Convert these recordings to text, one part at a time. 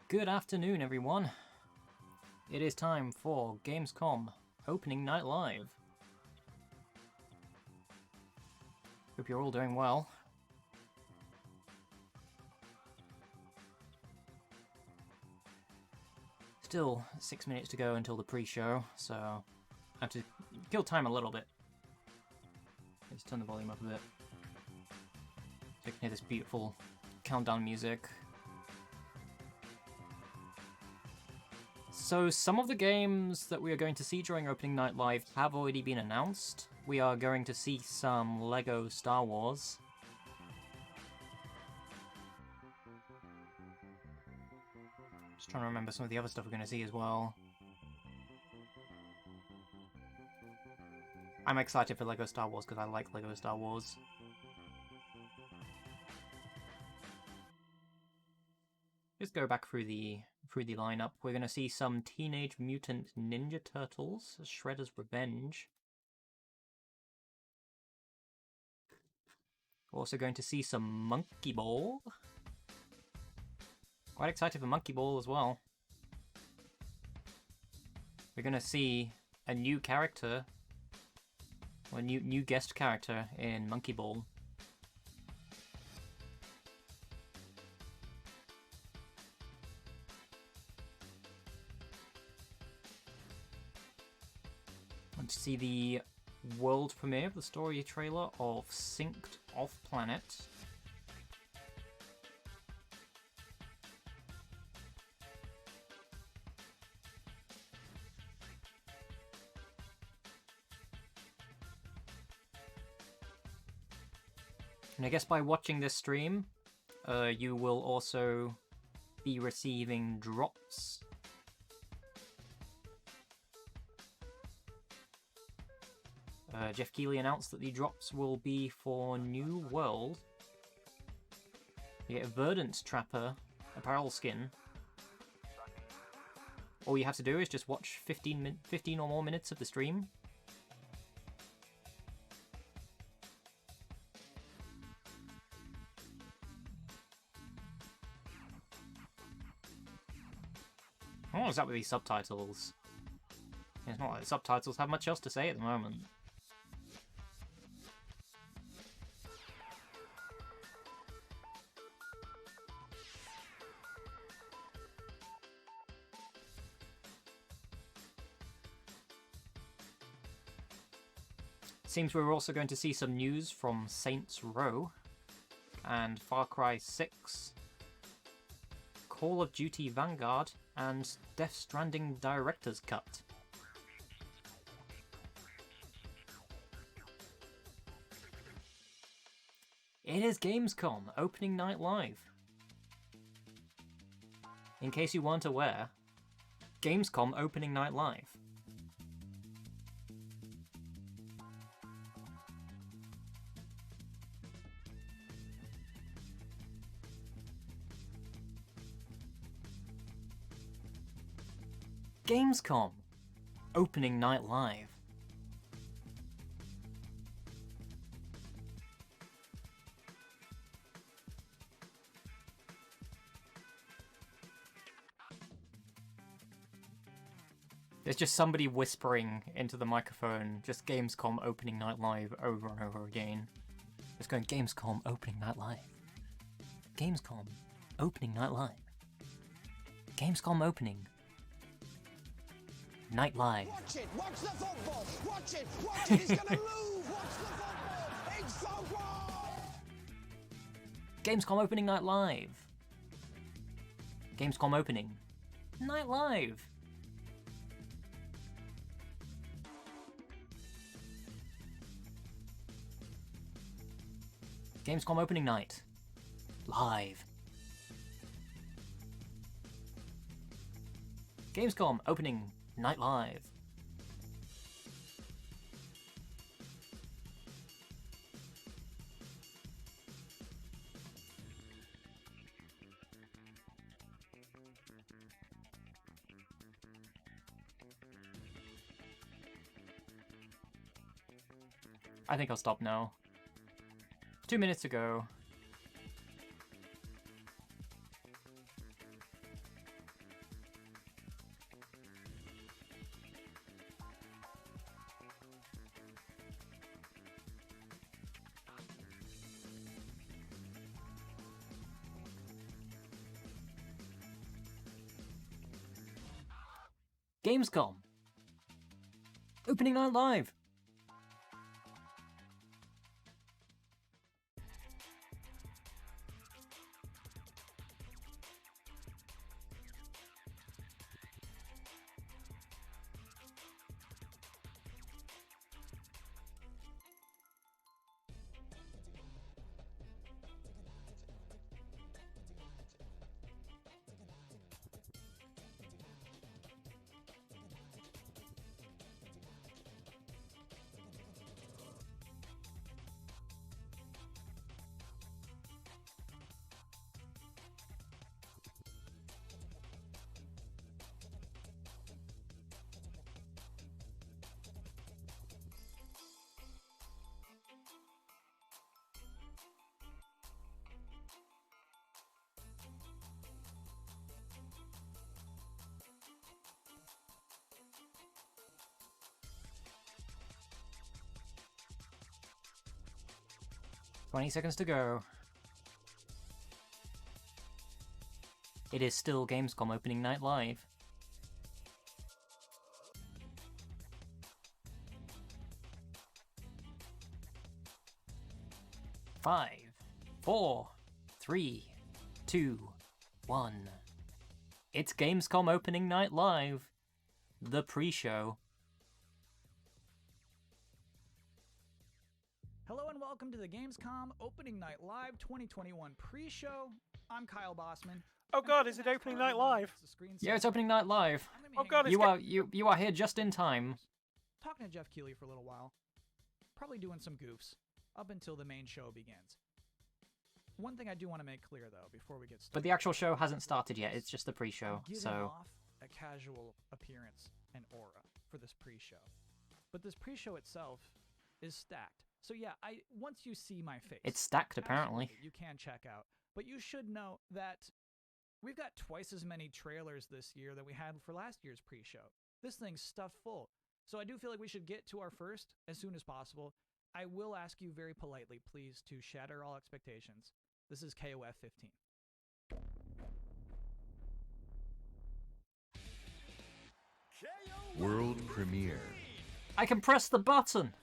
Good afternoon, everyone. It is time for Gamescom Opening Night Live. Hope you're all doing well. Still 6 minutes to go until the pre-show, so I have to kill time a little bit. Let's turn the volume up a bit so you can hear this beautiful countdown music. So some of the games that we are going to see during Opening Night Live have already been announced. We are going to see some LEGO Star Wars. Just trying to remember some of the other stuff we're going to see as well. I'm excited for LEGO Star Wars because I like LEGO Star Wars. Just go back through the lineup. We're going to see some Teenage Mutant Ninja Turtles, Shredder's Revenge. We're also going to see some Monkey Ball. Quite excited for Monkey Ball as well. We're going to see a new character, or a new guest character in Monkey Ball. To see the world premiere of the story trailer of Synced Off Planet. And I guess by watching this stream, you will also be receiving drops. Jeff Keighley announced that the drops will be for New World. You get a Verdant Trapper apparel skin. All you have to do is just watch 15 or more minutes of the stream. What is that with these subtitles? It's not like the subtitles have much else to say at the moment. Seems we're also going to see some news from Saints Row and Far Cry 6, Call of Duty Vanguard, and Death Stranding Director's Cut. It is Gamescom Opening Night Live. In case you weren't aware, Gamescom Opening Night Live. Gamescom Opening Night Live. There's just somebody whispering into the microphone, just Gamescom Opening Night Live over and over again. Just going, Gamescom Opening Night Live. Gamescom Opening Night Live. Gamescom Opening Night Live. Watch it! Watch the football! Watch it! Watch it! He's gonna move! Watch the football! It's football! Gamescom Opening Night Live. Gamescom Opening Night Live. Gamescom Opening Night Live. Gamescom Opening Night Live. I think I'll stop now. 2 minutes to go. Gamescom. Opening Night Live. $20 to go. It is still Gamescom Opening Night Live. Five, 4, 3, 2, 1. It's Gamescom Opening Night Live. The pre-show. Hello and welcome to the Gamescom Opening Night Live 2021 pre-show. I'm Kyle Bossman. Oh god, is it Opening Night Live? Yeah, it's Opening Night Live. Oh god, You are here just in time. Talking to Jeff Keighley for a little while. Probably doing some goofs up until the main show begins. One thing I do want to make clear though before we get started. But the actual show hasn't started yet. It's just the pre-show. I'm giving So off a casual appearance and aura for this pre-show. But this pre-show itself is stacked. So yeah, once you see my face, it's stacked apparently. absolutely, you can check out. But you should know that we've got twice as many trailers this year that we had for last year's pre-show. This thing's stuffed full. So I do feel like we should get to our first as soon as possible. I will ask you very politely, please, to shatter all expectations. This is KOF 15. World premiere. I can press the button.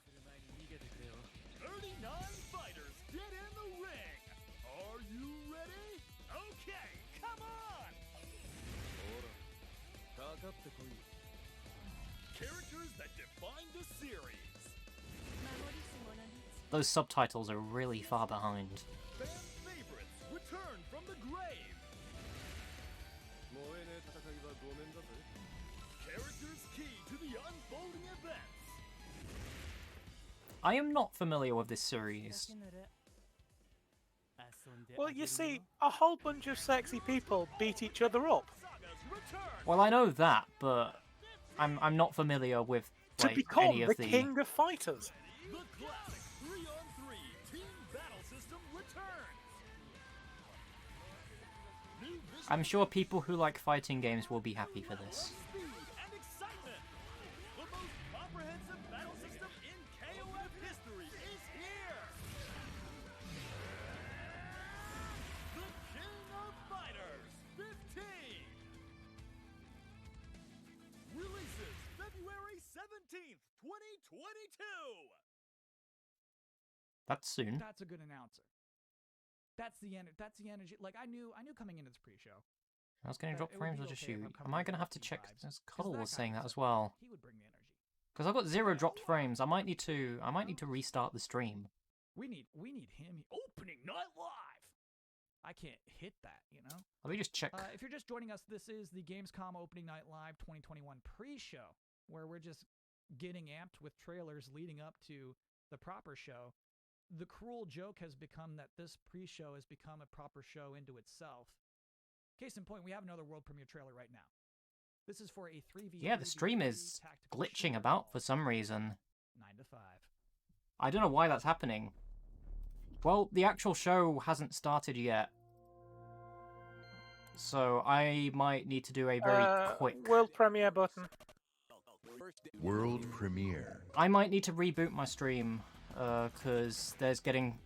39 fighters get in the ring. Are you ready? Okay, come on. Characters that define the series. Those subtitles are really far behind. Fan favorites return from the grave. Characters key to the unfolding events. I am not familiar with this series. Well, you see, a whole bunch of sexy people beat each other up. Sagas return. Well, I know that, but I'm not familiar with To like, become any of the king of fighters. The classic 3-on-3 team battle system returns. New visual I'm sure people who like fighting games will be happy for this. speed and excitement. The most comprehensive battle system in KOF history is here. The King of Fighters 15. Releases February 17th, 2022. That's soon. That's a good announcer. That's the energy. Like I knew coming into this pre-show. I was getting it drop would frames be or just okay if shoot. I'm coming Am I in gonna with have to team check? vibes, There's 'cause Cuddle that was guy saying that was as well. He would bring the energy. Because I've got 0 dropped frames. I might need to restart the stream. We need him. Opening Night Live. I can't hit that, you know. Let me just check. If you're just joining us, this is the Gamescom Opening Night Live 2021 pre-show, where we're just getting amped with trailers leading up to the proper show. The cruel joke has become that this pre-show has become a proper show into itself. Case in point, we have another world premiere trailer right now. This is for a 3v3 Yeah, the stream is tactical glitching shooter about for called some reason. 9 to 5. I don't know why that's happening. Well, the actual show hasn't started yet. So I might need to do a very quick... World premiere button. World premiere. I might need to reboot my stream, because there's getting...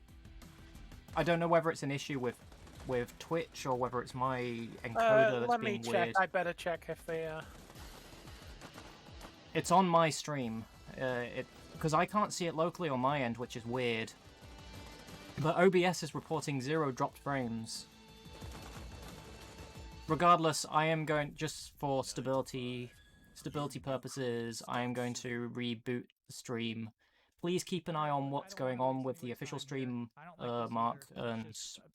I don't know whether it's an issue with Twitch or whether it's my encoder that's Let me being check. weird. I better check if they It's on my stream. Because I can't see it locally on my end, which is weird. But OBS is reporting 0 dropped frames. Regardless, I am going, just for stability purposes, I am going to reboot the stream. Please keep an eye on what's going on with the official stream, Mark, and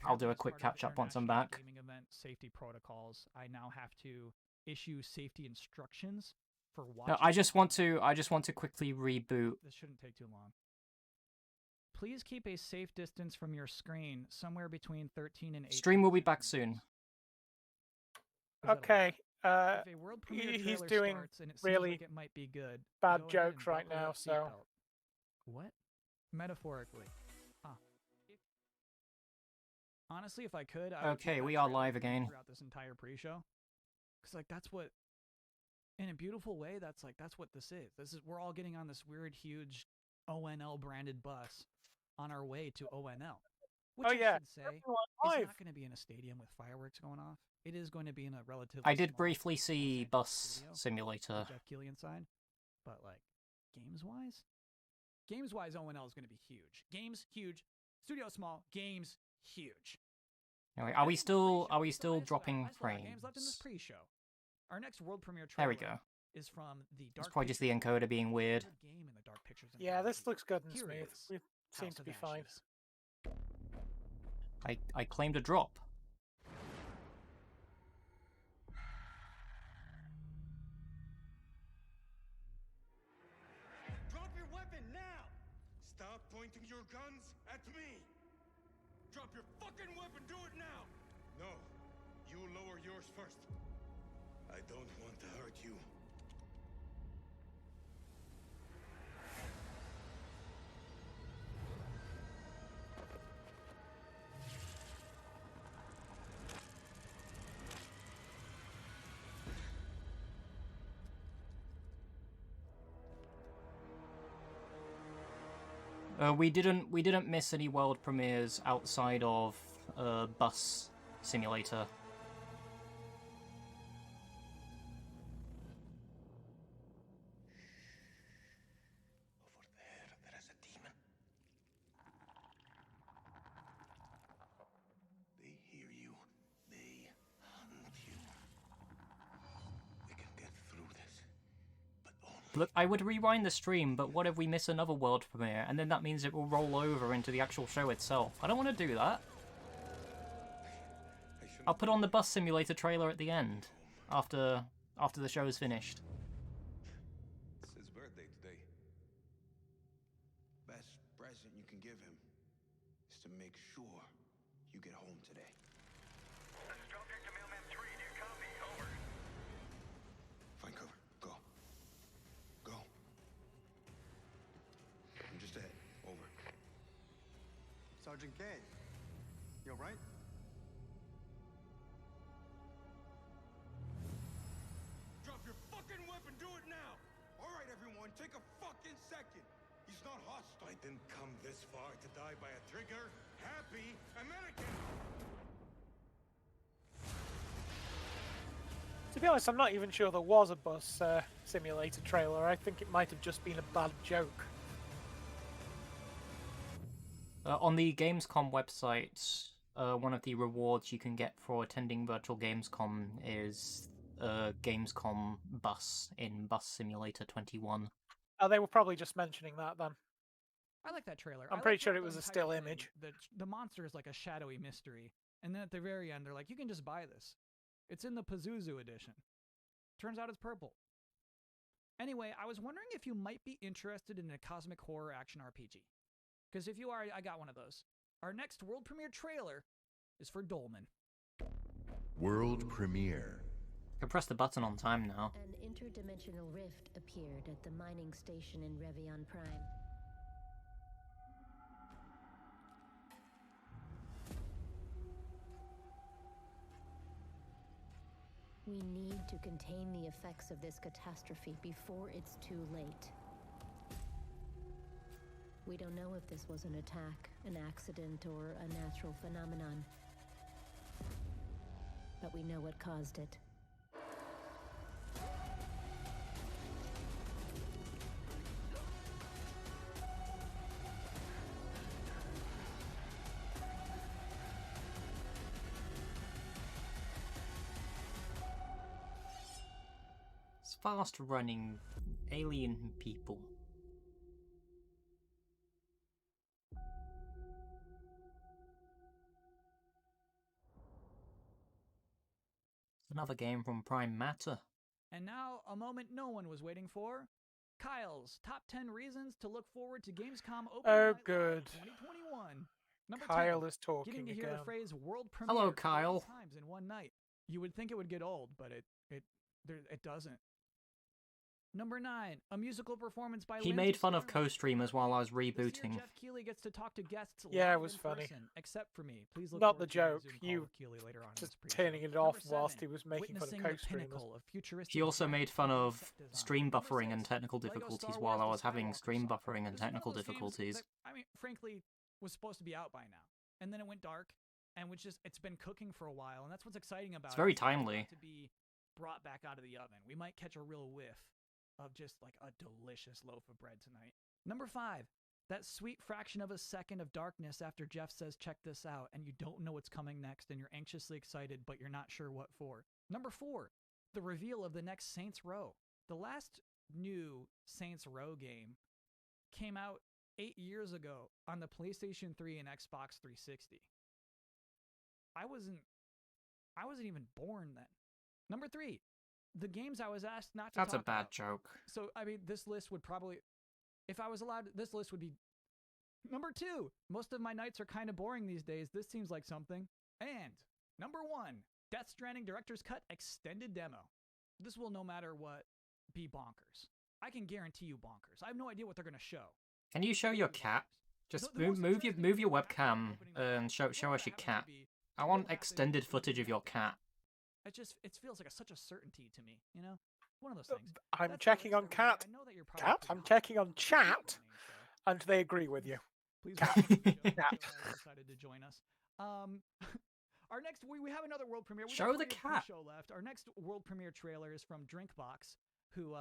I'll do a quick catch-up once I'm back. Gaming event safety protocols. I now have to issue safety instructions for watching. No, I just want to quickly reboot. This shouldn't take too long. Please keep a safe distance from your screen, somewhere between 13 and 18. Stream will be back soon. Okay. If a world premiere He's trailer doing starts and it seems really like it might be good, bad go ahead jokes and right buckle now, your so... seatbelt. What? Metaphorically. Huh. Honestly, if I could, I would keep Okay, that we are trailer live going again. throughout this entire pre-show. Because, like, that's what... In a beautiful way, that's what this is. We're all getting on this weird, huge ONL branded bus on our way to ONL. Which I should say is not going to be in a stadium with fireworks going off. It is going to be in a relatively I did small briefly see Los Angeles Bus studio Simulator. with Jeff Keighley inside. But, like, games-wise, ONL is going to be huge. Games, huge. Studio, small. Games, huge. Anyway, are we still I dropping still got games left in this frames? pre-show. Our next world premiere There trailer we go. is from the It's Dark probably just the Pictures encoder being weird. game in the Dark Pictures Yeah, this anthology. looks good and Here smooth. it is. We seem House to of be fine. Ashes. I claimed a drop. Drop your weapon now! Stop pointing your guns at me! Drop your fucking weapon, do it now! No, you lower yours first. I don't want to hurt you. We didn't miss any world premieres outside of Bus Simulator. Over there is a demon. They hear you. They hunt you. We can get through this. But only... Look, I would rewind the stream, but what if we miss another world premiere, and then that means it will roll over into the actual show itself? I don't want to do that. I'll put on the Bus Simulator trailer at the end, after the show is finished. It's his birthday today. Best present you can give him is to make sure you get home today. Subject to Mailman 3, do you copy? Over. Find cover. Go. Go. I'm just ahead. Over. Sergeant K, you alright? Drop your fucking weapon. Do it now. All right, everyone. Take a fucking second. He's not hostile. I didn't come this far to die by a trigger. Happy American. To be honest, I'm not even sure there was a Bus Simulator trailer. I think it might have just been a bad joke. On the Gamescom website, one of the rewards you can get for attending virtual Gamescom is Gamescom Bus in Bus Simulator 21. Oh, they were probably just mentioning that then. I like that trailer. I'm I pretty like sure the it was a entire still thing. image. The monster is like a shadowy mystery, and then at the very end, they're like, "You can just buy this. It's in the Pazuzu edition." Turns out it's purple. Anyway, I was wondering if you might be interested in a cosmic horror action RPG. Because if you are, I got one of those. Our next world premiere trailer is for Dolmen. World premiere. I can press the button on time now. An interdimensional rift appeared at the mining station in Revion Prime. We need to contain the effects of this catastrophe before it's too late. We don't know if this was an attack, an accident, or a natural phenomenon. But we know what caused it. fast-running alien people. Another game from Prime Matter. And now, a moment no one was waiting for. Kyle's top 10 reasons to look forward to Gamescom Opening Oh, Night Live good. 2021. Number Kyle 10, is talking getting to hear again. the phrase world premiere Hello, 40 Kyle. times in one night. You would think it would get old, but it doesn't. Number 9, a musical performance by He Lindsay made fun of Sterling. co-streamers while I was This year, rebooting. Jeff Keighley gets to talk to guests Yeah, live it was in funny. person, except for me. Please look Not forward the to a joke, Zoom call you with Keighley later on in just this pre-show. turning it off Number whilst 7, he was making fun of witnessing the co-streamers. pinnacle of futuristic He also design made fun and of set design. stream Number buffering and 6, technical Lego Star difficulties Wars: while I The was having Skywalker stream Saga. buffering and This is one of technical those games difficulties. that, I mean, frankly, was supposed to be out by now, and then it went dark, and it's been cooking for a while, and that's what's exciting about it. It's very is that it's timely. about to be brought back out of the oven. We might catch a real whiff of just like a delicious loaf of bread tonight. Number 5, that sweet fraction of a second of darkness after Jeff says, check this out, and you don't know what's coming next, and you're anxiously excited, but you're not sure what for. Number 4, the reveal of the next Saints Row. The last new Saints Row game came out 8 years ago on the PlayStation 3 and Xbox 360. I wasn't even born then. Number 3, the games I was asked not to That's a talk bad about. joke. So, I mean, this list would probably, if I was allowed, this list would be number 2. Most of my nights are kind of boring these days. This seems like something. And number 1, Death Stranding Director's Cut Extended Demo. This will, no matter what, be bonkers. I can guarantee you bonkers. I have no idea what they're going to show. Can you show your cat? Just The most move your interesting webcam thing about opening night and live, show what us your happens cat. to be, I what want happens extended is footage of the your next cat. It feels like such a certainty to me, you know? One of those things. I'm That's the checking list, on everybody. cat. I know that you're probably Cat? pretty I'm hyped checking for on the chat, main show. and they agree with you. Please Cat. welcome to the show. Cat. Joe has decided to join us. Our next, we have another world premiere. We Show got the plenty of cat. pre-show left. Our next world premiere trailer is from Drinkbox, who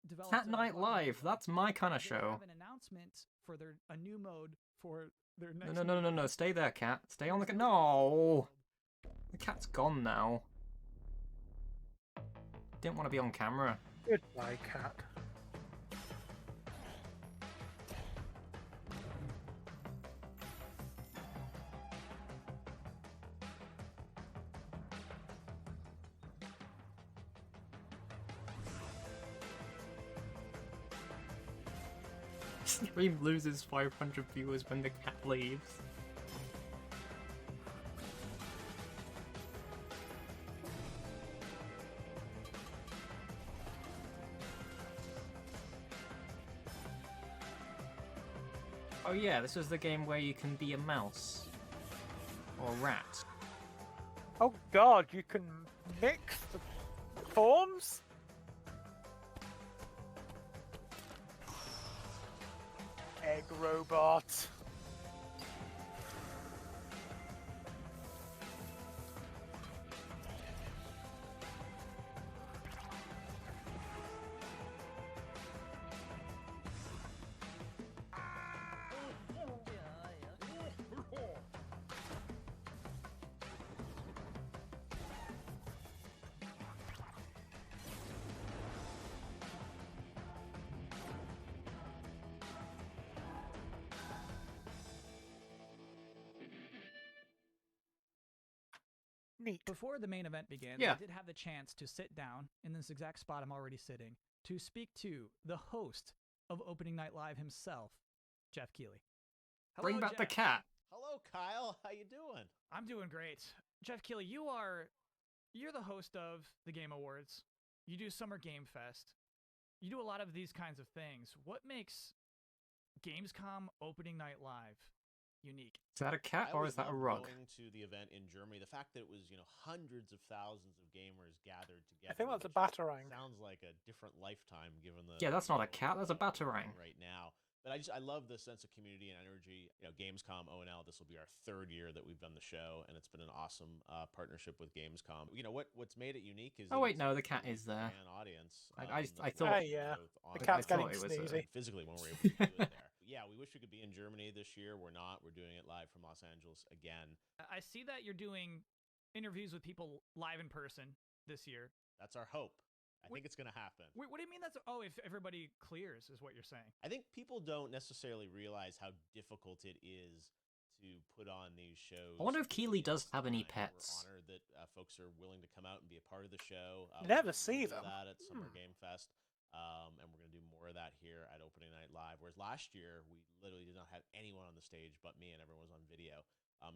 developed Cat Night Live. That's my kind of They show. have an announcement for a new mode for their next. No. Stay there, cat. Stay on the No! The cat's gone now. Didn't want to be on camera. Goodbye, cat. Stream loses 500 viewers when the cat leaves. Oh yeah, this is the game where you can be a mouse. Or a rat. Oh god, you can mix the forms? Egg robot. Neat. Before the main event begins, Yeah. I did have the chance to sit down in this exact spot I'm already sitting to speak to the host of Opening Night Live himself, Jeff Keighley. Bring Hello, back the Jeff. cat. Hello, Kyle. How you doing? I'm doing great. Jeff Keighley, you're the host of the Game Awards. You do Summer Game Fest. You do a lot of these kinds of things. What makes Gamescom Opening Night Live unique? Is that a cat I or always is that a loved rug? Going to the event in Germany, the fact that it was, hundreds of thousands of gamers gathered together. I think that's a which batarang. Sounds like a different lifetime given the. Yeah, that's not a you know, cat, that's a batarang. Right now, but I love the sense of community and energy. Gamescom ONL. This will be our 3rd year that we've done the show, and it's been an awesome partnership with Gamescom. What's made it unique is. Oh, that wait, it's no, a the cat huge is there. fan audience. I that's thought- watching yeah, both the on- cat's I getting thought it was, sneezy. physically when we're able to do it there. Yeah, we wish we could be in Germany this year. We're not. We're doing it live from Los Angeles again. I see that you're doing interviews with people live in person this year. That's our hope. I think it's going to happen. Wait, what do you mean that's... Oh, if everybody clears is what you're saying. I think people don't necessarily realize how difficult it is to put on these shows. I wonder if Keeley does have any We're pets. honored that folks are willing to come out and be a part of the show. Never We're see gonna do them. that at Summer Game Fest, and we're going to do more of that here at Opening Night Live. Whereas last year, we literally did not have anyone on the stage but me, and everyone was on video.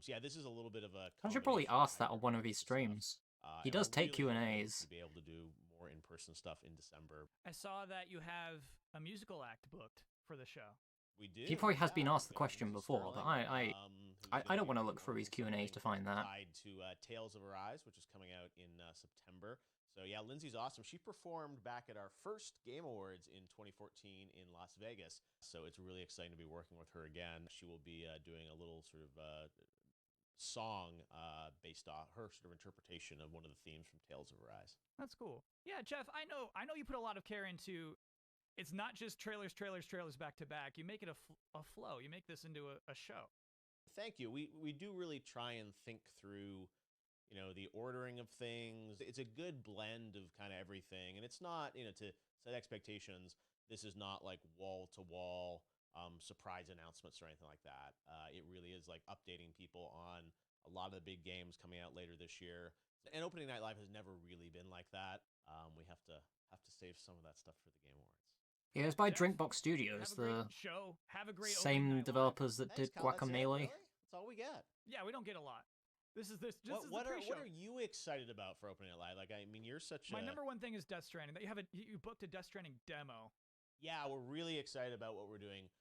So yeah, this is a little bit of a... I should probably combination ask that on of one of his streams. He and does we're take really hoping Q&As. to be able to do more in-person stuff in December. I saw that you have a musical act booked for the show. We do. He probably has been asked the We've got question Lindsay before, but Sterling, who's I gonna don't be want to look through his performing Q&As to find that. Tied to Tales of Arise, which is coming out in September. So yeah, Lindsay's awesome. She performed back at our first Game Awards in 2014 in Las Vegas. So it's really exciting to be working with her again. She will be doing a little sort of song based off her sort of interpretation of one of the themes from Tales of Arise. That's cool. Yeah, Jeff, I know you put a lot of care into... It's not just trailers back to back. You make it a flow. You make this into a show. Thank you. We do really try and think through, you know, the ordering of things. It's a good blend of kind of everything. And it's not, you know, to set expectations, this is not like wall-to-wall surprise announcements or anything like that. It really is like updating people on a lot of the big games coming out later this year. And Opening Night Live has never really been like that. We have to save some of that stuff for the Game Awards. Yeah, it's by Jeff, Drinkbox Studios, have a great the show. Have a great Opening same Night Live. developers that Thanks, did Kyle. That's it, Guacamelee. really? That's all we get. Yeah, we don't get a lot. This is the What pre-show. are you excited about for Opening Night Live? Like, I mean, you're such My a... number one thing is Death Stranding. That you booked a Death Stranding demo. Yeah, we're really excited about what we're doing.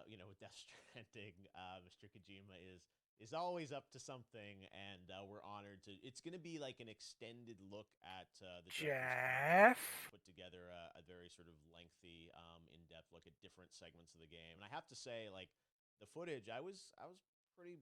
You know, with Death Stranding, Mr. Kojima is always up to something, and we're honored to. It's going to be like an extended look at the Jeff. put together a very sort of lengthy, in-depth look at different segments of the game. And I have to say, like the footage, I was pretty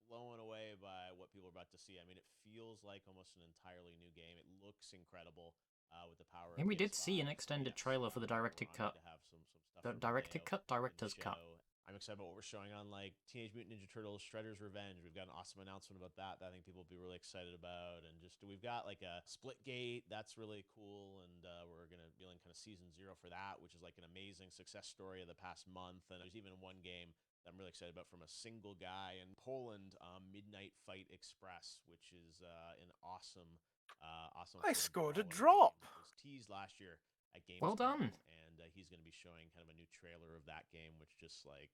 blown away by what people are about to see. I mean, it feels like almost an entirely new game. It looks incredible. With the power. And we did PS5. see an extended trailer for the directed We're cut. honored to have some stuff The from directed Neo cut, in the director's cut. show. I'm excited about what we're showing on like Teenage Mutant Ninja Turtles: Shredder's Revenge. We've got an awesome announcement about that I think people will be really excited about. And just we've got like a Splitgate that's really cool, and we're gonna be in kind of season 0 for that, which is like an amazing success story of the past month. And there's even one game that I'm really excited about from a single guy in Poland, Midnight Fight Express, which is an awesome. I sort of scored a brawler drop. game that was teased last year at Gamescom. Well done. And he's going to be showing kind of a new trailer of that game, which just like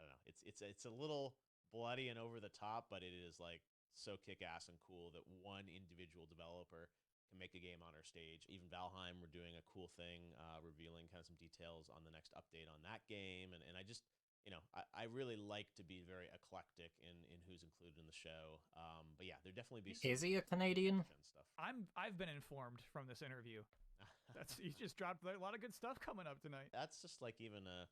I don't know, it's a little bloody and over the top, but it is like so kick-ass and cool that one individual developer can make a game on our stage. Even Valheim, we're doing a cool thing, revealing kind of some details on the next update on that game, and I just. You know, I really like to be very eclectic in who's included in the show. But yeah, there definitely be. Is he a Canadian? Stuff. I've been informed from this interview. You just dropped a lot of good stuff coming up tonight. That's just like even a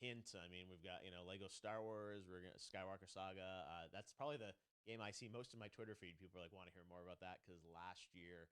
hint. I mean, we've got Lego Star Wars, we're gonna Skywalker Saga. That's probably the game I see most in my Twitter feed. People are like want to hear more about that because last year.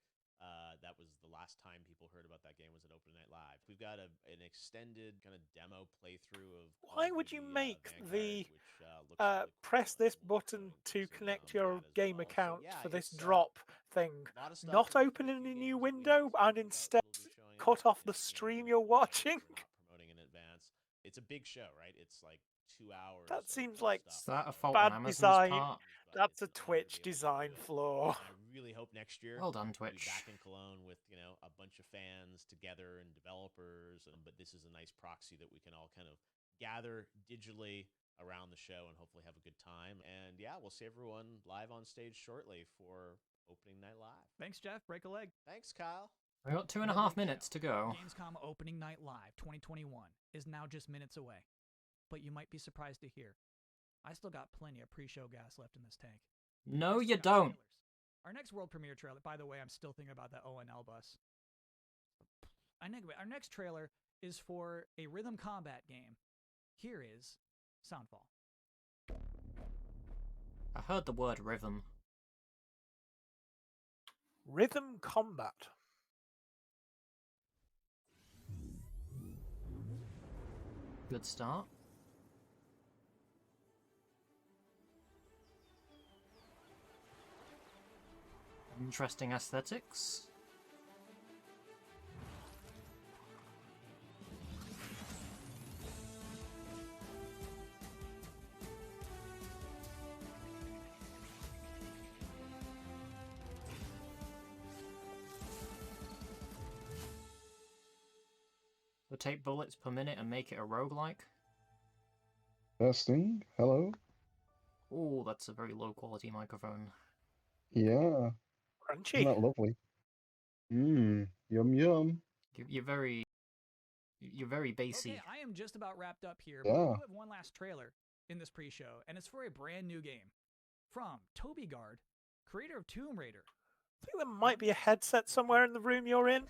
That was the last time people heard about that game was at Open Night Live. We've got an extended kind of demo playthrough of. Why would you make the which, really press cool, this and we'll button go to into connect that your as game well. So, account yeah, for this it's, drop thing? a lot of stuff Not in open in a games new that we window haven't and spoken about instead that we'll be showing cut off the in stream the you're show watching? that we're not promoting in advance. It's a big show, right? It's like 2 hours. That of seems stuff. like Is that a So- fault bad on Amazon's design. part? but That's it's a an honor to Twitch be able to design do it. flaw. And I really hope next year Well done, we'll be Twitch. back in Cologne with a bunch of fans together and developers. But this is a nice proxy that we can all kind of gather digitally around the show and hopefully have a good time. And yeah, we'll see everyone live on stage shortly for Opening Night Live. Thanks, Jeff. Break a leg. Thanks, Kyle. We got 2.5 minutes to go. Gamescom Opening Night Live 2021 is now just minutes away. But you might be surprised to hear, I still got plenty of pre-show gas left in this tank. No, Next, you we got don't. trailers. Our next world premiere trailer, by the way, I'm still thinking about that ONL bus. Anyway, our next trailer is for a rhythm combat game. Here is Soundfall. I heard the word rhythm. Rhythm combat. Good start. Interesting aesthetics. tape bullets per minute and make it a roguelike. Testing. Hello. Oh, that's a very low quality microphone. Yeah. Crunchy. Isn't that lovely? Mmm. Yum yum. You're very bassy. Okay, I am just about wrapped up here, Yeah. but we do have one last trailer in this pre-show, and it's for a brand new game from Toby Gard, creator of Tomb Raider. I think there might be a headset somewhere in the room you're in.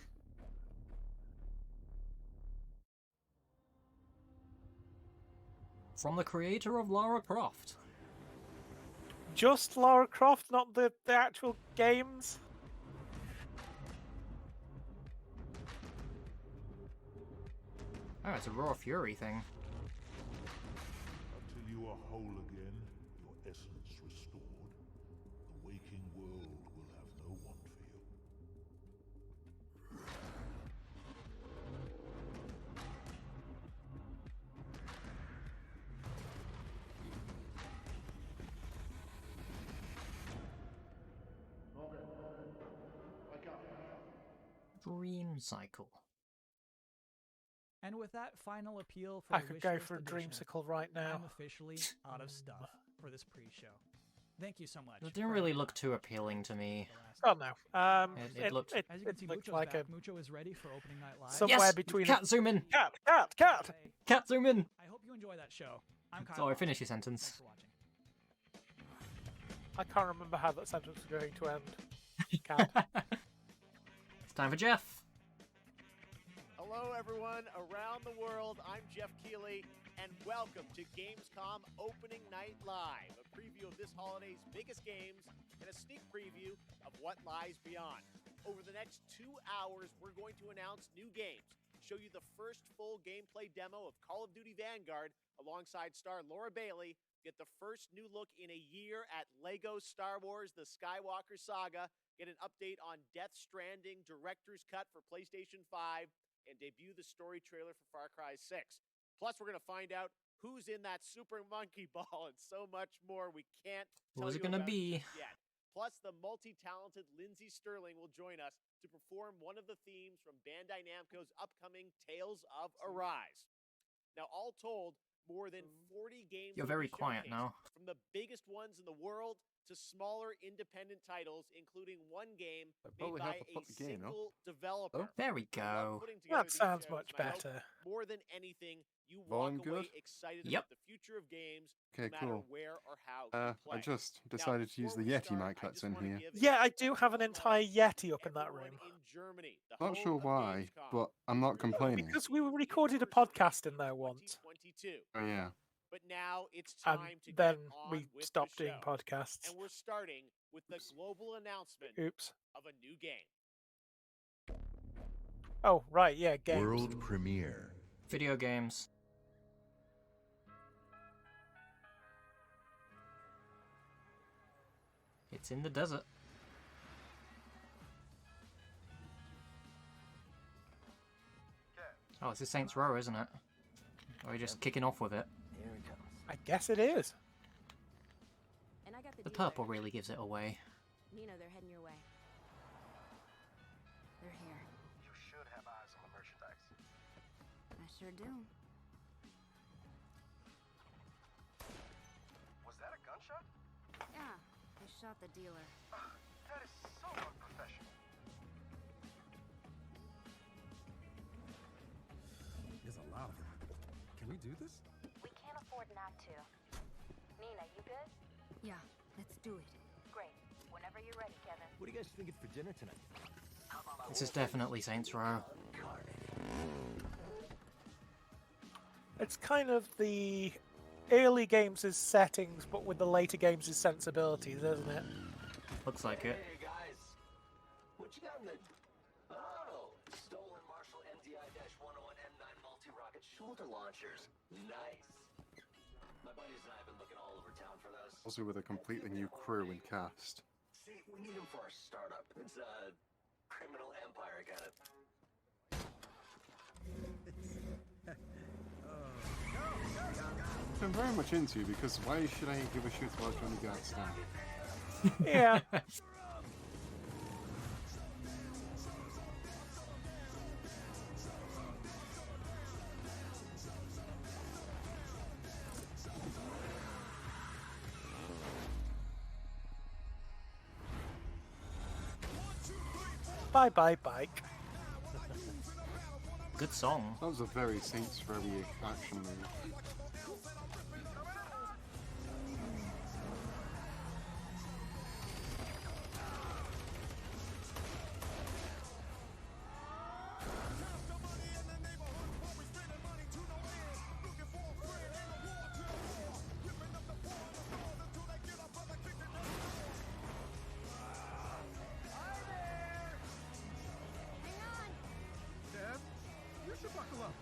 From the creator of Lara Croft. Just Lara Croft, not the actual games. Oh, it's a Raw Fury thing. Until you are whole again, your essence restored, the waking world will have no want for you. Dream Cycle. And with that final appeal for I the could wish go list for a edition, dreamsicle right now. I'm officially out of stuff for this pre-show. Thank you so much. It didn't for really everything. look too appealing to me. Oh no. It looked- As you can see, looked Mucho's like back. a Mucho is ready for opening night live. somewhere Yes! between Cat zoom in! cat. Cat zoom in! I hope you enjoy that show. I'm Kyle. Sorry, Ross. finish your Thanks sentence. for watching. I can't remember how that sentence was going to end. Cat. It's time for Jeff. Hello, everyone around the world. I'm Jeff Keighley, and welcome to Gamescom Opening Night Live, a preview of this holiday's biggest games and a sneak preview of what lies beyond. Over the next 2 hours, we're going to announce new games, show you the first full gameplay demo of Call of Duty Vanguard alongside star Laura Bailey, get the first new look in a year at LEGO Star Wars The Skywalker Saga, get an update on Death Stranding Director's Cut for PlayStation 5, and debut the story trailer for Far Cry 6. Plus, we're going to find out who's in that super monkey ball and so much more we can't tell Who's it you gonna about be? just yet. Plus, the multi-talented Lindsay Sterling will join us to perform one of the themes from Bandai Namco's upcoming Tales of Arise. Now, all told, more than 40 games You're will very be quiet showcased, now. from the biggest ones in the world to smaller independent titles, including one game made probably by have to a put the game, no? single developer. There we I love go. putting together That these sounds shows, much and I hope better. more than anything, you Volume walk away good? excited Yep. about the future of games, Okay, no matter cool. where or how I you play. just Now, decided to use before the we Yeti start, mic I that's just in wanna here. give a Yeah, I do have an special entire nod Yeti up in that everyone room. in Germany, the Not home sure of why, Gamescom. but I'm not complaining. Because we recorded a podcast in there once, 2022. Oh yeah. But now it's and time to then get on we with stopped the doing show. podcasts. And we're starting with the global announcement Oops. of a new game. Oh, right, yeah, games. World premiere. Video games. It's in the desert. Oh, it's the Saints Row, isn't it? Or are we just kicking off with it? Here it comes. I guess it is. And I got The purple really gives it away. Nino, they're heading your way. They're here. You should have eyes on the merchandise. I sure do. Was that a gunshot? Yeah, they shot the dealer. That is so unprofessional. There's a lot of them. Can we do this? We can't afford not to. Nina, you good? Yeah, let's do it. Great. Whenever you're ready, Kevin. What are you guys thinking for dinner tonight? This is definitely Saints Row. It's kind of the early games' settings, but with the later games' sensibilities, isn't it? Looks like it. Hey guys, what you got in the? Oh, stolen Marshall MDI-101 M9 multi-rocket shoulder launchers. Nice. My buddies and I have been looking all over town for those. Also with a completely new crew and cast. See, we need them for our startup. It's a criminal empire kind of. Which I'm very much into because why should I give a shit about Johnny Gatstein? Yeah. Bye bye bike. Good song. That was a very Saints Row action move. Dad, you should buckle up.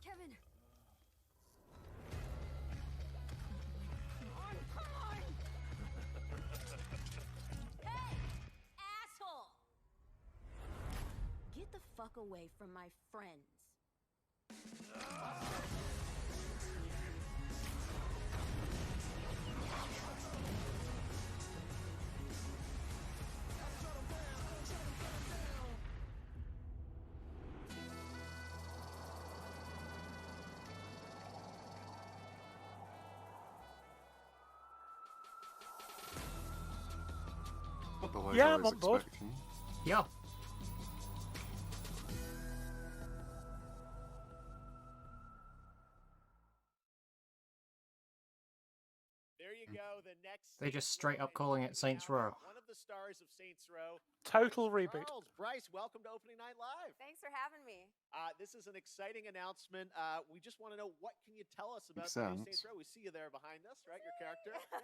Kevin! Hey! Asshole! Get the fuck away from my friends. What the Yeah, I I'm was on board. expecting. Yeah. There you go. The next. They just straight up calling it Saints Row. One of the stars of Saints Row. Total Bryce reboot. Charles. Bryce, welcome to Opening Night Live. Thanks for having me. This is an exciting announcement. We just want to know, what can you tell us about Makes the new sense. Saints Row? We see you there behind us, right? Your character. Yes.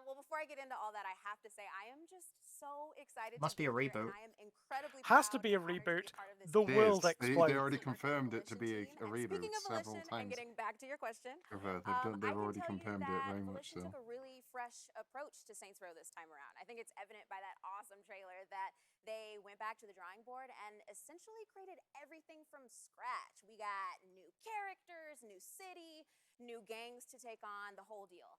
Well, before I get into all that, I have to say I am just so excited. Must to be a here, reboot. And I am incredibly Has to proud be a and honored to reboot. be part of this The team. world They explodes. already confirmed it to be a reboot Speaking of several Volition, and times. getting back to your question, They've I already can tell confirmed you it that very much Volition so. took a really fresh approach to Saints Row this time around. I think it's evident by that awesome trailer that they went back to the drawing board and essentially created everything from scratch. We got new characters, new city, new gangs to take on, the whole deal.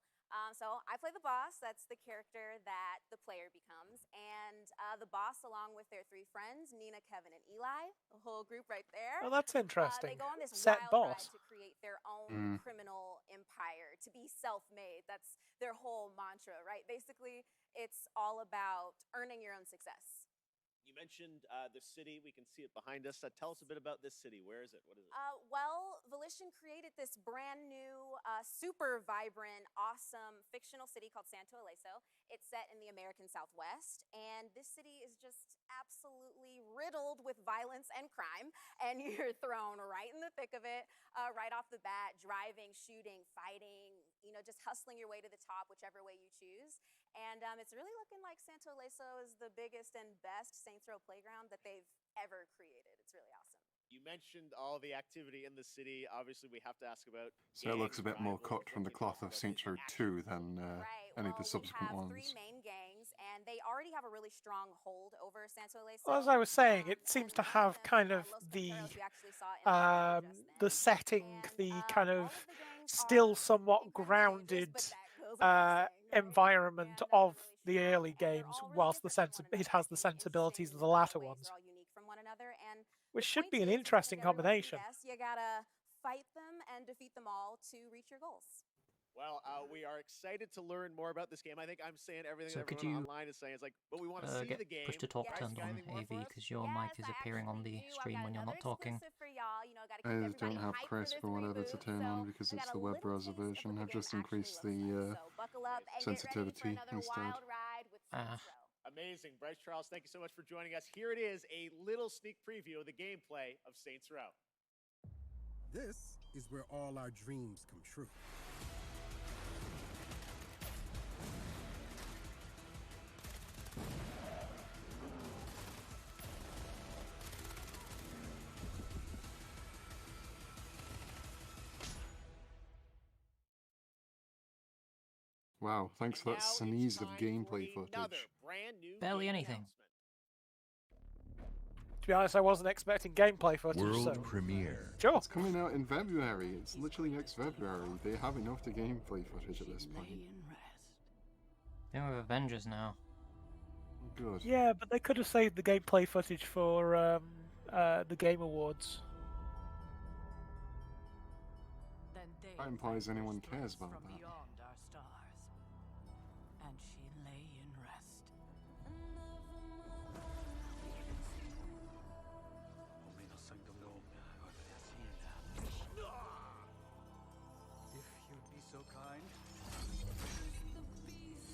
So I play the boss. That's the character that the player becomes. And the boss, along with their three friends, Nina, Kevin, and Eli, the whole group right there. Well, that's interesting. They go on this Set wild boss. ride to create their own criminal empire, to be self-made. That's their whole mantra, right? Basically, it's all about earning your own success. You mentioned the city. We can see it behind us. Tell us a bit about this city. Where is it? What is it? Well, Volition created this brand new, super vibrant, awesome fictional city called Santo Ileso. It's set in the American Southwest, and this city is just absolutely riddled with violence and crime, and you're thrown right in the thick of it, right off the bat, driving, shooting, fighting, just hustling your way to the top, whichever way you choose. And it's really looking like Santo Ileso is the biggest and best Saints Row playground that they've ever created. It's really awesome. You mentioned all the activity in the city. Obviously, we have to ask about. So it looks a bit more cut from the cloth of Saints Row 2 than any of the subsequent we have ones. three main gangs, and they already have a really strong hold over Santo Ileso. Well, as I was saying, it seems to have kind of the setting, the kind of still somewhat grounded environment of the early games, whilst it has the sensibilities of the latter ones, which should be an interesting combination. You gotta fight them and defeat them all to reach your goals. Well, we are excited to learn more about this game. I think I'm saying everything So that could everyone you, online is saying. It's like, but we want to see get the game. push to talk Bryce, turned got on, anything more for Avie, us? because your mic is appearing on the stream when you're not talking. I just don't have crisp or whatever to turn on because it's the web browser version. I've just increased the sensitivity instead. Amazing. Bryce Charles, thank you so much for joining us. Here it is, a little sneak preview of the gameplay of Saints Row. This is where all our dreams come true. Wow, thanks for that sneeze of gameplay footage. Barely anything. To be honest, I wasn't expecting gameplay footage. World so. premiere. Sure. It's coming out in February. It's literally next February. They have enough to gameplay footage at this point. They're with Avengers now. Good. Yeah, but they could have saved the gameplay footage for the Game Awards. That implies anyone cares about that. Beyond our stars, and she lay in rest. If you'd be so kind.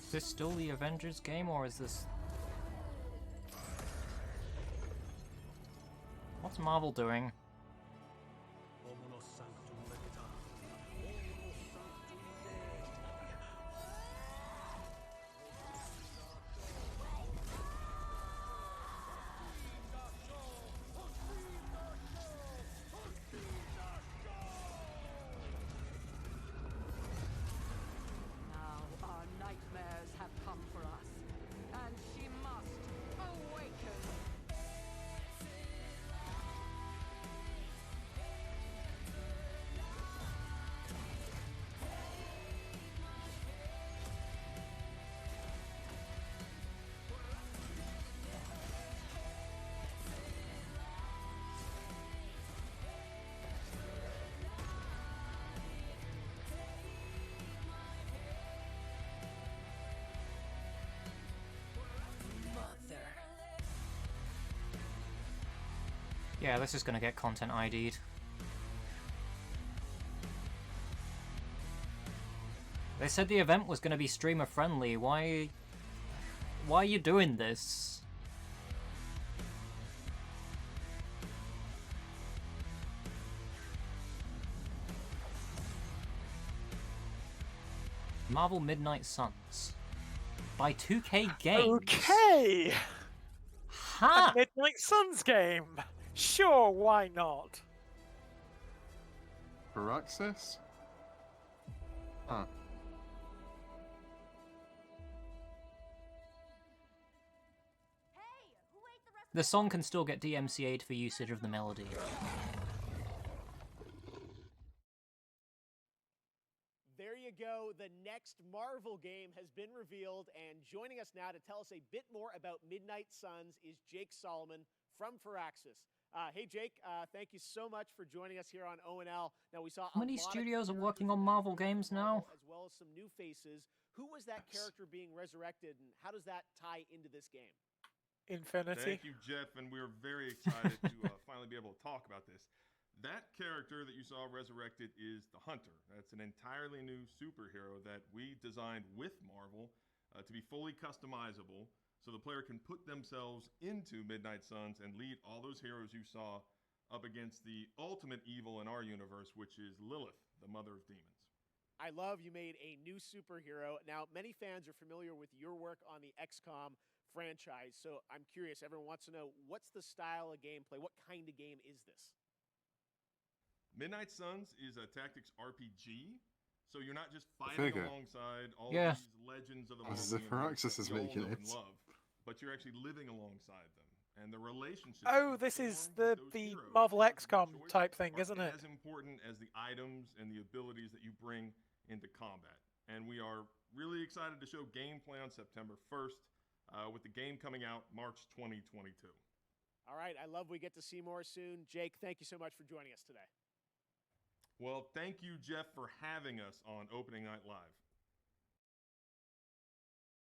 Is this still the Avengers game, or is this... What's Marvel doing? Now our nightmares have come for us, and she must awaken. Yeah, this is gonna get content ID'd. They said the event was gonna be streamer friendly. Why are you doing this? Marvel Midnight Suns by 2K Games. Okay. Huh? A Midnight Suns game. Sure, why not? For access? Huh. The song can still get DMCA'd for usage of the melody. There you go. The next Marvel game has been revealed, and joining us now to tell us a bit more about Midnight Suns is Jake Solomon from Firaxis. Hey, Jake, thank you so much for joining us here on ONL. Now, we saw How many studios are working on Marvel games now? as well as some new faces. Who was that character being resurrected, and how does that tie into this game? Infinity. Thank you, Jeff, and we're very excited to finally be able to talk about this. That character that you saw resurrected is the Hunter. That's an entirely new superhero that we designed with Marvel to be fully customizable, so the player can put themselves into Midnight Suns and lead all those heroes you saw up against the ultimate evil in our universe, which is Lilith, the mother of demons. I love you made a new superhero. Now, many fans are familiar with your work on the XCOM franchise, so I'm curious, everyone wants to know, what's the style of gameplay? What kind of game is this? Midnight Suns is a tactics RPG, so you're not just fighting alongside all these legends of the Marvel As if Firaxis is making it. love, but you're actually living alongside them, and the relationship. Oh, this is the Marvel XCOM type thing, isn't it? As important as the items and the abilities that you bring into combat, and we are really excited to show gameplay on September 1st, with the game coming out March 2022. All right, I love we get to see more soon. Jake, thank you so much for joining us today. Well, thank you, Jeff, for having us on Opening Night Live.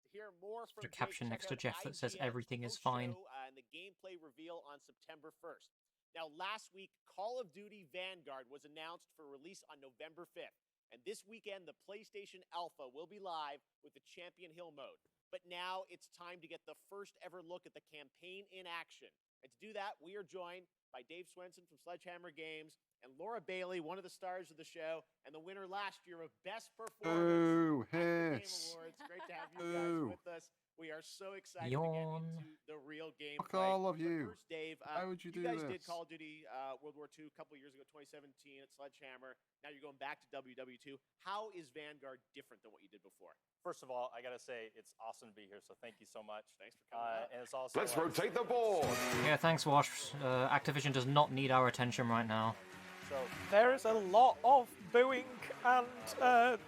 To hear more from There's a caption next to Jeff that says everything is fine. And the gameplay reveal on September 1st. Now, last week, Call of Duty Vanguard was announced for release on November 5th. And this weekend, the PlayStation Alpha will be live with the Champion Hill mode. But now it's time to get the first ever look at the campaign in action. And to do that, we are joined by Dave Swenson from Sledgehammer Games and Laura Bailey, one of the stars of the show and the winner last year of Best Performance at the Game Awards. Great to have you guys with us. We are so excited to get into the real gameplay. Fuck all of you. First, Dave, Why would you do guys this? did Call of Duty World War II a couple years ago, 2017 at Sledgehammer. Now you're going back to WW2. How is Vanguard different than what you did before? First of all, I gotta say it's awesome to be here. So thank you so much. Thanks for coming. And it's also Let's rotate the board. Yeah, thanks, Wash. Activision does not need our attention right now. So there is a lot of booing and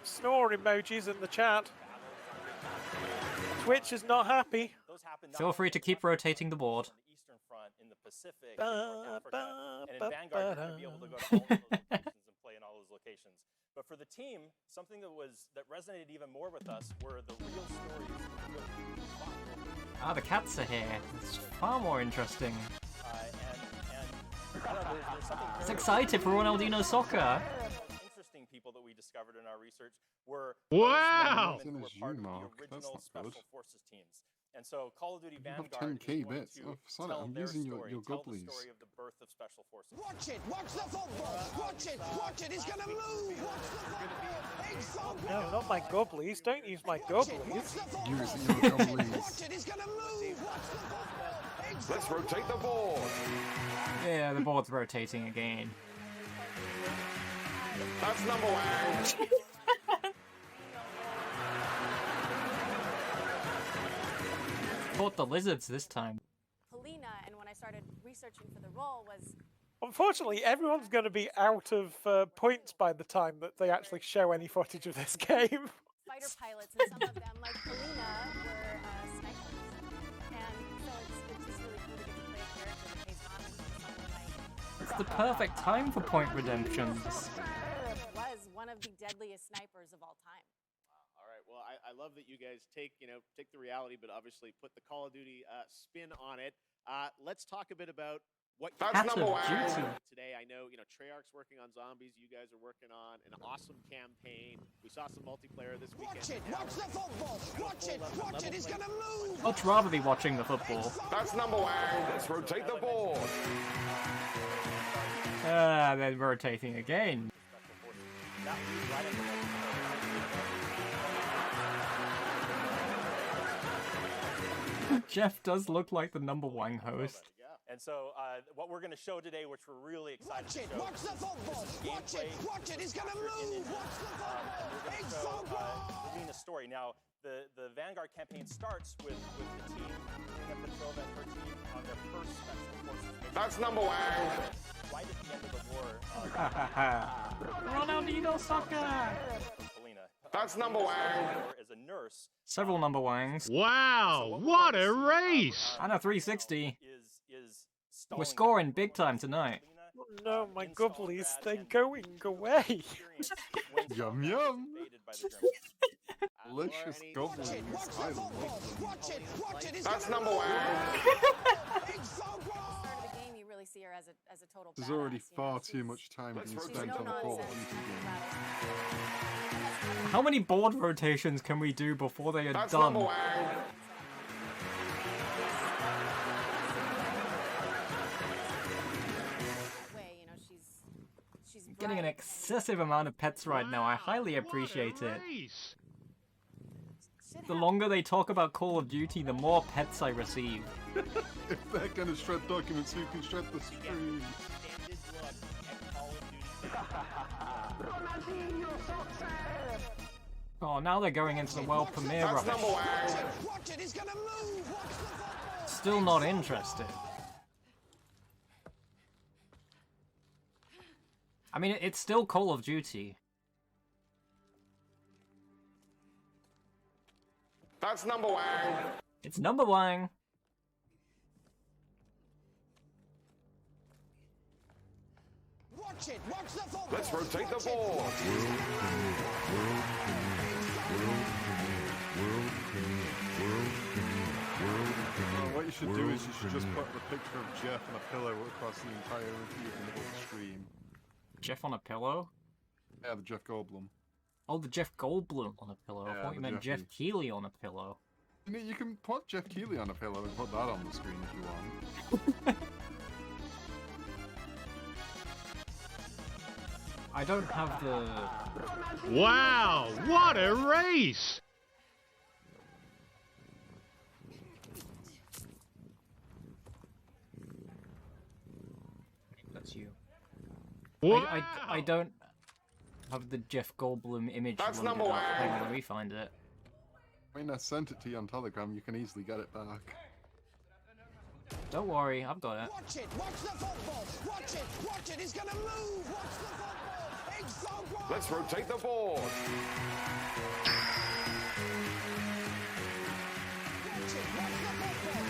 snore emojis in the chat. Twitch is not happy. Those happen Feel free to keep rotating the board. On the Eastern Front, in the Pacific, in North Africa, and in Vanguard, you're going to be able to go to all of those locations and play in all those locations. But for the team, something that resonated even more with us were the real stories of the real people who fought World War II. Ah, the cats are here. It's far more interesting. I don't know, there's something It's very excited for Ronaldinho Soccer. interesting people that we discovered in our research were Wow! those men and women who were part of the original Special Forces teams. And so Call of Duty You have Vanguard 10K is going bits. to Oh, sorry, tell I'm their using story, your tell the gobblies. story of the birth of Special Forces. Watch it! Watch the football! Watch it! Watch it! He's gonna move! Watch the football! No, not my gobblies. Don't use my gobblies. Use your gobblies. Watch it! He's gonna move! Watch the football! Let's rotate the board. Yeah, the board's rotating again. That's number one. Fought the lizards this time. Polina, and when I started researching for the role, was Unfortunately, everyone's going to be out of points by the time that they actually show any footage of this game. fighter pilots, and some of them, like Polina, were snipers. And so it's just really cool to get to play a character that pays homage to someone like... It's the perfect time for point redemptions. Was one of the deadliest snipers of all time. All right. Well, I love that you guys take the reality, but obviously put the Call of Duty spin on it. Let's talk a bit about what That's number one. Today. I know, Treyarch's working on zombies. You guys are working on an awesome campaign. We saw some multiplayer this weekend. Watch it! Watch the football! Watch it! Watch it! He's gonna move! I'd rather be watching the football. That's number one. Let's rotate the board. Then rotating again. Jeff does look like the number one host. And so what we're going to show today, which we're really excited to show, Watch the football! Watch it! Watch it! He's gonna move! Watch the football! We're going to show Polina's story. Now, the Vanguard campaign starts with the team, Polina Petrova and her team, on their first Special Forces mission. That's number one. Right at the end of the war. Ronaldinho Soccer! Polina. That's number one. As a nurse. Several number ones. Wow, what a race! And a 360. Is We're scoring big time tonight. Oh no, my gobblies, they're going away. Yum yum. Delicious gobblies. I love them. Watch it! Watch it! He's That's gonna number move! one. Big football! At the start of the game, you really see her as a total There's badass, already you know? far too much time being She's spent no on a Call of nonsense. Duty game. How many board rotations can we do before they are That's done? number one. Way, you know, she's Getting an bright. excessive amount of pets right now. I highly appreciate it. Race. The longer they talk about Call of Duty, the more pets I receive. If they're gonna shred documents, you can shred the stream. Extended look at Call of Duty. Oh, now they're going into the world premiere That's rubbish. number one. Watch it! He's gonna move! Watch the football! Still not interested. I mean, it's still Call of Duty. That's number one. It's number one. Watch it! Watch the football! Let's rotate the Watch it, board. watch it. What you should do is you should just put the picture of Jeff on a pillow across the entire review in the middle of the stream. Jeff on a pillow? Yeah, the Jeff Goldblum. Oh, the Jeff Goldblum on a pillow. I Yeah, thought you the meant Jeff Jeffy. Keighley on a pillow. You can put Jeff Keighley on a pillow and put that on the screen if you want. I don't have the... Wow, what a race! That's you. Wow. I don't have the Jeff Goldblum image. That's loaded number up. one. Hang on, let me find it. I mean, I sent it to you on Telegram, you can easily get it back. Don't worry, I've got it. Watch it! Watch the football! Watch it! Watch it! He's gonna move! Watch the football! Big football! Let's rotate the board. Watch it! Watch the football!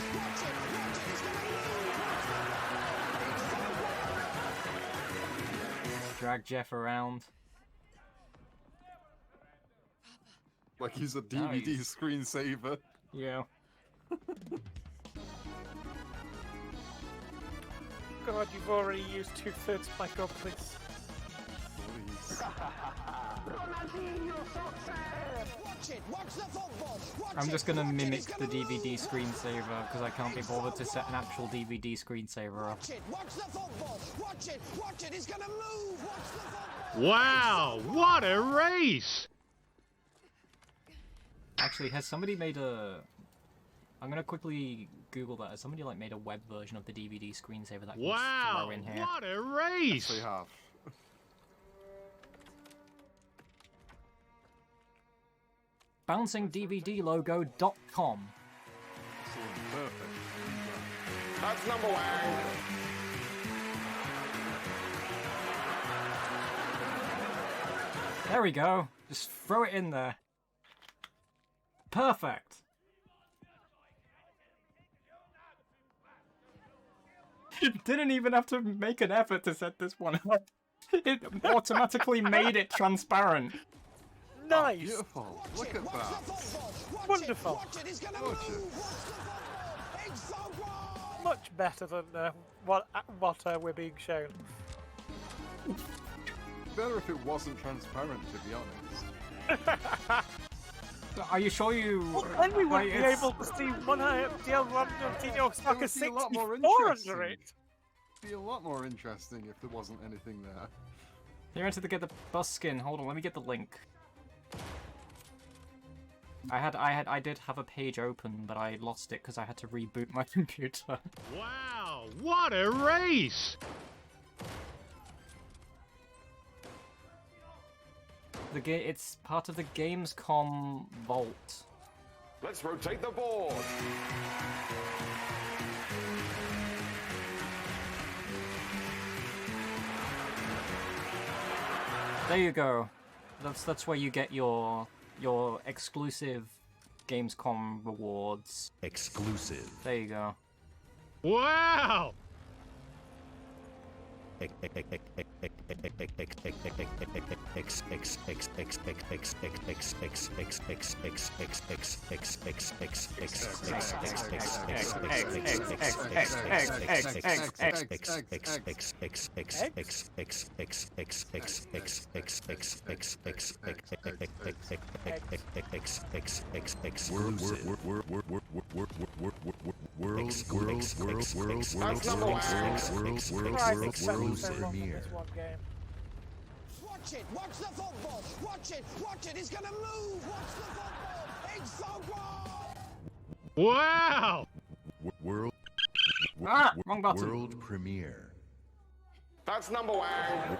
drag Jeff around. Like he's a Now DVD he's- screensaver. Yeah. God, you've already used 2/3 my go, please. Please. I'm just gonna mimic the DVD screensaver because I can't be bothered to set an actual DVD screensaver up. Watch it, he's gonna move! Watch the football! Wow, what a race! Actually, has somebody made a... I'm gonna quickly Google that. Has somebody like made a web version of the DVD screensaver that I can just Wow, throw in here? what a race! They have. BouncingDVDlogo.com. Perfect. That's number one. There we go. Just throw it in there. Perfect. You didn't even have to make an effort to set this one up. It automatically made it transparent. Nice! Beautiful. Look at that. Wonderful. Much better than what we're being shown. Better if it wasn't transparent, to be honest. Are you sure you... Well, then we like, wouldn't be it's- able to see one DL Soccer It would be a lot more 64 interesting. under it. It'd be a lot more interesting if there wasn't anything there. You wanted to get the bus skin. Hold on, let me get the link. I did have a page open, but I lost it because I had to reboot my computer. Wow, what a race! It's part of the Gamescom vault. Let's rotate the board. There you go. That's where you get your exclusive Gamescom rewards. Exclusive. There you go. Wow! Exclusive premiere. Watch it! Watch the football! Watch it! Watch it! He's gonna move! Watch the football! It's football! Wow! World. Wrong button. World premiere. That's number one.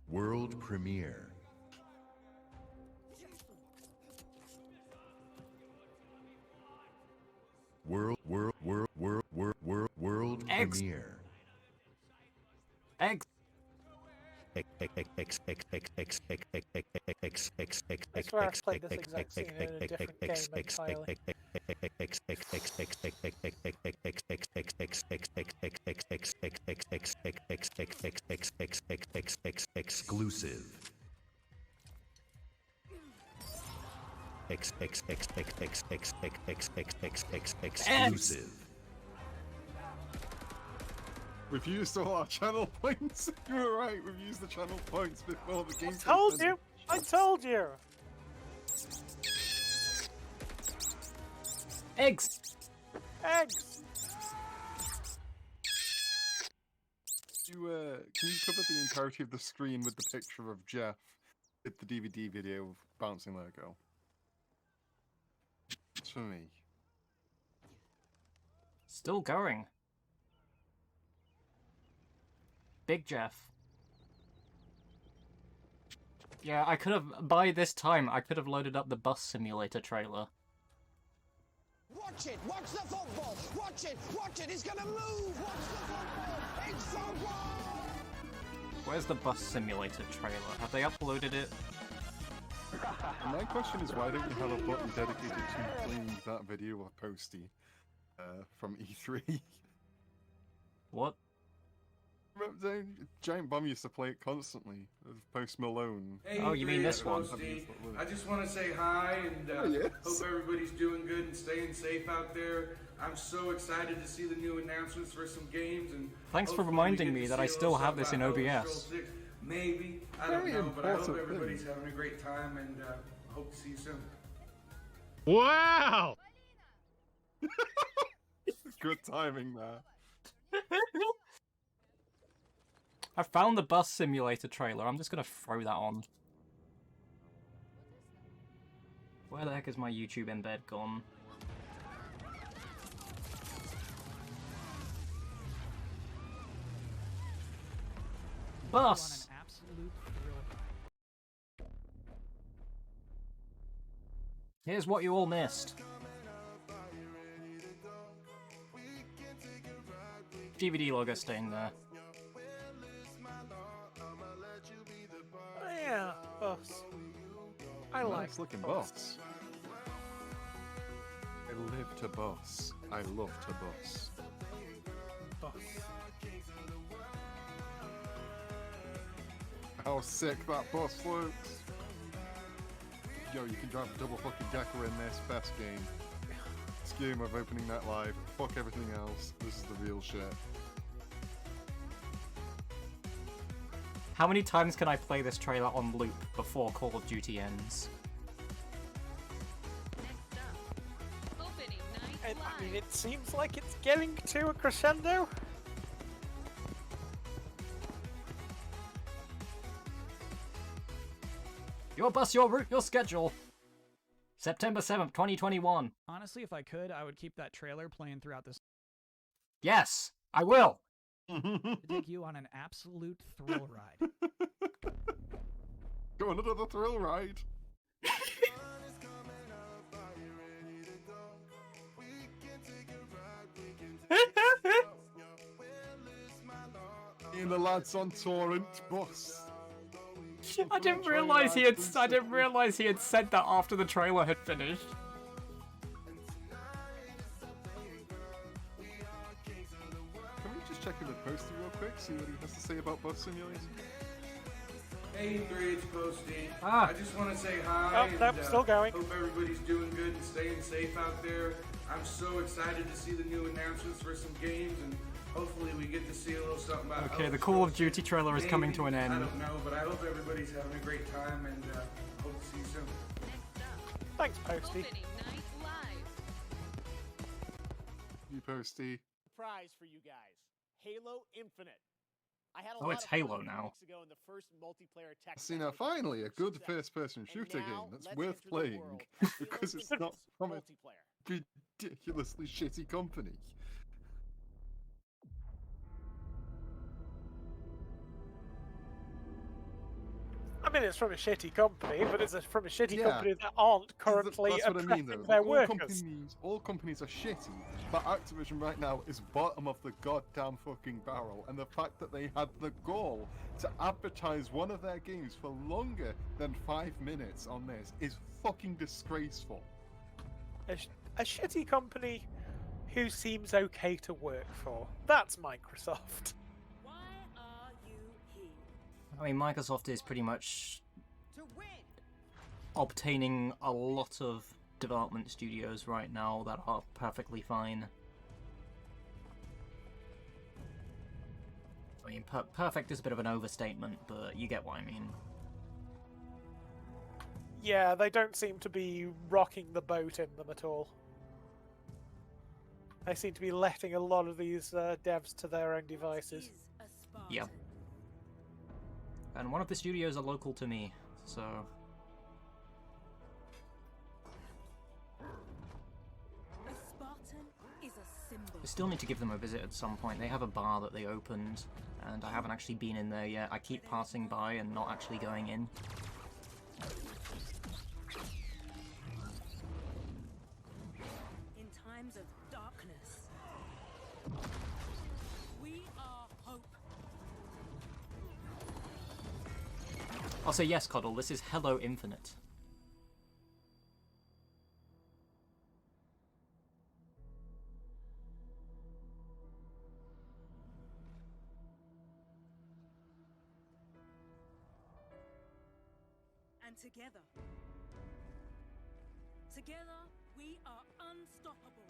World premiere. World premiere. Eggs. I swear I've played this exact scene in a different game entirely. Exclusive. Exclusive. We've used all our channel points. You were right, we've used the channel points before the game. Told you! I told you! Eggs! Eggs! Can you cover the entirety of the screen with the picture of Jeff with the DVD video of Bouncing Lego? It's for me. Still going. Big Jeff. Yeah, I could have, by this time, I could have loaded up the bus simulator trailer. Watch it! Watch the football! Watch it! Watch it! He's gonna move! Watch the football! It's football! Where's the bus simulator trailer? Have they uploaded it? And my question is, why don't you have a button dedicated to playing that video or posty from E3? What? Remember, Giant Bomb used to play it constantly with Post Malone. Hey, oh, you mean this one? I just want to say hi and yes. hope everybody's doing good and staying safe out there. I'm so excited to see the new announcements for some games. And thanks for reminding me that I still have this in OBS. Maybe. I don't know, but I hope everybody's having a great time and hope to see you soon. Wow! Good timing there. I found the bus simulator trailer. I'm just gonna throw that on. Where the heck is my YouTube embed gone? Bus! Here's what you all missed. DVD logo staying there. Oh, yeah, bus. I like nice looking bus. bus. I live to bus. I love to bus. Bus. How sick that bus looks. Yo, you can drive a double fucking decker in this. Best game. This game of opening night live. Fuck everything else. This is the real shit. How many times can I play this trailer on loop before Call of Duty ends? I mean, it seems like it's getting to a crescendo. Your bus, your route, your schedule. September 7th, 2021. Honestly, if I could, I would keep that trailer playing throughout this. Yes, I will. To take you on an absolute thrill ride. Go on another thrill ride. Me and the lads on Torrent bus. I didn't realize he had. I didn't realize he had said that after the trailer had finished. Can we just check in with Posty real quick, see what he has to say about bus simulator? Hey, 3, it's Posty. Ah. I just want to say hi. Oh, nope, still going. Hope everybody's doing good and staying safe out there. I'm so excited to see the new announcements for some games, and hopefully we get to see a little something about. Okay, the Call of Duty trailer is coming to an end. I don't know, but I hope everybody's having a great time, and hope to see you soon. Thanks, Posty. You Posty. Prize for you guys, Halo Infinite. I had a Oh, lot it's of fun Halo a few now. weeks ago in the first multiplayer tech See now, finally, a good first-person shooter game that's worth playing because it's not from a ridiculously shitty company. I mean, it's from a shitty company, but it's from a shitty company that aren't currently That's what I mean, though. their workers. All companies are shitty, but Activision right now is bottom of the goddamn fucking barrel, and the fact that they had the gall to advertise one of their games for longer than 5 minutes on this is fucking disgraceful. A shitty company who seems okay to work for. That's Microsoft. I mean, Microsoft is pretty much obtaining a lot of development studios right now that are perfectly fine. I mean, perfect is a bit of an overstatement, but you get what I mean. Yeah, they don't seem to be rocking the boat in them at all. They seem to be letting a lot of these devs to their own devices. Yeah. And one of the studios are local to me, so... I still need to give them a visit at some point. They have a bar that they opened, and I haven't actually been in there yet. I keep passing by and not actually going in. In times of darkness, we are hope. I'll say yes, Coddle, this is Hello Infinite. And together. Together, we are unstoppable.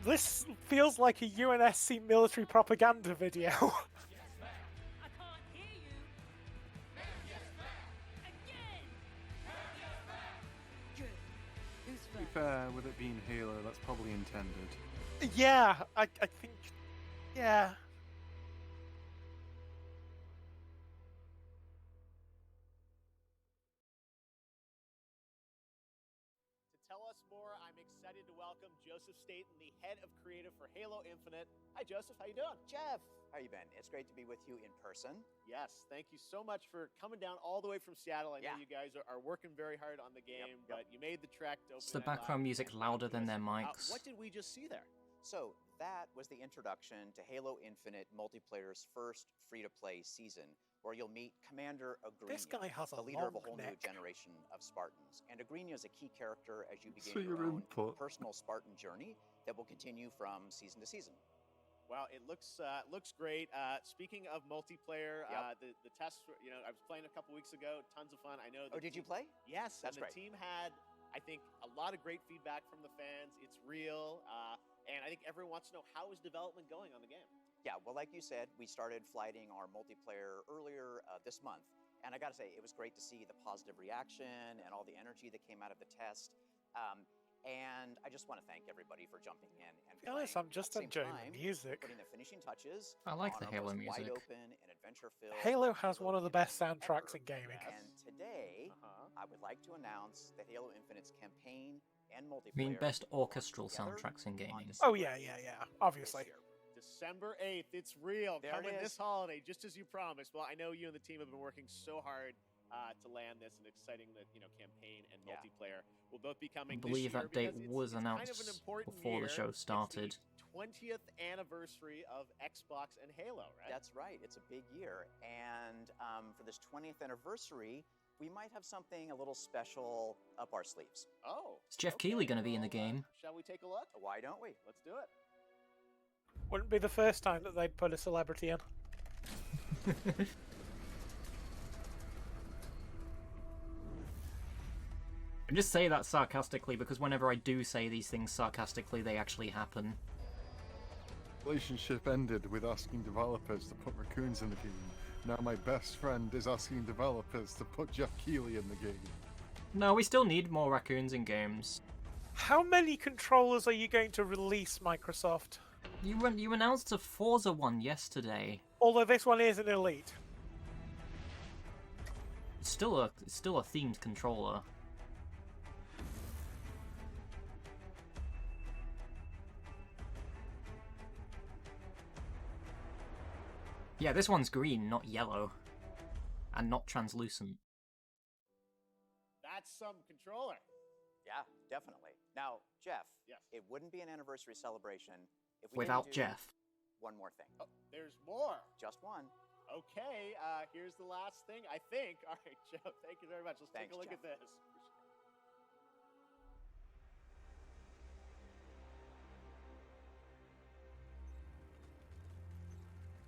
This feels like a UNSC military propaganda video. To be fair, with it being Halo, that's probably intended. Yeah, I think, yeah. To tell us more, I'm excited to welcome Joseph Staten, the head of creative for Halo Infinite. Hi, Joseph. How you doing? Jeff, how you been? It's great to be with you in person. Yes, thank you so much for coming down all the way from Seattle. I know you guys are working very hard on the game, but you made the trek to open Is the that background live. music louder than their mics? What did we just see there? So that was the introduction to Halo Infinite multiplayer's first free-to-play season, where you'll meet Commander Agrenia, This guy has a the leader of a long whole new neck. generation of Spartans. And Agrenia is a key character as you begin So your your own input. personal Spartan journey that will continue from season to season. Wow, it looks great. Speaking of multiplayer, the tests, I was playing a couple weeks ago. Tons of fun. I know. Oh, did you play? Yes, That's and the great. team had, I think, a lot of great feedback from the fans. It's real, and I think everyone wants to know how is development going on the game. Yeah, well, like you said, we started flighting our multiplayer earlier this month. And I gotta say, it was great to see the positive reaction and all the energy that came out of the test. And I just want to thank everybody for jumping in and To be honest, I'm just at the same enjoying time, the music. putting the finishing touches I like on the our Halo most music. wide open and adventure-filled Halo has one of the best soundtracks in gaming. And today, I would like to announce that Halo Infinite's campaign and I multiplayer. mean, best orchestral soundtracks in gaming. Oh yeah, obviously. December 8th, it's real. There it Coming is. this holiday, just as you promised. Well, I know you and the team have been working so hard to land this, and exciting that campaign and multiplayer will both be I coming believe this year that date because was it's kind announced of an important before year. the show started. It's the 20th anniversary of Xbox and Halo, right? That's right. It's a big year. And for this 20th anniversary, we might have something a little special up our sleeves. Oh. Is Jeff Keighley going to be in the game? Shall we take a look? Why don't we? Let's do it. Wouldn't be the first time that they'd put a celebrity in. I just say that sarcastically because whenever I do say these things sarcastically, they actually happen. Relationship ended with asking developers to put raccoons in the game. Now my best friend is asking developers to put Jeff Keighley in the game. No, we still need more raccoons in games. How many controllers are you going to release, Microsoft? You announced a Forza one yesterday. Although this one is an Elite. It's still a themed controller. Yeah, this one's green, not yellow. And not translucent. That's some controller. Yeah, definitely. Now, Jeff, Yes. it wouldn't be an anniversary celebration if we Without didn't do Jeff. one more thing. Oh, there's more. Just one. Okay, here's the last thing, I think. All right, Joe, thank you very much. Let's take Thanks, a look Jeff. at this.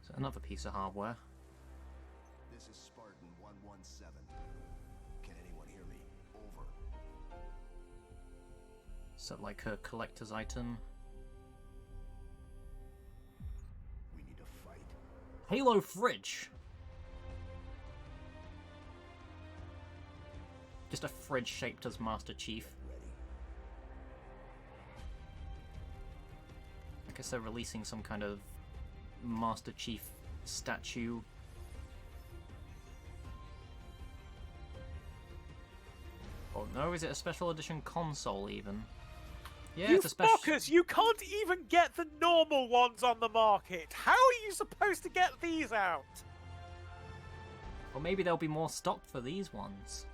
So another piece of hardware. This is Spartan 117. Can anyone hear me? Over. Is that like a collector's item? We need to fight. Halo fridge! Just a fridge shaped as Master Chief. I guess they're releasing some kind of Master Chief statue. Oh no, is it a special edition console even? Yeah, You it's a special. fuckers, you can't even get the normal ones on the market. How are you supposed to get these out? Or maybe there'll be more stock for these ones.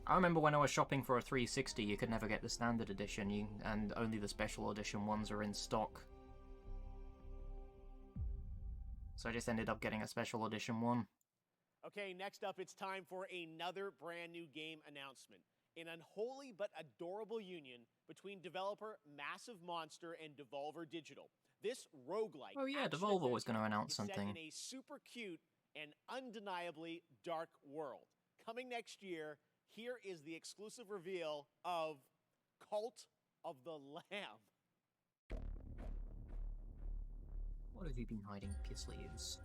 I remember when I was shopping for a 360, you could never get the standard edition, and only the special edition ones are in stock. So I just ended up getting a special edition one. Okay, next up, it's time for another brand new game announcement. an unholy but adorable union between developer Massive Monster and Devolver Digital. This roguelike Oh yeah, action Devolver was going to adventure announce is set something. in a super cute and undeniably dark world. Coming next year, here is the exclusive reveal of Cult of the Lamb. What have you been hiding up your sleeves?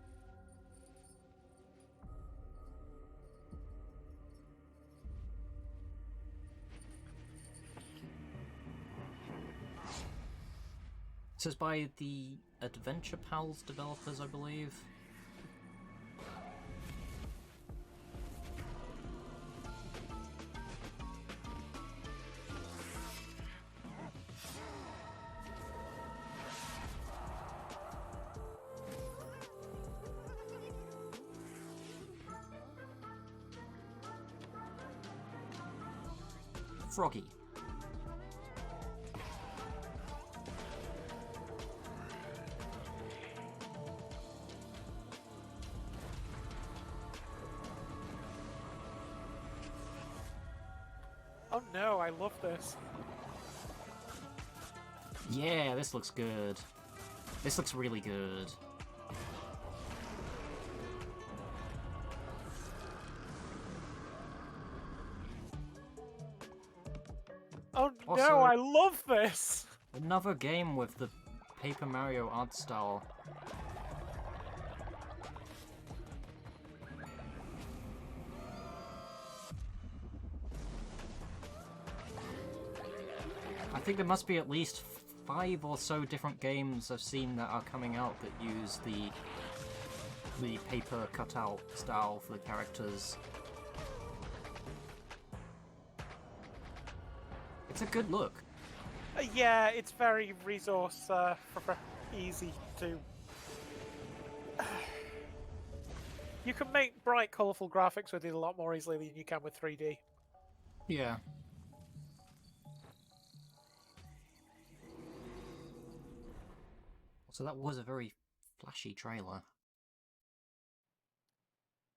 This is by the Adventure Pals developers, I believe. Froggy. Oh no, I love this. Yeah, this looks good. This looks really good. Oh Also, no, I love this! Another game with the Paper Mario art style. I think there must be at least 5 or so different games I've seen that are coming out that use the paper cutout style for the characters. It's a good look. Yeah, it's very resource easy to... You can make bright, colourful graphics with it a lot more easily than you can with 3D. Yeah. So that was a very flashy trailer.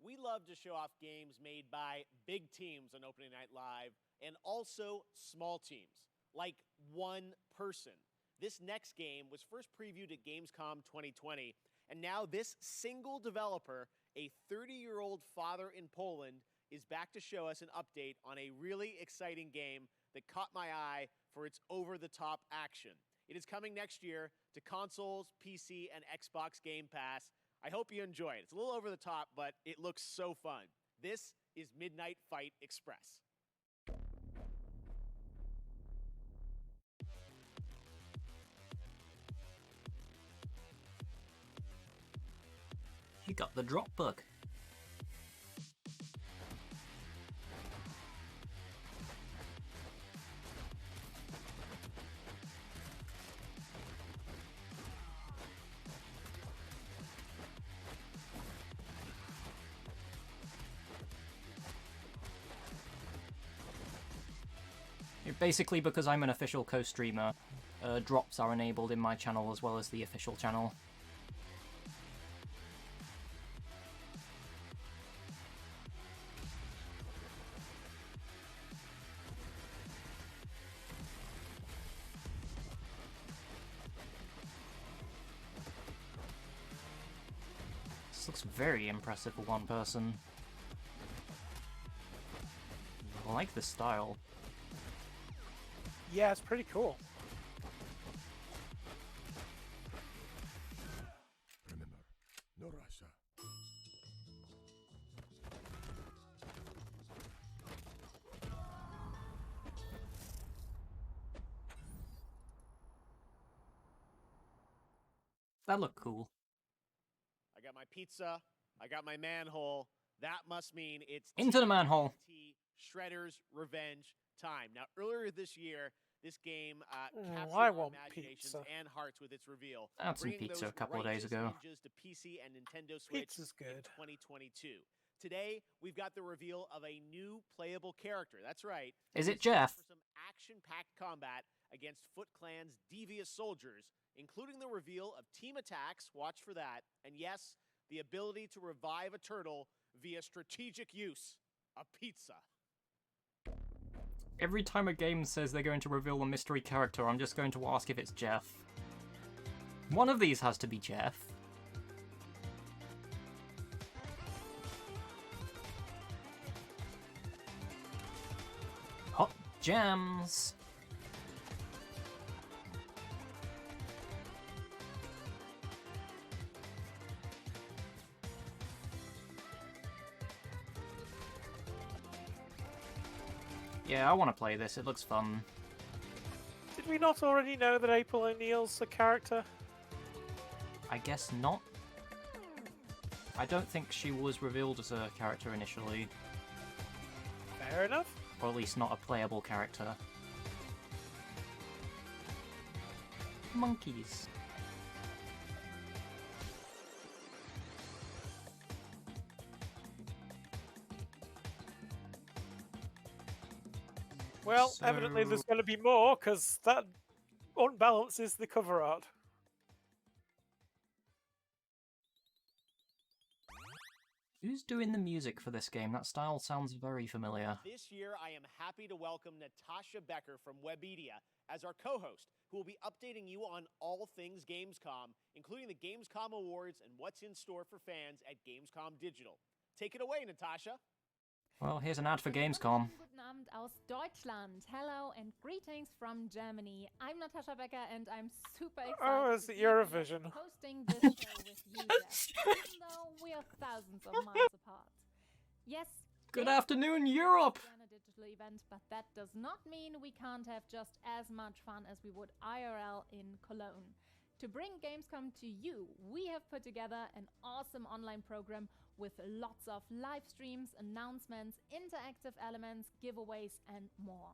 We love to show off games made by big teams on Opening Night Live and also small teams, like one person. This next game was first previewed at Gamescom 2020, and now this single developer, a 30-year-old father in Poland, is back to show us an update on a really exciting game that caught my eye for its over-the-top action. It is coming next year to consoles, PC, and Xbox Game Pass. I hope you enjoy it. It's a little over the top, but it looks so fun. This is Midnight Fight Express. You got the drop bug. Basically, because I'm an official co-streamer, drops are enabled in my channel as well as the official channel. This looks very impressive for one person. I like this style. Yeah, it's pretty cool. Remember, no Russia. That looked cool. I got my pizza. I got my manhole. That must mean it's Into the manhole. Shredder's Revenge time. Now, earlier this year, this game captured I our want imaginations pizza. and hearts with its reveal. I had some bringing pizza those a couple of days righteous ago. ninjas to PC and Nintendo Switch Pizza's in good. 2022. Today, we've got the reveal of a new playable character. That's right. Is it It's time Jeff? For some action-packed combat against Foot Clan's devious soldiers, including the reveal of team attacks, watch for that, and yes, the ability to revive a turtle via strategic use of pizza. Every time a game says they're going to reveal a mystery character, I'm just going to ask if it's Jeff. One of these has to be Jeff. Hot jams! Yeah, I want to play this. It looks fun. Did we not already know that April O'Neil's a character? I guess not. I don't think she was revealed as a character initially. Fair enough. Or at least not a playable character. Monkeys. Well, evidently there's going to be more, because that unbalances the cover art. Who's doing the music for this game? That style sounds very familiar. This year, I am happy to welcome Natasha Becker from Webedia as our co-host, who will be updating you on all things Gamescom, including the Gamescom Awards and what's in store for fans at Gamescom Digital. Take it away, Natasha. Well, here's an ad for Gamescom. Guten Abend aus Deutschland. Hello and greetings from Germany. I'm Natasha Becker and I'm super excited Oh, it's to be Eurovision. hosting this show with you, Jeff, even though we are thousands of miles apart. Yes, Good afternoon, Europe! a digital event, but that does not mean we can't have just as much fun as we would IRL in Cologne. To bring Gamescom to you, we have put together an awesome online program with lots of live streams, announcements, interactive elements, giveaways, and more.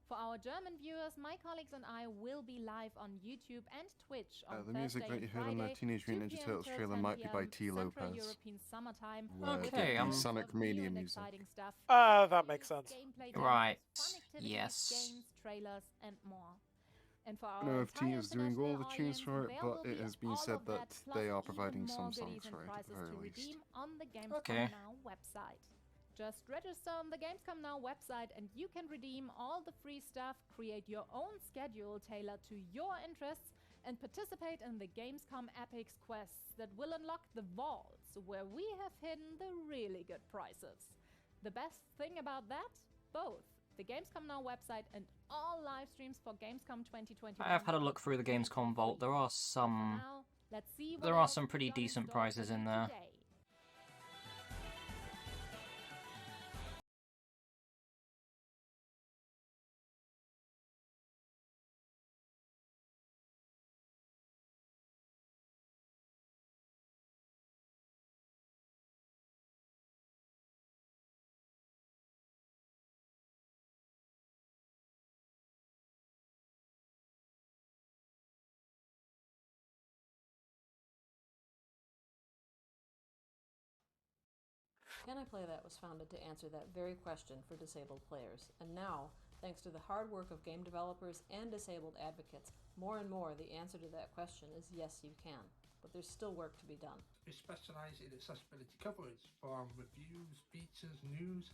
For our German viewers, my colleagues and I will be live on YouTube and Twitch on The music Thursday that you and heard on the Friday, Teenage 2 Mutant Ninja p.m. Turtles till trailer 10 might be by p.m. T. Central Lopez. European summertime. Where with Okay, the lots Sonic of new Mania and music. exciting stuff. That makes sense. Gameplay Right, demos, fun activities, yes. games, trailers, and more. And for I our don't know if T entire is doing all the international tunes for it, audience, but there it will has been all said of that plus they are even providing more some goodies songs and for it at prizes the very to least. redeem on the Gamescom Okay. Now website. Just register on the Gamescom Now website and you can redeem all the free stuff, create your own schedule tailored to your interests, and participate in the Gamescom Epics quests that will unlock the vaults where we have hidden the really good prizes. The best thing about that? Both the Gamescom Now website and all live streams for Gamescom 2021. I have had a look through the Gamescom vault. There are some. Now, let's see what There are else some pretty we've got in decent store prizes for you in there. today. Can I Play That was founded to answer that very question for disabled players, and now, thanks to the hard work of game developers and disabled advocates, more and more the answer to that question is yes, you can. But there's still work to be done. We specialise in accessibility coverage for reviews, features, news,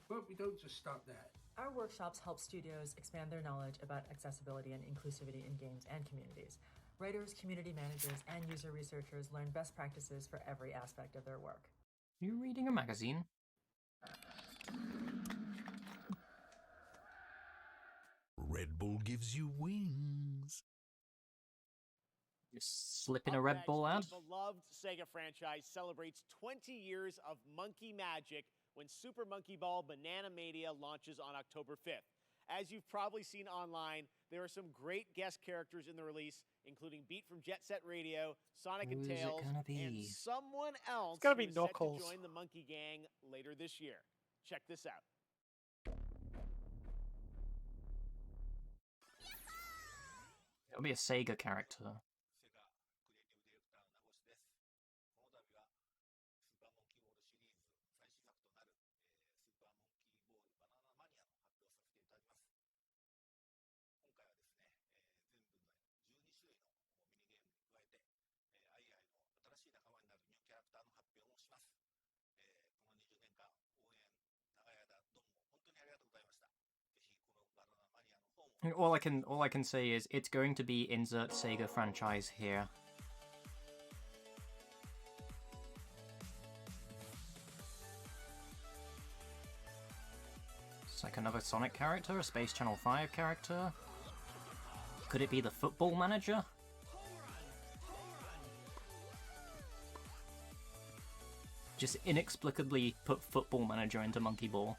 but we don't just stop there. Our workshops help studios expand their knowledge about accessibility and inclusivity in games and communities. Writers, community managers, and user researchers learn best practices for every aspect of their work. Are you reading a magazine? Red Bull gives you wings. Just slip in a Up Red next, Bull ad? the beloved Sega franchise celebrates 20 years of monkey magic when Super Monkey Ball Banana Mania launches on October 5th. As you've probably seen online, there are some great guest characters in the release, including Beat from Jet Set Radio, Sonic and Who is it Tails, gonna be? and someone else gonna who be is set Knuckles. to join the Monkey Gang later this year. Check this out. It'll be a Sega character. All I can say is it's going to be insert Sega franchise here. It's like another Sonic character, a Space Channel 5 character. Could it be the Football Manager? Just inexplicably put Football Manager into Monkey Ball.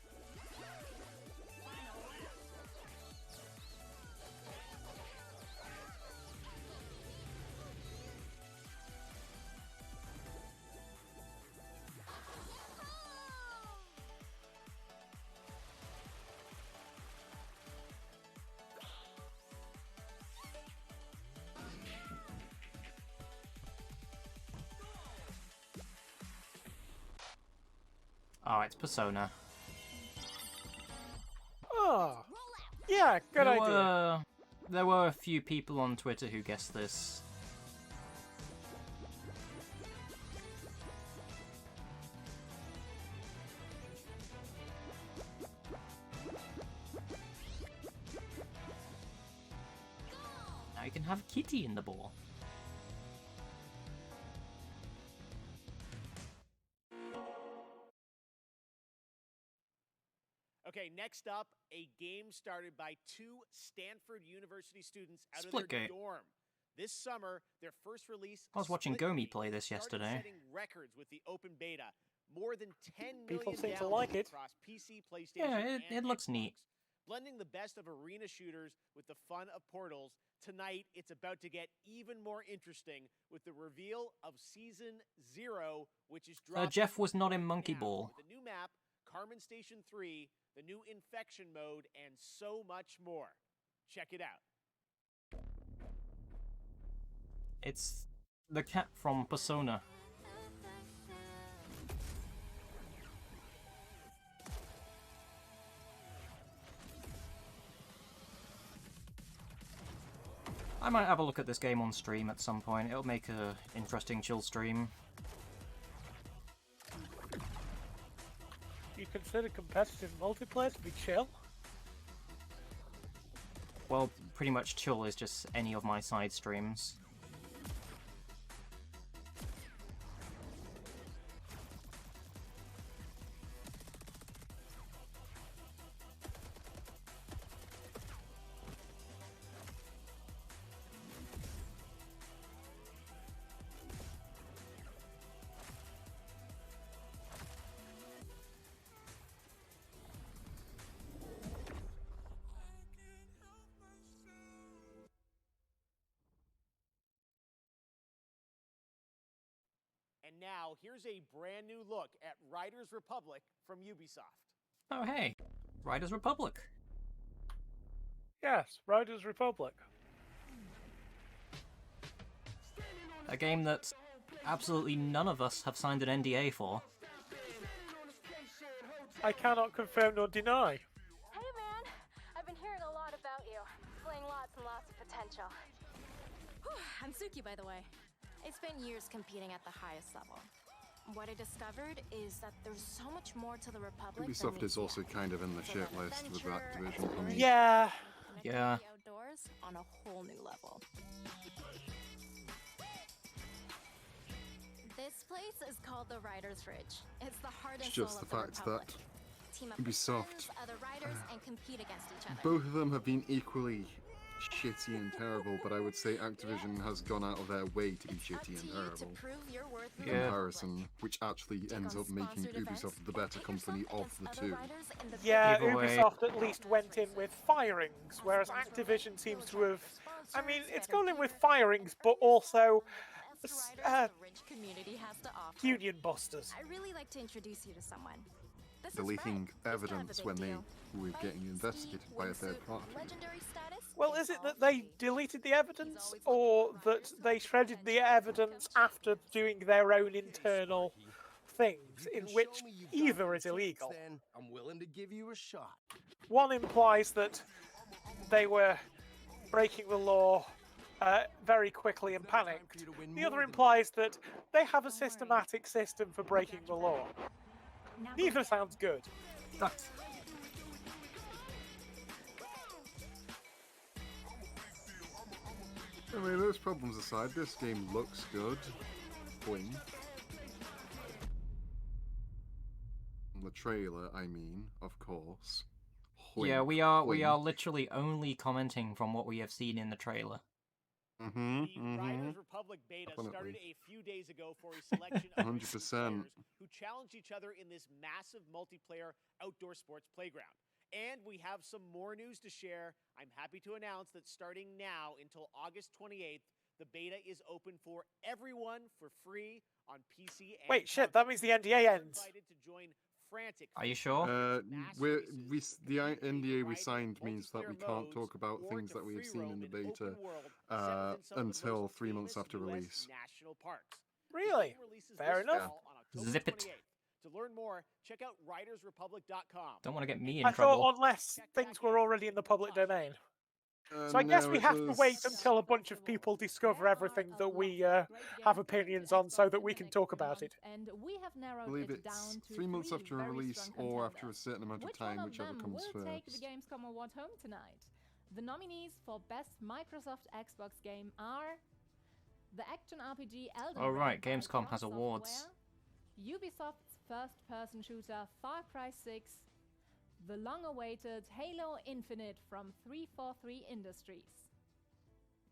Oh, it's Persona. Oh, yeah, good idea. There were a few people on Twitter who guessed this. Now you can have Kitty in the ball. Okay, next up, a game started by 2 Stanford University students out Split of their game. dorm. This summer, their first release. I was watching Split Gomi Game, play this started yesterday. setting records with the open beta. More than 10 People million seem to like downloads it. across PC, PlayStation, Yeah, it and looks Xbox. neat. Blending the best of arena shooters with the fun of Portals, tonight it's about to get even more interesting with the reveal of Season 0, which is dropping Jeff was not in right Monkey now, Ball. with the new map, Carmen Station 3, the new infection mode, and so much more. Check it out. It's the cat from Persona. I might have a look at this game on stream at some point. It'll make a interesting chill stream. Do you consider competitive multiplayer to be chill? Well, pretty much chill is just any of my side streams. And now, here's a brand new look at Riders Republic from Ubisoft. Oh hey, Riders Republic. Yes, Riders Republic. A game that absolutely none of us have signed an NDA for. I cannot confirm nor deny. Hey man, I've been hearing a lot about you. Displaying lots and lots of potential. I'm Suki, by the way. I spent years competing at the highest level. What I discovered is that there's so much more to the Republic. Ubisoft is also kind of in the shit list with Activision. I mean, Yeah. Yeah. The outdoors on a whole new level. This place is called the Riders Ridge. It's the heart and it's soul just the of the fact Republic. that Team up with Ubisoft, friends, other riders, and compete against each other. both of them have been equally shitty and terrible, but I would say Activision has gone out of their way to be shitty and terrible. In comparison, which actually ends up making Ubisoft the better company of the two. Yeah, Either way. Ubisoft at least went in with firings, whereas Activision seems to have... I mean, it's gone in with firings, but also... Community has to offer. union busters. I really like to introduce you to someone. This is Deleting Fred. evidence when they were getting investigated by a third party. Legendary status. Well, is it that they deleted the evidence, or that they shredded the evidence after doing their own internal things, in which either is illegal? Then I'm willing to give you a shot. One implies that they were breaking the law very quickly and panicked. The other implies that they have a systematic system for breaking the law. Neither sounds good. I mean, those problems aside, this game looks good. Boing. The trailer, I mean, of course. Yeah, Wink, we are wink. literally only commenting from what we have seen in the trailer. The Riders Republic beta started a few days ago for a selection of 100%. players who challenged each other in this massive multiplayer outdoor sports playground. And we have some more news to share. I'm happy to announce that starting now until August 28th, the beta is open for everyone for free on PC and Wait, shit, that means the NDA ends. invited to join frantic Are you sure? The NDA we signed means that we can't talk about things that we've seen in the beta until 3 months after release. national parks. Really? Fair enough. Zip it. To learn more, check out ridersrepublic.com. Don't want to get me in I trouble. thought unless things were already in the public domain. So I guess we have to wait until a bunch of people discover everything that we have opinions on so that we can talk about it. And we have I narrowed believe it it's down to 3 months three after a very release strong or contenders. after a certain amount of Which time, one of whichever them comes will take first. the Gamescom award home tonight? The nominees for Best Microsoft Xbox Game are the action RPG Elden Oh Ring right, by Gamescom From has awards. Software, Ubisoft's first-person shooter Far Cry 6, the long-awaited Halo Infinite from 343 Industries.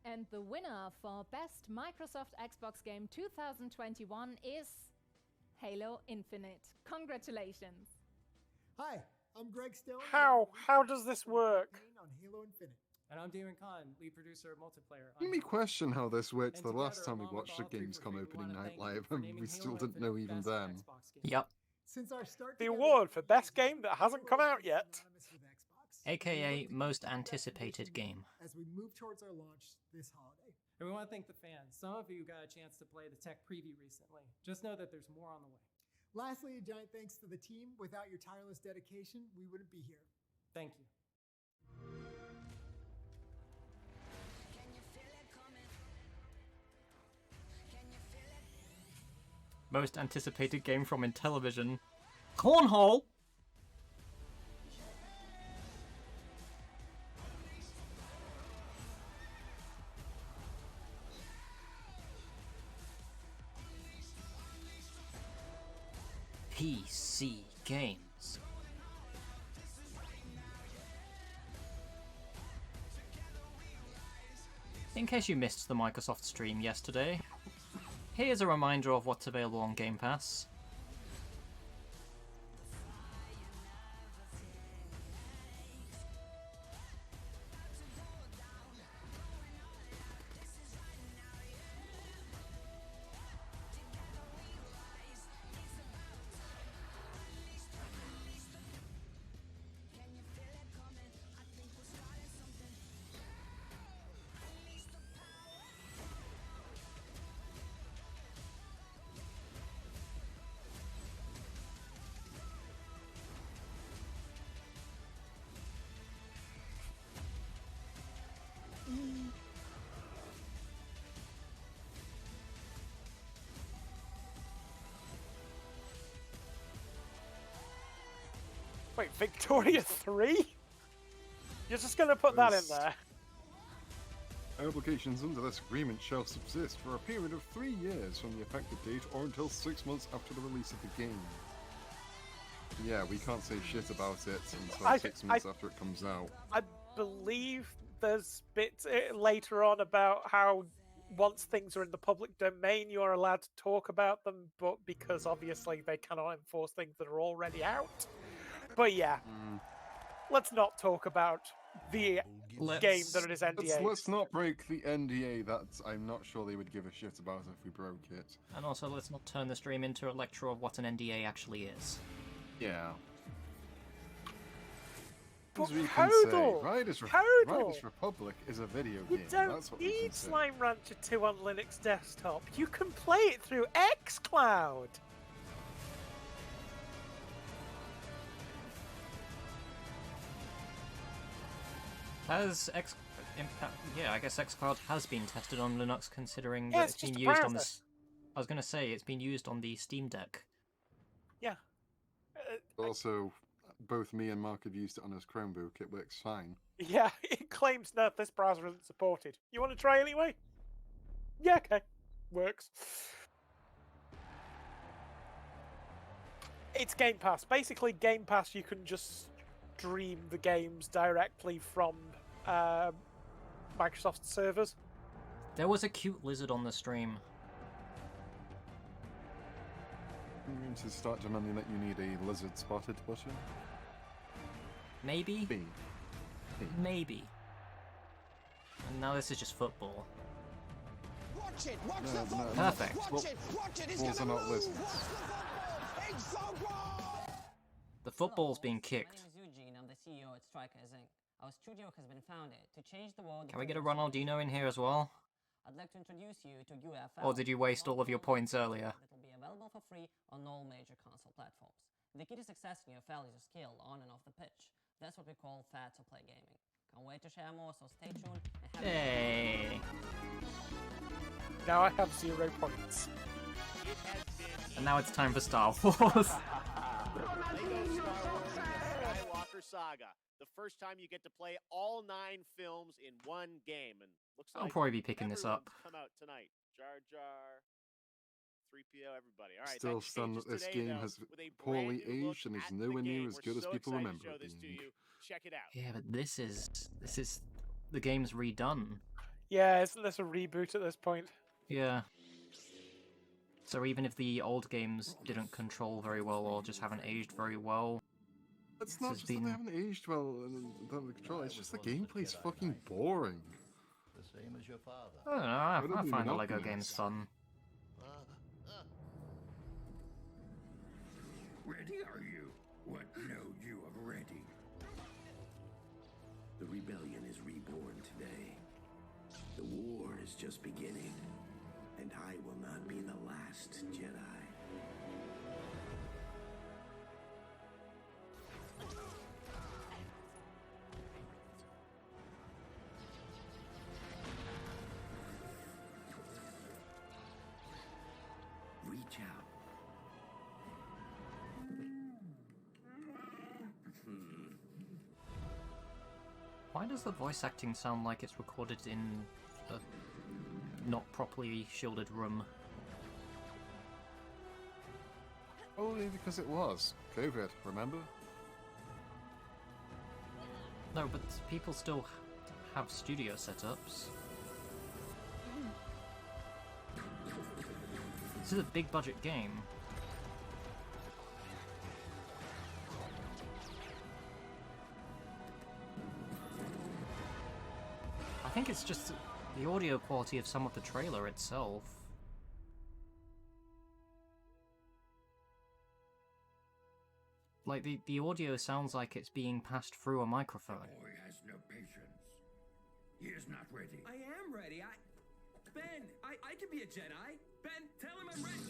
And the winner for Best Microsoft Xbox Game 2021 is Halo Infinite. Congratulations. Hi, I'm Greg Stone. How does this work? On Halo Infinite. And I'm Damon Kahn, lead producer of multiplayer. Made me question how this worked And the last together, time we along with watched the all three for Gamescom free, we opening wanna night thank you live, for and naming we Halo still didn't know Infinite even best then. Xbox game. Yep. Since our start The together, award for best game that hasn't come out yet. AKA most anticipated game. as we move towards our launch this holiday. And we want to thank the fans. Some of you got a chance to play the tech preview recently. Just know that there's more on the way. Lastly, a giant thanks to the team. Without your tireless dedication, we wouldn't be here. Thank you. Most anticipated game from Intellivision. Cornhole! PC games. In case you missed the Microsoft stream yesterday, here's a reminder of what's available on Game Pass. Wait, Victoria 3? You're just going to put that in there? Obligations under this agreement shall subsist for a period of 3 years from the effective date or until 6 months after the release of the game. Yeah, we can't say shit about it until 6 months after it comes out. I believe there's bits later on about how once things are in the public domain, you're allowed to talk about them, but because obviously they cannot enforce things that are already out. But yeah, let's not talk about the game that it is NDA. Let's not break the NDA. I'm not sure they would give a shit about if we broke it. And also, let's not turn the stream into a lecture of what an NDA actually is. Yeah. But As we can Hodel, say, Riders Republic is a video You game. don't That's what we can need say. Slime Rancher 2 on Linux desktop. You can play it through xCloud. Yeah, I guess xCloud has been tested on Linux, considering Yeah, that it's it's been just a used on browser. this. I was going to say it's been used on the Steam Deck. Yeah. Also, both me and Mark have used it on his Chromebook. It works fine. Yeah, it claims that this browser isn't supported. You want to try anyway? Yeah, okay. Works. It's Game Pass. Basically, Game Pass, you can just stream the games directly from Microsoft servers. There was a cute lizard on the stream. You mean to start demanding that you need a lizard spotted button? Maybe? B. Maybe. And now this is just football. Watch it! Watch the football! Perfect. Watch it! Watch it! It's Balls are gonna not move! lizards. Watch the football! It's football! The football's being kicked. My name is Eugene. I'm the CEO at Strikers Inc. Our studio has been founded to change the world. Can we get a Ronaldinho in here as well? I'd like to introduce you to UFL. Or did you waste all of your points earlier? It will be available for free on all major console platforms. The key to success in UFL is your skill on and off the pitch. That's what we call fair to play gaming. Can't wait to share more, so stay tuned. And have Hey. Now I have 0 points. And now it's time for Star Wars. Lego Star Wars: The Skywalker Saga. The first time you get to play all 9 films in one game, and looks like I'll probably be picking this up. Come out tonight. Jar Jar, 3PO, everybody. All right. Still that stunned changes that this today, game though, has with a poorly brand new look aged and is at the nowhere near game. as We're good as so people excited remember to show it this to being. you. Check it out. Yeah, but this is the game's redone. Yeah, isn't this a reboot at this point? Yeah. So even if the old games didn't control very well or just haven't aged very well, It's this not has just that been- they haven't aged well and the control, it's just the gameplay's fucking boring. The same as your father. I don't know. I find the Lego games fun. Ready are you? What know you of ready? The rebellion is reborn today. The war is just beginning, and I will not be the last Jedi. Reach out. Why does the voice acting sound like it's recorded in a not properly shielded room? Only because it was. COVID, remember? No, but people still have studio setups. This is a big budget game. I think it's just the audio quality of some of the trailer itself. Like, the audio sounds like it's being passed through a microphone. Boy has no patience. He is not ready. I am ready. Ben, I can be a Jedi. Ben, tell him I'm ready.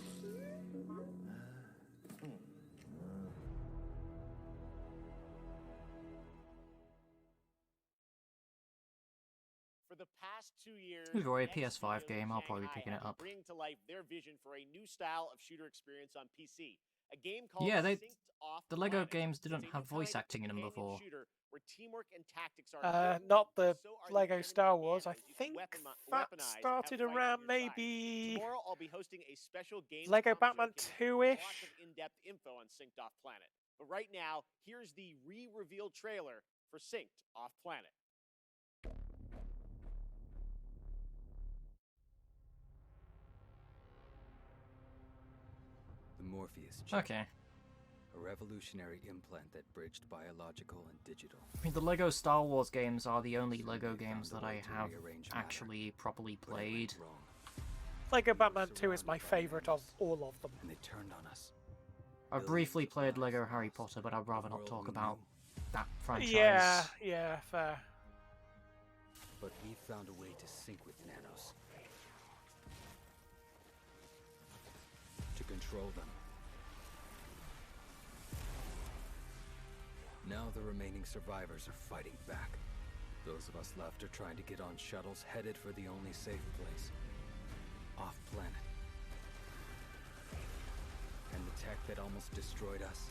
For the past 2 years, It's already a Next PS5 Studios game, I'll probably be Shanghai picking it have been up. bringing to life their vision for a new style of shooter experience on PC. A game called Yeah, Synced Off the Lego Planet. games It's didn't a have new voice kind of acting in them companion before. shooter where teamwork and tactics are Not the so are Lego the Star Wars. I enemies you can think weaponize that and have started fights on around your side. maybe Tomorrow I'll be hosting a special game Lego Batman Lots 2-ish. of in-depth info on Synced Off Planet. But right now, here's the re-revealed trailer for Synced Off Planet. The Morpheus chip. Okay. A revolutionary implant that bridged biological and digital. I mean, the Lego Star Wars games are the only Lego games that I have actually properly played. Lego Batman 2 is my favourite of all of them. And they turned on us. I briefly played Lego Harry Potter, but I'd rather not talk about that franchise. Yeah, fair. But we found a way to sync with Nanos. To control them. Now the remaining survivors are fighting back. Those of us left are trying to get on shuttles headed for the only safe place. Off-planet. And the tech that almost destroyed us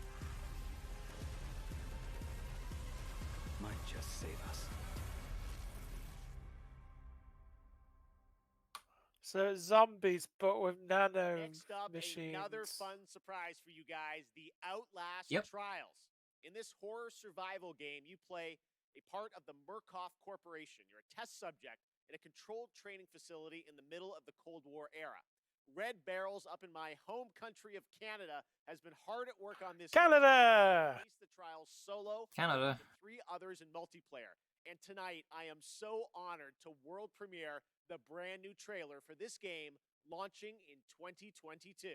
might just save us. So zombies, but with nano Next up, machines. another fun surprise for you guys, the Outlast Yep. Trials. In this horror survival game, you play a part of the Murkoff Corporation. You're a test subject in a controlled training facility in the middle of the Cold War era. Red Barrels up in my home country of Canada has been hard at work on this Canada! game. Released the trials solo Canada. and 3 others in multiplayer. And tonight, I am so honored to world premiere the brand new trailer for this game launching in 2022.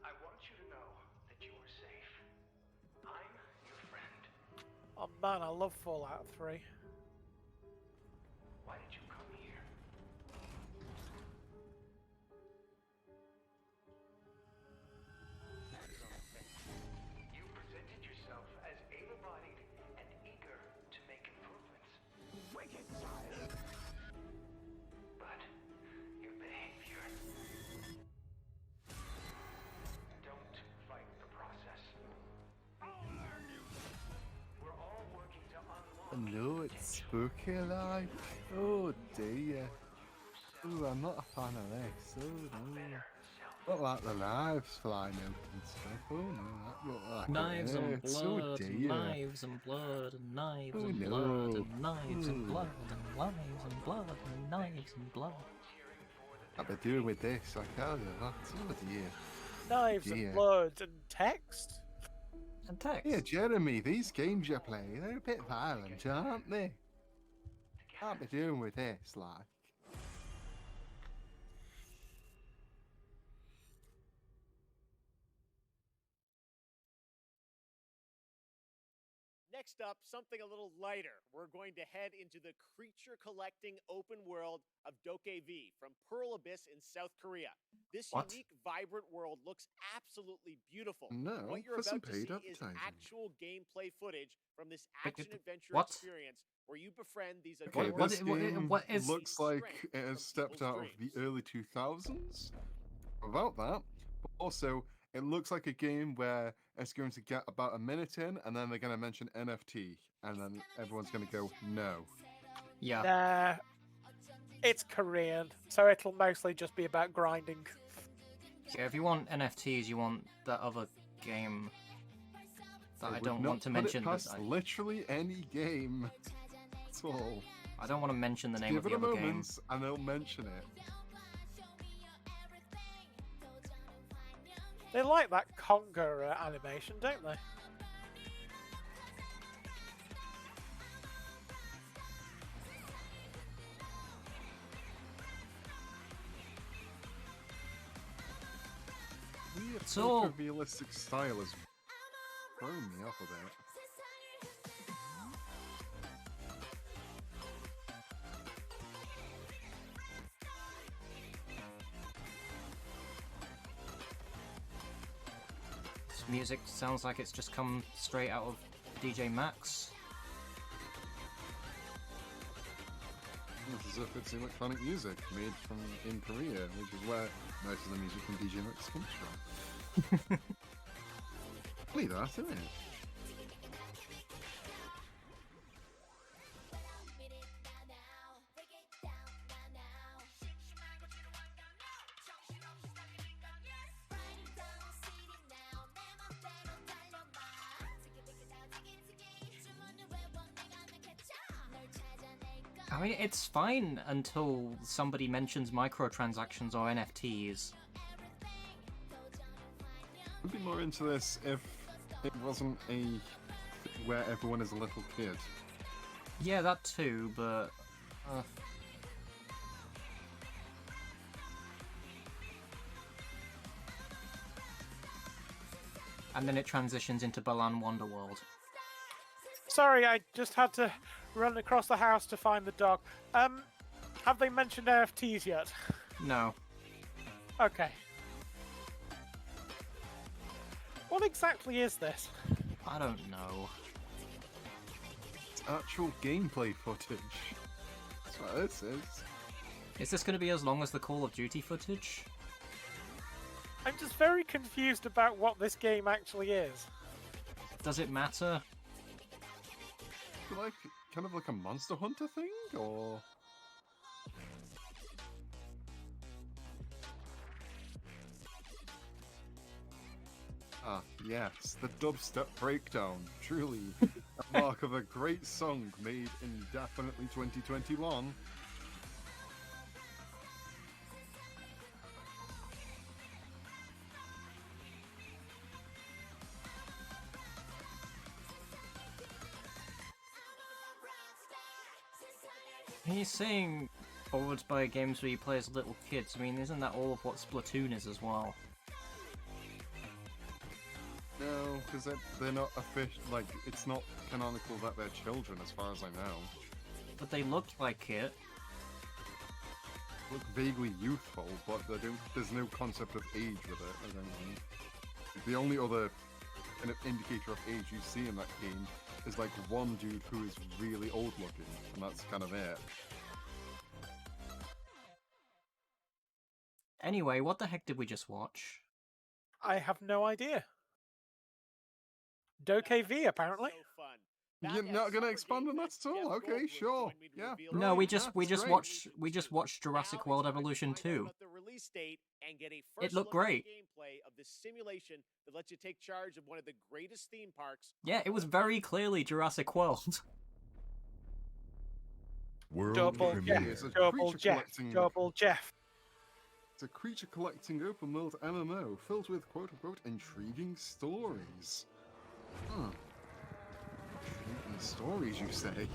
I want you to know that you are safe. I'm your friend. Oh man, I love Fallout 3. Why did you come here? You presented yourself as able-bodied and eager to make improvements. Wicked child. But your behavior. Don't fight the process. I'll learn you. We're all working to unlock. No, it's spooky like. Oh dear. Ooh, I'm not a fan of this. Oh no. Not like the knives flying out and stuff. Oh no, that looked like Knives it and hurts. blood, Oh and dear. knives and blood, and knives Oh and no. blood, and knives and Ooh. blood, and knives and blood, and knives and blood. I've been doing with this, I can't do that. Oh dear. Knives Dear. and blood and text? And text? Yeah, Jeremy, these games you play, they're a bit violent, aren't they? Can't be doing with this, like. Next up, something a little lighter. We're going to head into the creature collecting open world of Dokkaevi from Pearl Abyss in South Korea. This What? unique, vibrant world looks absolutely beautiful. No, What you're for some about to see paid is advertising. actual gameplay footage from this Wait, action-adventure what? experience where you befriend these Okay, adorable this game looks like it has stepped out of the early 2000s. About that, but also it looks like a game where it's going to get about a minute in, and then they're going to mention NFT, and then everyone's going to go no. Yeah. Nah. It's Korean, so it'll mostly just be about grinding. Yeah, if you want NFTs, you want that other game that I would don't not want to put it mention. past literally any game at all. I don't want to mention the name Give of the it a other game. moment, and they'll mention it. They like that conga animation, don't they? The So- realistic style has thrown me off a bit. This music sounds like it's just come straight out of DJ Max. It's as if it's electronic music made from in Korea, which is where most of the music from DJ Max comes from. Funny that, isn't it? I mean, it's fine until somebody mentions microtransactions or NFTs. I'd be more into this if it wasn't a where everyone is a little kid. Yeah, that too, but... And then it transitions into Balan Wonderworld. Sorry, I just had to run across the house to find the dog. Have they mentioned NFTs yet? No. Okay. What exactly is this? I don't know. It's actual gameplay footage. That's what this is. Is this going to be as long as the Call of Duty footage? I'm just very confused about what this game actually is. Does it matter? Like, kind of like a Monster Hunter thing, or? Ah, yes, the dubstep breakdown. Truly a mark of a great song made in definitely 2021. He's saying forwards by games where you play as little kids. I mean, isn't that all of what Splatoon is as well? No, because they're not official. Like, it's not canonical that they're children, as far as I know. But they look like it. Look vaguely youthful, but there's no concept of age with it, I don't think. The only other kind of indicator of age you see in that game is like one dude who is really old looking, and that's kind of it. Anyway, what the heck did we just watch? I have no idea. V, apparently. You're not going to expand on that at all? Okay, sure. Yeah. No, we great. just watched Jurassic World Evolution 2. It looked great. Gameplay of this simulation that lets you take charge of one of the greatest theme parks. Yeah, it was very clearly Jurassic World. Double Jeff. It's a creature collecting open world MMO filled with quote unquote intriguing stories. Huh. Intriguing stories, you say?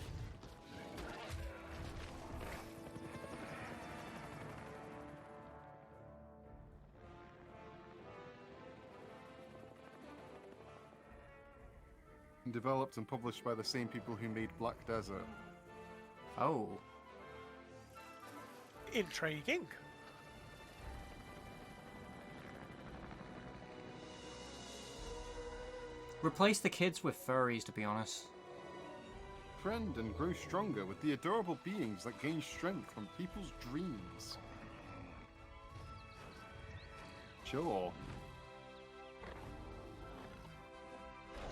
Developed and published by the same people who made Black Desert. Oh. Intriguing. Replace the kids with furries, to be honest. Friend and grow stronger with the adorable beings that gain strength from people's dreams. Sure.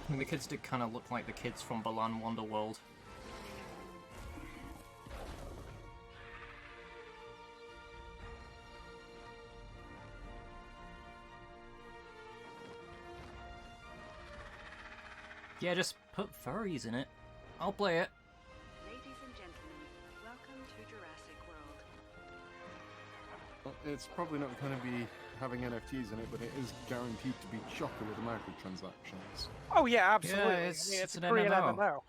I mean, the kids did kind of look like the kids from Balan Wonderworld. Yeah, just put furries in it. I'll play it. Ladies and gentlemen, welcome to Jurassic World. Well, it's probably not going to be having NFTs in it, but it is guaranteed to be chocker with microtransactions. Oh yeah, absolutely. Yeah, it's an a Korean MMO. MMO.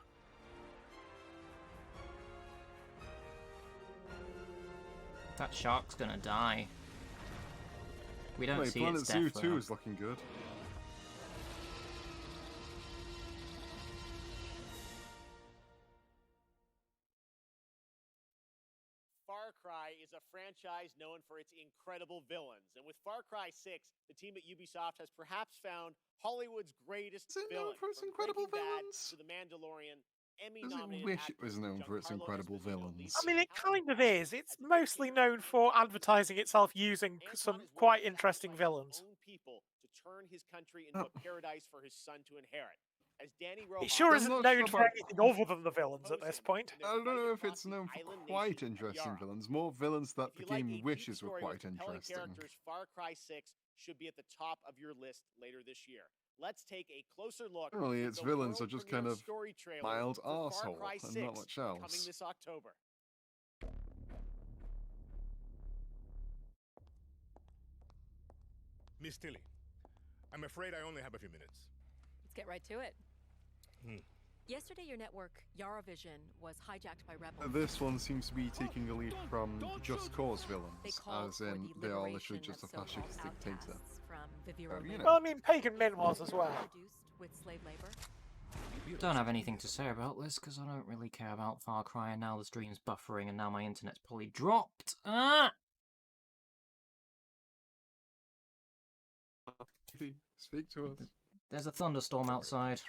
That shark's gonna die. We don't see Planet its Zoo death, 2 though. is looking good. Far Cry is a franchise known for its incredible villains. And with Far Cry 6, the team at Ubisoft has perhaps found Hollywood's greatest villain. For its from incredible Breaking Bad villains? to The Mandalorian, I Emmy-nominated wish it actor was known for its Giancarlo incredible villains. I mean, it kind of is. It's mostly known for advertising itself using some quite interesting villains. own people to turn his country into a paradise for his son to inherit. As Danny Rojas, It sure I'm isn't not known sure for about- anything other than the villains at this point. I don't know if it's known for quite interesting villains, more villains that the game wishes were quite interesting. Characters, Far Cry 6 should be at the top of your list later this year. Let's take a closer look. Generally, at its the villains are world just premiere kind of story trailer mild for Far arsehole Cry and 6 not much else. coming this October. Miss Tilly, I'm afraid I only have a few minutes. Let's get right to it. Hmm. Yesterday, your network, Yara Vision, was hijacked by rebels. This one seems to be taking a lead from Just Cause villains, as in they are literally just a fascist dictator. Well, I mean, Pagan Min was as well. With slave labor. Don't have anything to say about this because I don't really care about Far Cry, and now the stream's buffering, and now my internet's probably dropped. Ah! Speak to us. There's a thunderstorm outside.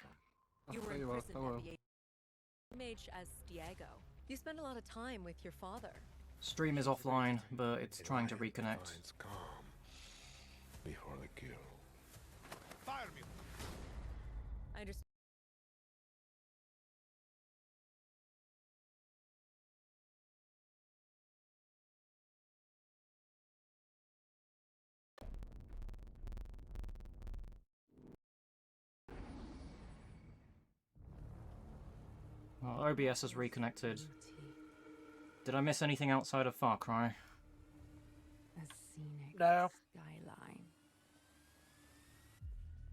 You were There in you are. prison Hello. at the mage as Diego. You spend a lot of time with your father. Stream is offline, but it's trying to reconnect. before the kill. Fire me. I just. Well, OBS is reconnected. Did I miss anything outside of Far Cry? A scenic No. skyline.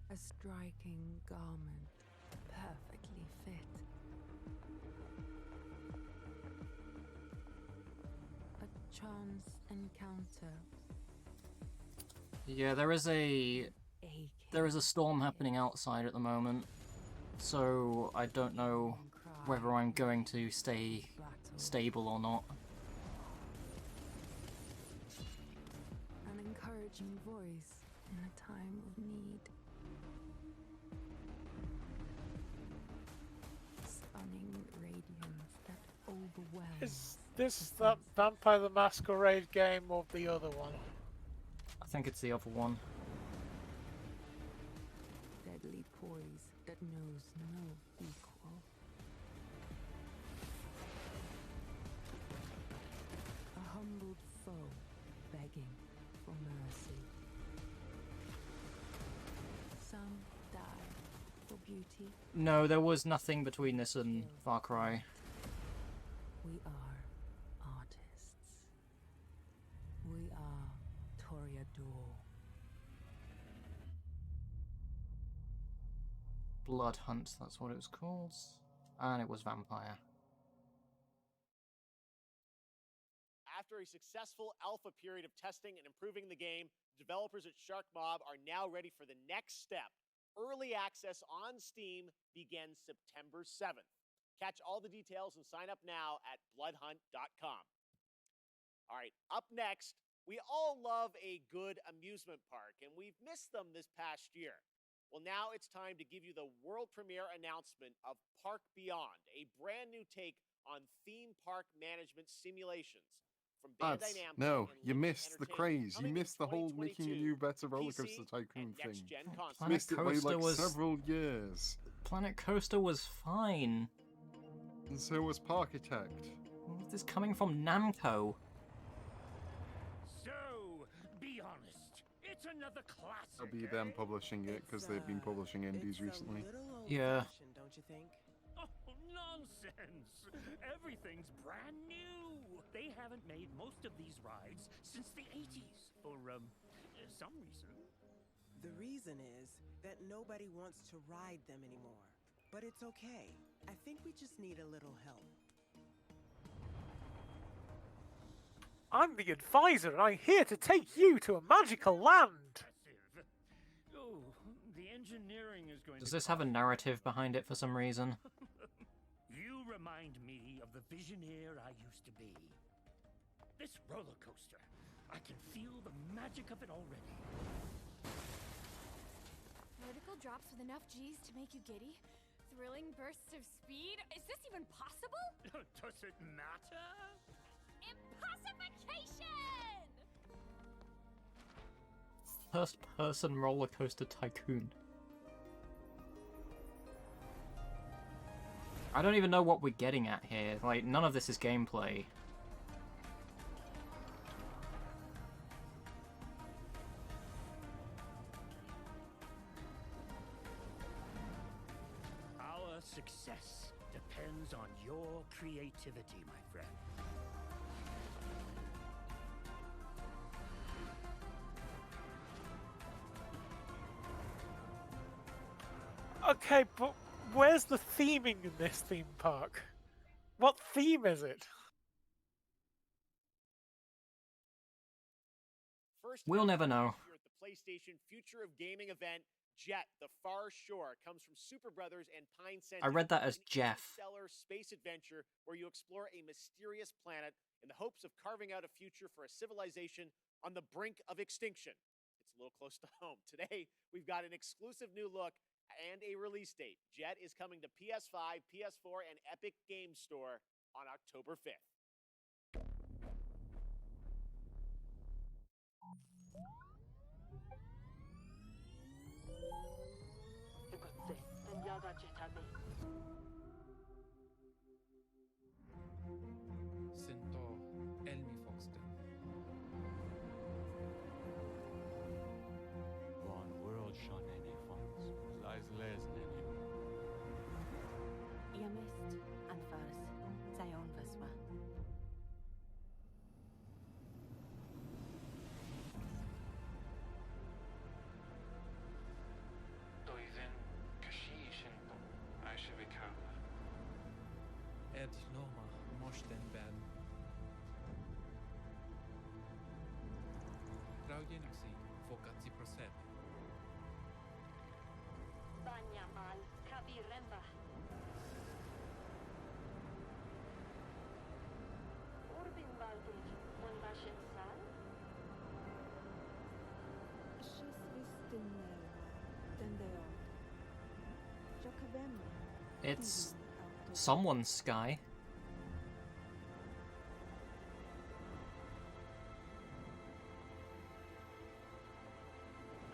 A striking garment, perfectly fit. A chance encounter. Yeah, there is a storm happening outside at the moment, so I don't know whether I'm going to stay stable or not. An encouraging voice in a time of need. Stunning radiance that overwhelms. Is this that Vampire the Masquerade game or the other one? I think it's the other one. Deadly poise that knows no equal. A humbled foe begging for mercy. Some die for beauty. No, there was nothing between this and Far Cry. We are artists. We are Toreador. Blood Hunt, that's what it was called. And it was Vampire. After a successful alpha period of testing and improving the game, developers at Shark Mob are now ready for the next step. Early access on Steam begins September 7th. Catch all the details and sign up now at bloodhunt.com. All right, up next, we all love a good amusement park, and we've missed them this past year. Well, now it's time to give you the world premiere announcement of Park Beyond, a brand new take on theme park management simulations. From Bandai Lads, Namco no, and you Lynx missed the Entertainment, craze. You coming in missed the whole making a 2022, new better roller PC coaster tycoon and thing. next-gen consoles. Planet Missed it by Coaster like was several years. Planet Coaster was fine. And so was Parkitect. This is coming from Namco. So, be honest. It's another classic. It'll be them publishing it because they've been publishing indies recently. Yeah. Don't you think? Oh, nonsense! Everything's brand new. They haven't made most of these rides since the 80s for some reason. The reason is that nobody wants to ride them anymore. But it's okay. I think we just need a little help. I'm the advisor, and I'm here to take you to a magical land. Oh, the engineering is going Does to this have a narrative behind it for some reason? You remind me of the visioneer I used to be. This roller coaster, I can feel the magic of it already. Vertical drops with enough G's to make you giddy? Thrilling bursts of speed? Is this even possible? Does it matter? Impossification! First-person roller coaster tycoon. I don't even know what we're getting at here. Like, none of this is gameplay. Our success depends on your creativity, my friend. Okay, but where's the theming in this theme park? What theme is it? First We'll never know. Here at the PlayStation Future of Gaming event, Jet: The Far Shore comes from Super Brothers and Pine Center. I read that as Jeff. Interstellar space adventure where you explore a mysterious planet in the hopes of carving out a future for a civilization on the brink of extinction. It's a little close to home. Today, we've got an exclusive new look and a release date. Jet is coming to PS5, PS4, and Epic Games Store on October 5th. Ed Noma mosten ben. Traujeniksi vokatsi prosep. Banyamal kabiremba. Urbin baltic mon bashen sal. It's someone's sky.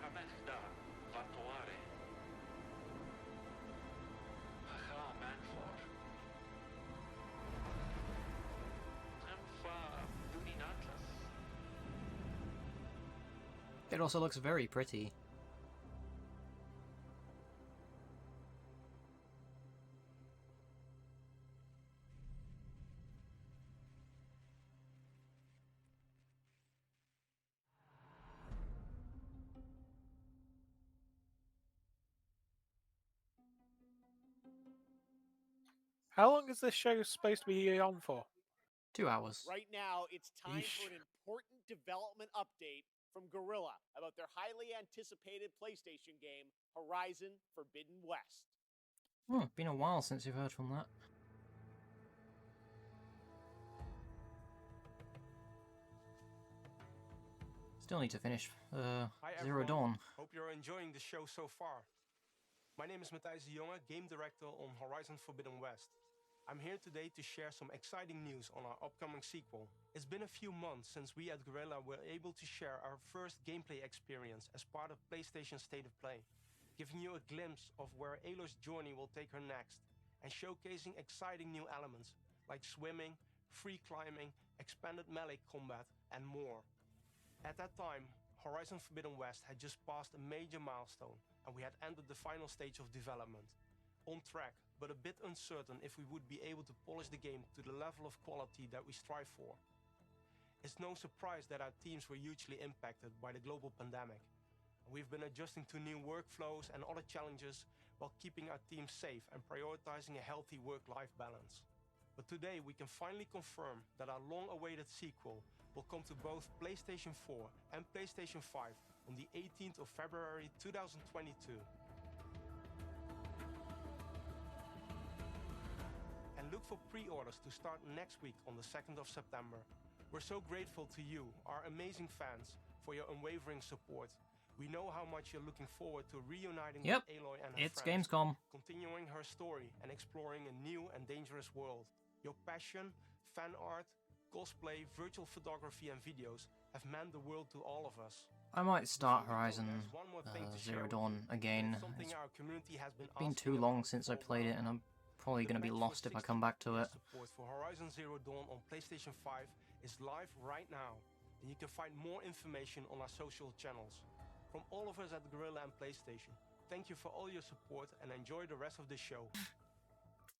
Hamesta vatuare. Haha manfor. Amfa buninatlas. It also looks very pretty. How long is this show supposed to be on for? 2 hours. Right now, it's time Yeesh. for an important development update from Guerrilla about their highly anticipated PlayStation game, Horizon Forbidden West. Oh, been a while since you've heard from that. Still need to finish Hi Zero everyone. Dawn. Hope you're enjoying the show so far. My name is Matthijs de Jonge, game director on Horizon Forbidden West. I'm here today to share some exciting news on our upcoming sequel. It's been a few months since we at Guerrilla were able to share our first gameplay experience as part of PlayStation State of Play, giving you a glimpse of where Aloy's journey will take her next, and showcasing exciting new elements like swimming, free climbing, expanded melee combat, and more. At that time, Horizon Forbidden West had just passed a major milestone, and we had entered the final stage of development. On track, but a bit uncertain if we would be able to polish the game to the level of quality that we strive for. It's no surprise that our teams were hugely impacted by the global pandemic. We've been adjusting to new workflows and other challenges while keeping our team safe and prioritizing a healthy work-life balance. But today we can finally confirm that our long-awaited sequel will come to both PlayStation 4 and PlayStation 5 on the 18th of February 2022. And look for pre-orders to start next week on the 2nd of September. We're so grateful to you, our amazing fans, for your unwavering support. We know how much you're looking forward to reuniting with Aloy and her It's friends, Gamescom. continuing her story and exploring a new and dangerous world. Your passion, fan art, cosplay, virtual photography and videos have meant the world to all of us. I might start Horizon Zero Dawn again. Something our community has been It's been too long since I played it, and I'm probably going to be lost if I come back to it. Support for Horizon Zero Dawn on PlayStation 5 is live right now, and you can find more information on our social channels. From all of us at Guerrilla and PlayStation, thank you for all your support and enjoy the rest of the show.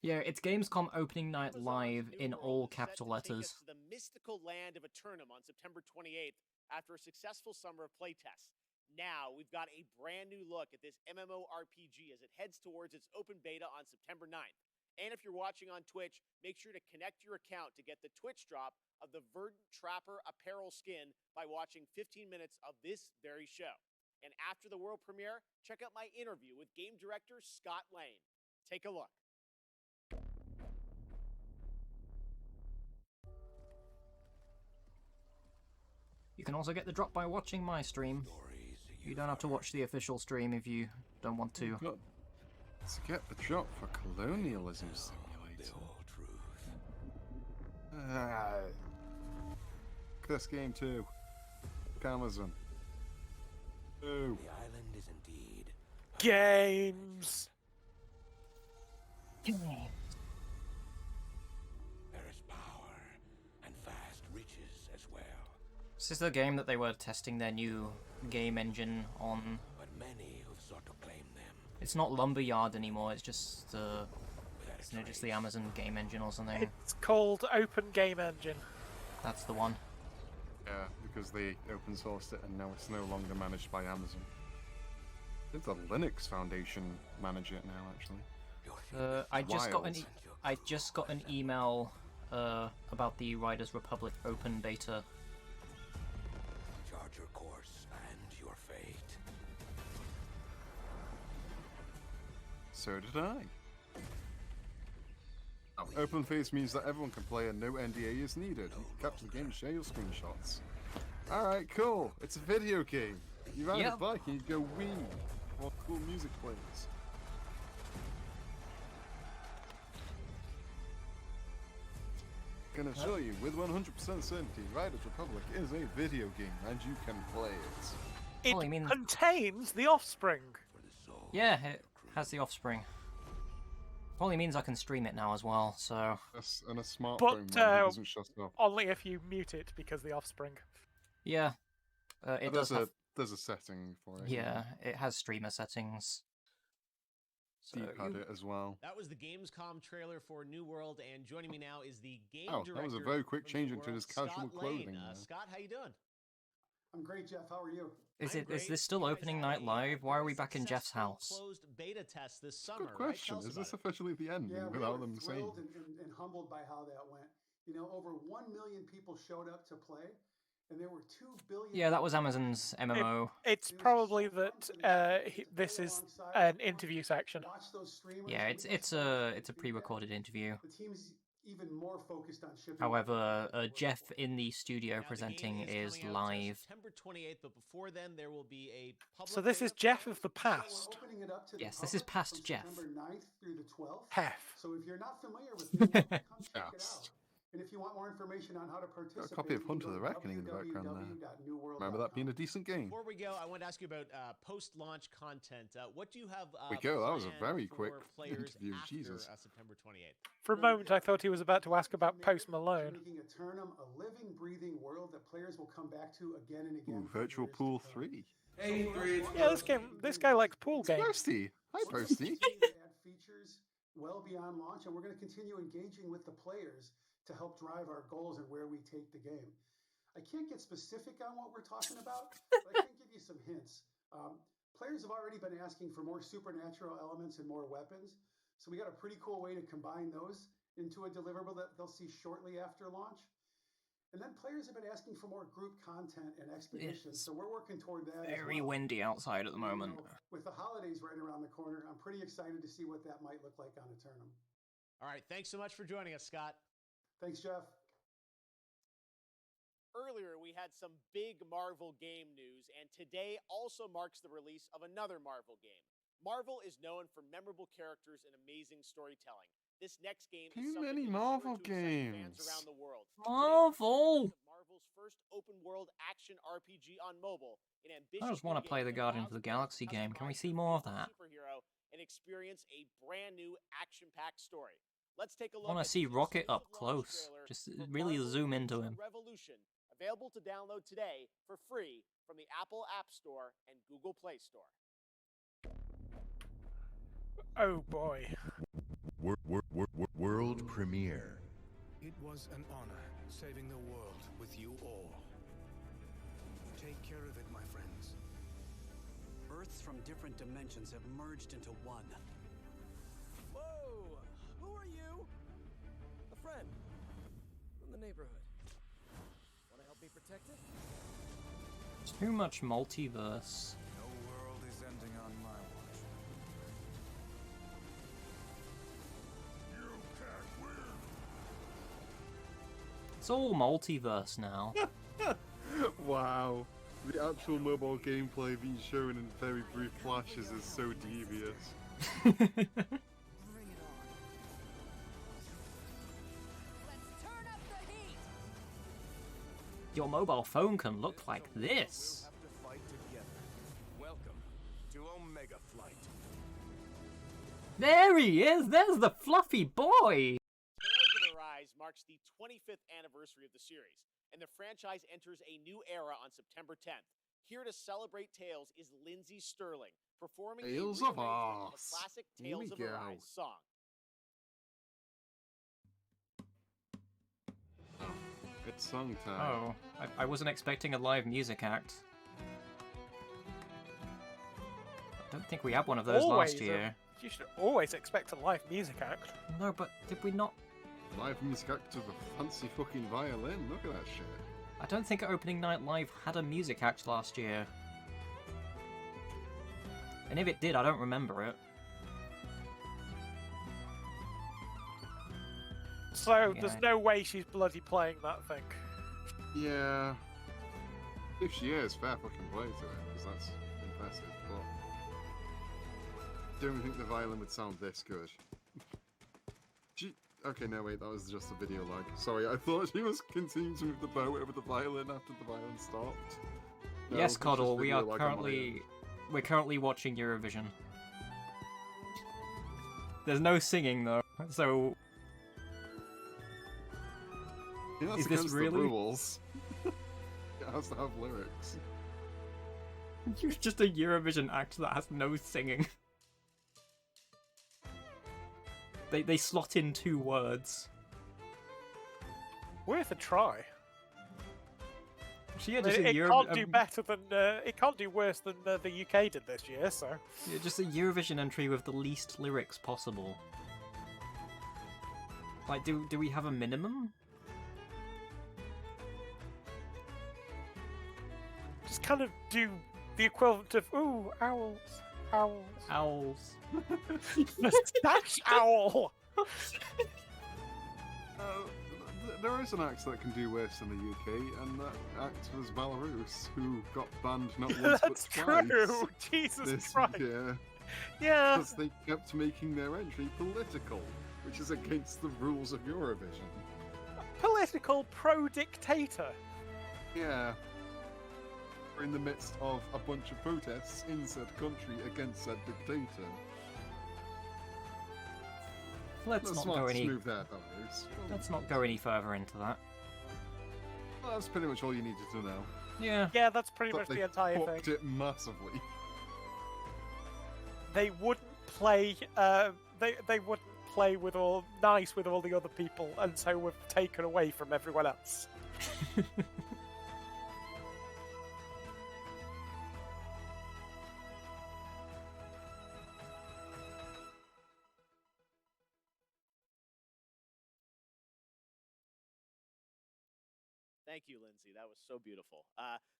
Yeah, it's Gamescom opening night live in all capital letters. To the mystical land of Eternum on September 28th after a successful summer of playtests. Now we've got a brand new look at this MMORPG as it heads towards its open beta on September 9th. And if you're watching on Twitch, make sure to connect your account to get the Twitch drop of the Verdant Trapper apparel skin by watching 15 minutes of this very show. And after the world premiere, check out my interview with game director Scott Lane. Take a look. You can also get the drop by watching my stream. You don't have to watch the official stream if you don't want to. Let's get the drop for Colonialism Simulator. This game too. Amazon. Ooh. The island is indeed games. There is power and vast riches as well. This is the game that they were testing their new game engine on. But many who've sought to claim them. It's not Lumberyard anymore, it's just just the Amazon game engine or something. It's called Open Game Engine. That's the one. Yeah, because they open sourced it and now it's no longer managed by Amazon. I think the Linux Foundation manage it now, actually. I just got an Sent your I just got an email about the Riders Republic open beta. Chart your course and your fate. So did I. Open phase means that everyone can play and no NDA is needed. You can capture the game and share your screenshots. Alright, cool. It's a video game. You ride a bike and you go wee while cool music plays. Can assure you with 100% certainty, Riders Republic is a video game and you can play it. It contains the Offspring. Yeah, it has the Offspring. Probably means I can stream it now as well, so... And a smartphone But doesn't shut up. only if you mute it, because the Offspring. Yeah. It does have... There's a setting for it. Yeah, it has streamer settings. So D-pad it as well. That was the Gamescom trailer for New World, and joining me now is the game director. That was a very quick change into his casual Scott clothing. Lane. Scott, how you doing? I'm great, Jeff. How are you? Is this still opening night live? Why are we back in Jeff's house? Closed beta test this summer. Good question. Right? Is this officially the end without them saying? Thrilled and humbled by how that went. You know, over 1 million people showed up to play, and there were 2 billion. Yeah, that was Amazon's MMO. It's probably that this is an interview section. Yeah, it's a pre-recorded interview. The team's even more focused on shipping. However, Jeff in the studio presenting is live. September 28th, but before then there will be a public. So this is Jeff of the past. Yes, this is past Jeff. September 9th through the 12th. Hef. So if you're not familiar with the game, come check it out. And if you want more information on how to participate, Got a copy of Hunter the Reckoning in the background there. Remember that being a decent game. Before we go, I want to ask you about post-launch content. What do you have? That was a very quick interview. After, Jesus. September 28th. For a moment, I thought he was about to ask about Post Malone. Making Eternum a living, breathing world that players will come back to again and again. Ooh, Virtual Pool 3. Yeah, this guy likes pool games. Posty. Hi, Posty. Add features well beyond launch, and we're going to continue engaging with the players to help drive our goals and where we take the game. I can't get specific on what we're talking about, but I can give you some hints. Players have already been asking for more supernatural elements and more weapons, so we got a pretty cool way to combine those into a deliverable that they'll see shortly after launch. And then players have been asking for more group content and expeditions, so we're working toward that. Very windy outside at the moment. With the holidays right around the corner, I'm pretty excited to see what that might look like on Eternum. All right, thanks so much for joining us, Scott. Thanks, Jeff. Earlier, we had some big Marvel game news, and today also marks the release of another Marvel game. Marvel is known for memorable characters and amazing storytelling. This next game is Too many Marvel games. Fans around the world. Marvel! Marvel's first open-world action RPG on mobile. I just want to play the Guardians of the Galaxy game. Can we see more of that? Superhero and experience a brand new action-packed story. Let's take a look. I want to see Rocket up close. Just really zoom into him. Revolution, available to download today for free from the Apple App Store and Google Play Store. Oh boy. World premiere. It was an honor saving the world with you all. Take care of it, my friends. Earths from different dimensions have merged into one. Whoa! Who are you? A friend from the neighborhood. Want to help me protect it? Too much multiverse. No world is ending on my watch. You can't win. It's all multiverse now. Wow. The actual mobile gameplay being shown in very brief flashes is so devious. Your mobile phone can look like this. Welcome to Omega Flight. There he is! There's the fluffy boy! Tales of Arise marks the 25th anniversary of the series, and the franchise enters a new era on September 10th. Here to celebrate Tales is Lindsay Sterling, performing Tales a of rearrangement Us. the classic Here we Tales of go. Arise song. It's song time. Oh, I wasn't expecting a live music act. I don't think we had one of those Always last year. You should always expect a live music act. No, but did we not? Live music act with a fancy fucking violin. Look at that shit. I don't think Opening Night Live had a music act last year. And if it did, I don't remember it. So there's no way she's bloody playing that thing. Yeah. If she is, fair fucking play to it, because that's impressive, but don't think the violin would sound this good. Okay, no wait, that was just a video lag. Sorry, I thought she was continuing to move the bow over the violin after the violin stopped. No, Yes, Coddle, we're currently watching Eurovision. There's no singing though, so yeah, is this really? The rules. It has to have lyrics. You're just a Eurovision act that has no singing. They slot in 2 words. Worth a try. So yeah, just it can't do better than it can't do worse than the UK did this year. So yeah, just a Eurovision entry with the least lyrics possible. Like, do we have a minimum? Just kind of do the equivalent of ooh, owls, owls, owls. Mustache owl. There is an act that can do worse than the UK, and that act was Belarus, who got banned not once That's but twice. true. Jesus this Christ. Year, yeah. because they kept making their entry political, which is against the rules of Eurovision. Political pro-dictator. Yeah. We're in the midst of a bunch of protests in said country against said dictator. Let's not go any. Move there, Belarus. Let's not go any further into that. Well, that's pretty much all you needed to know. Yeah. Yeah, that's pretty But much they the entire thing. fucked it massively. They wouldn't play. They wouldn't play with all the other people, and so we've taken away from everyone else. Thank you, Lindsay. That was so beautiful.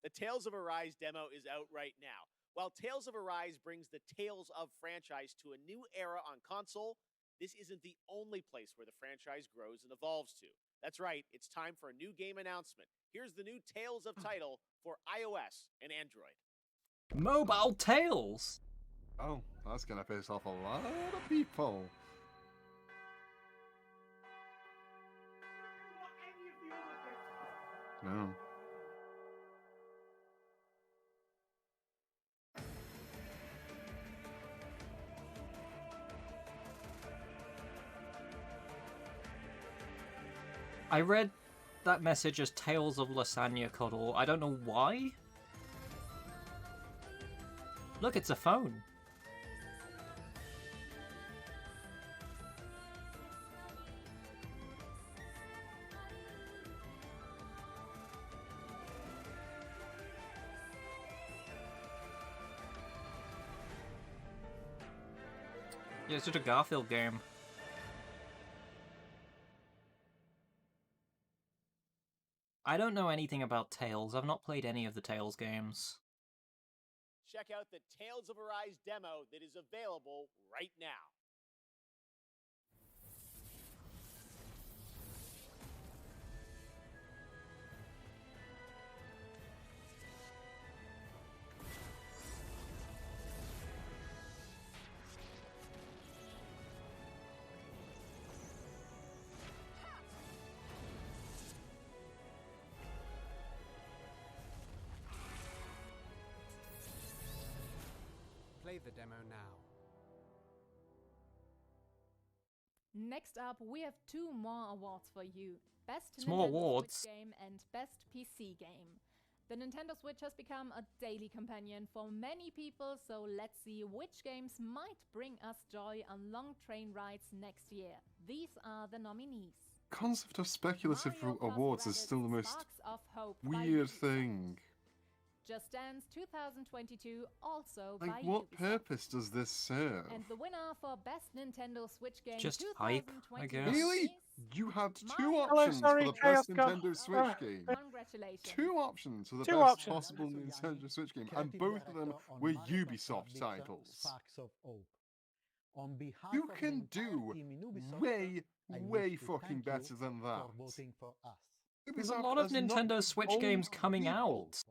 The Tales of Arise demo is out right now. While Tales of Arise brings the Tales of franchise to a new era on console, this isn't the only place where the franchise grows and evolves to. That's right, it's time for a new game announcement. Here's the new Tales of title for iOS and Android. Mobile Tales! Oh, that's gonna piss off a lot of people. No. I read that message as Tales of Lasagna Cuddle. I don't know why. Look, it's a phone. Yeah, it's just a Garfield game. I don't know anything about Tales. I've not played any of the Tales games. Check out the Tales of Arise demo that is available right now. Play the demo now. Next up, we have 2 more awards for you. Best It's more Nintendo awards. Switch game and Best PC game. The Nintendo Switch has become a daily companion for many people, so let's see which games might bring us joy on long train rides next year. These are the nominees. Concept of speculative Mario Plus awards is Rabbids still the most Sparks of Hope by weird Ubisoft. thing. Just Dance 2022, also Like, by what Ubisoft. purpose does this serve? And the winner for Best Nintendo Switch Game Just hype, I 2021 guess. Really? is You had My two Hello, options sorry, for the Chaos best God. Nintendo Switch game. Congratulations. Two options for the Two best options. possible Nintendo Switch game, and both of them were Ubisoft titles. Sparks of Hope. On behalf You of the can entire do team in Ubisoft, way, I way wish to fucking thank you better than that. for voting for us. There's a Ubisoft lot of has not Nintendo Switch games owned coming people. out.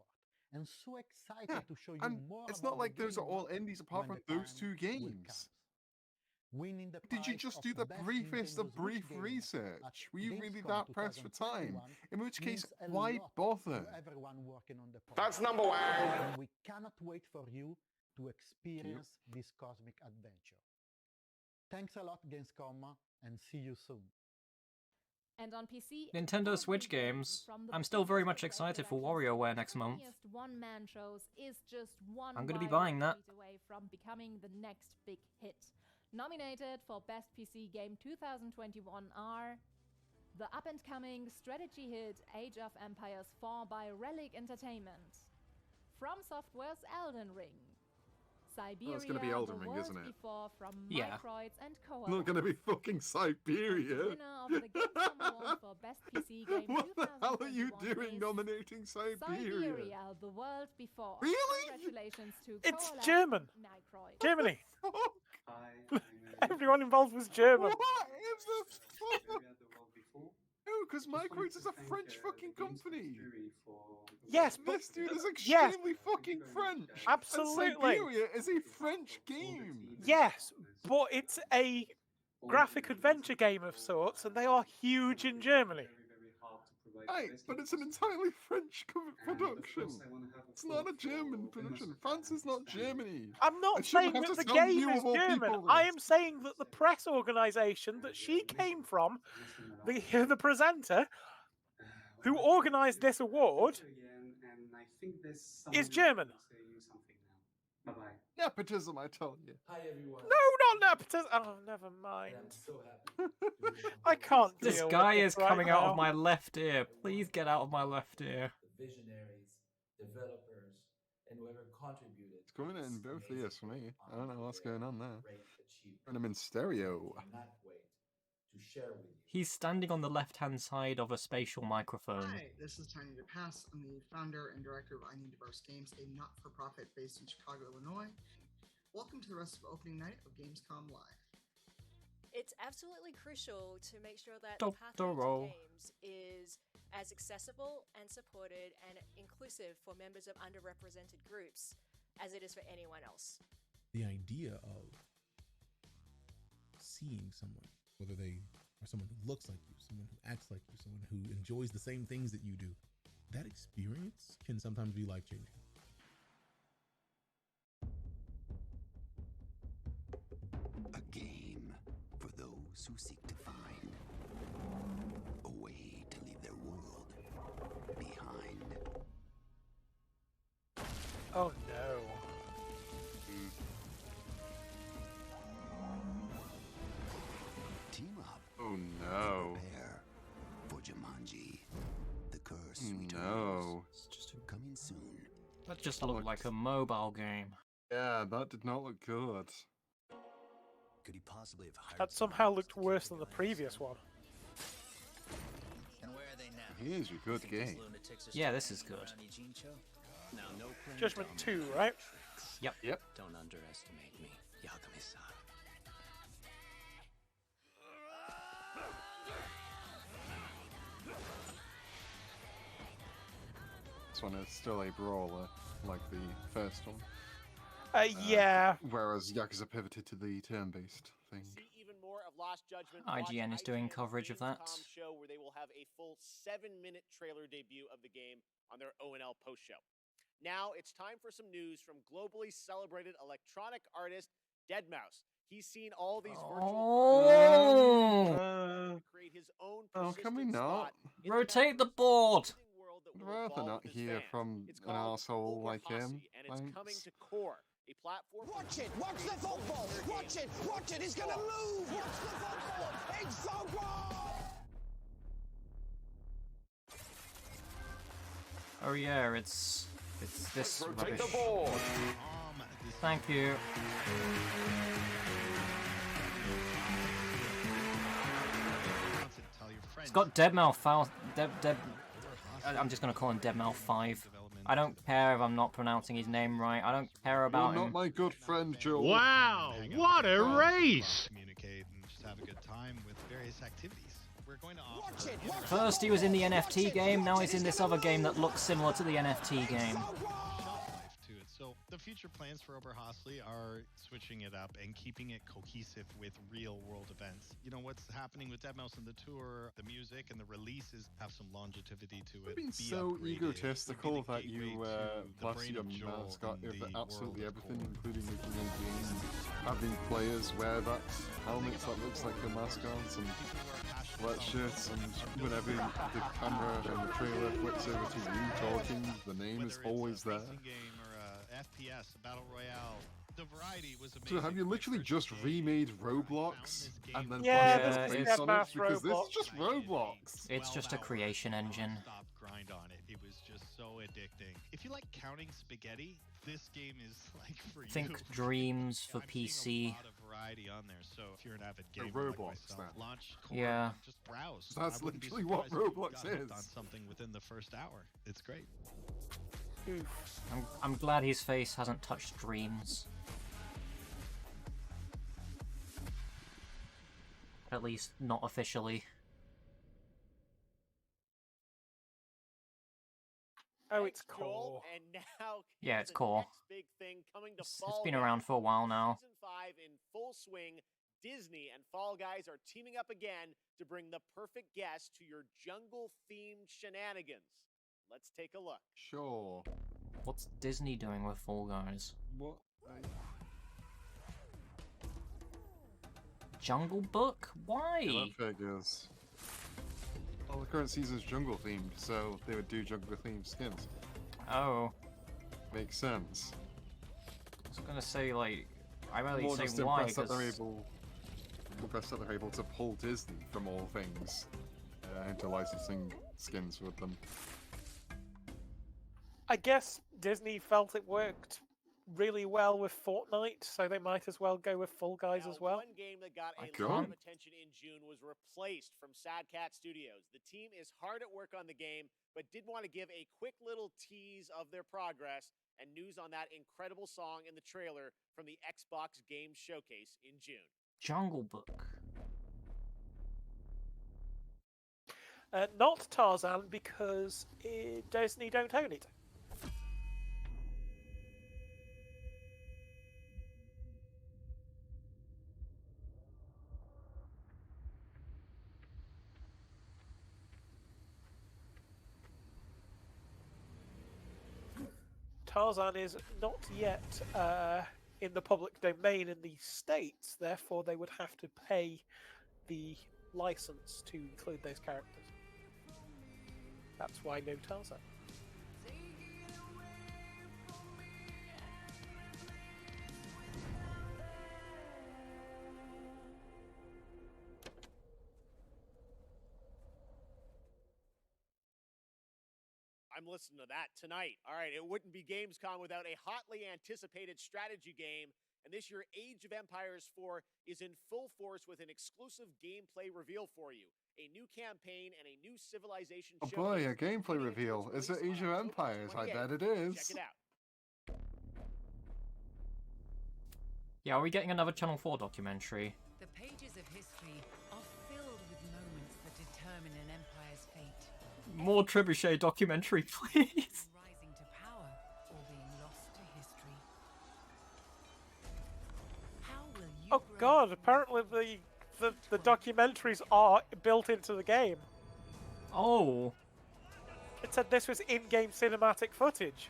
And so excited Yeah, to show you and more it's about not like the those are game all indies apart when from the those time two will games. come. Winning the Did you prize just of do the Best briefest Nintendo of Switch brief game research? at Were you really Gamescom that pressed for time? 2021 In which case, means a why lot bother? to everyone working on the project. That's number one. And we cannot wait for you to experience this cosmic adventure. Thanks a lot, Gamescom, and see you soon. And on PC, Nintendo Switch games. I'm still very much excited for WarioWare next month. one-man shows is just one I'm gonna be viral buying that. tweet away from becoming the next big hit. Nominated for Best PC Game 2021 are the up-and-coming strategy hit Age of Empires 4 by Relic Entertainment, From Software's Elden Ring, Siberia, it's gonna be Elden Ring, World isn't it? Before from Yeah. Microids and Co. Not gonna be fucking Siberia. Winner of the Gamescom Award for Best PC Game What the hell are you 2021 doing is nominating Siberia? Siberia, The World Before. Really? Congratulations to It's Coalesce German. Microids. Germany. Everyone involved was German. What is the fuck? No, because Microids is a French fucking company. Yes, but This dude is yes, extremely fucking French. absolutely. And Siberia is a French game. Yes, but it's a graphic adventure game of sorts, and they are huge in Germany. Right, but it's an entirely French production. It's not a German production. France is not Germany. I'm not I shouldn't saying have that to the tell game you is of all German. people I this. am saying that the press organisation that she came from, the presenter, who organised this award, is German. Nepotism, I tell you. Hi everyone. No, not nepotism. Oh, never mind. I'm so happy. I can't This deal guy with is this right coming out now. of my left ear. Please get out of my left ear. The visionaries, developers, and whoever contributed. It's coming in both ears for me. I don't know what's going on there. And I'm in stereo. Cannot wait to share with you. He's standing on the left-hand side of a spatial microphone. Hi, this is Tiny to Pass. I'm the founder and director of I Need Diverse Games, a not-for-profit based in Chicago, Illinois. Welcome to the rest of opening night of Gamescom Live. It's absolutely crucial to make sure that Dr. the pathway Roll. to games is as accessible and supported and inclusive for members of underrepresented groups as it is for anyone else. The idea of seeing someone, whether they are someone who looks like you, someone who acts like you, someone who enjoys the same things that you do, that experience can sometimes be life-changing. A game for those who seek to find a way to leave their world behind. Oh no. Team up. Oh no. Prepare for Jumanji. The Curse Returns. No. Coming soon. That just looked like a mobile game. Yeah, that did not look good. Could he possibly have hired That somehow looked worse than the previous one. And where are they now? Here's your good game. Yeah, this is good. Now, no playing Judgment dumb. 2, right? Yep. Yep. Don't underestimate me, Yagami-san. This one is still a brawler, like the first one. Yeah. Whereas Yakuza pivoted to the turn-based thing. See even more of Lost Judgment. IGN watch is doing IGN's coverage of that. Gamescom show where they will have a full 7-minute trailer debut of the game on their O&L post show. Now it's time for some news from globally celebrated electronic artist Deadmau5. He's seen all these virtual to create his own Can we persistent not? spot in the Rotate the board! that I'd will rather evolve not with his hear fans. from It's an called asshole like him. Overposse, and it's coming Thanks. to Core, a platform. Watch it! Watch the football! Watch it! Watch it! He's gonna move! Watch the football! It's so good! Oh yeah, it's It's this Rotate rubbish. the board. Thank you. It's got Deadmau5 file. I'm just gonna call him Deadmau5. I don't care if I'm not pronouncing his name right. I don't care about You're him. not my good friend, Joel. Wow, what a race! Communicate and just have a good time with various activities. We're going to offer First he was in the NFT game, now he's in this other game that looks similar to the NFT game. to it. So the future plans for Oberhasli are switching it up and keeping it cohesive with real world events. You know, what's happening with Deadmau5 and the tour, the music and the releases have some longevity to it. Being so egotistical that you plus your mascot of absolutely everything, including making a game, having players wear that helmets that looks like your mascots and sweatshirts, and whenever the camera and the trailer flips over to you talking, the name is always there. Game or FPS, a battle royale. The variety was amazing. So have you literally just remade Roblox and then Yeah, put it's face on it? Because this is just Roblox. It's just a creation engine. Grind on it. It was just so addicting. If you like counting spaghetti, this game is like for you. Think Dreams for PC. A lot of variety on there. So if you're an avid gamer Roblox, like myself, launch core, Yeah. just browse. That's I wouldn't be literally what surprised if you Roblox got hooked is. on something within the first hour. It's great. I'm glad his face hasn't touched Dreams. At least not officially. Oh, it's Joel, cool. and now Yeah, it's cool. next big thing coming to It's Fall been Guys. around for a while now. Season 5 in full swing. Disney and Fall Guys are teaming up again to bring the perfect guest to your jungle-themed shenanigans. Let's take a look. Sure. What's Disney doing with Fall Guys? What? Jungle Book? Why? Yeah, that figures. Well, the current season's jungle themed, so they would do jungle themed skins. Oh. Makes sense. I was gonna say, like, I really More say just why, impressed that they're because able to pull Disney from all things into licensing skins with them. I guess Disney felt it worked really well with Fortnite, so they might as well go with Fall Guys as well. One game that got a cool. lot of attention in June was replaced from Sad Cat Studios. The team is hard at work on the game, but did want to give a quick little tease of their progress and news on that incredible song in the trailer from the Xbox Games Showcase in June. Jungle Book. Not Tarzan, because Disney don't own it. Tarzan is not yet in the public domain in the States, therefore they would have to pay the license to include those characters. That's why no Tarzan. I'm listening to that tonight. All right, it wouldn't be Gamescom without a hotly anticipated strategy game. And this year, Age of Empires 4 is in full force with an exclusive gameplay reveal for you. A new campaign and a new civilization Oh showcase. boy, a gameplay reveal. Is it Age of Empires? I bet it is. Check it out. Yeah, are we getting another Channel 4 documentary? The pages of history are filled with moments that determine an empire's fate. More Trebuchet documentary, please. Rising to power or being lost to history. How will you Oh god, apparently the documentaries are built into the game. Oh. It said this was in-game cinematic footage.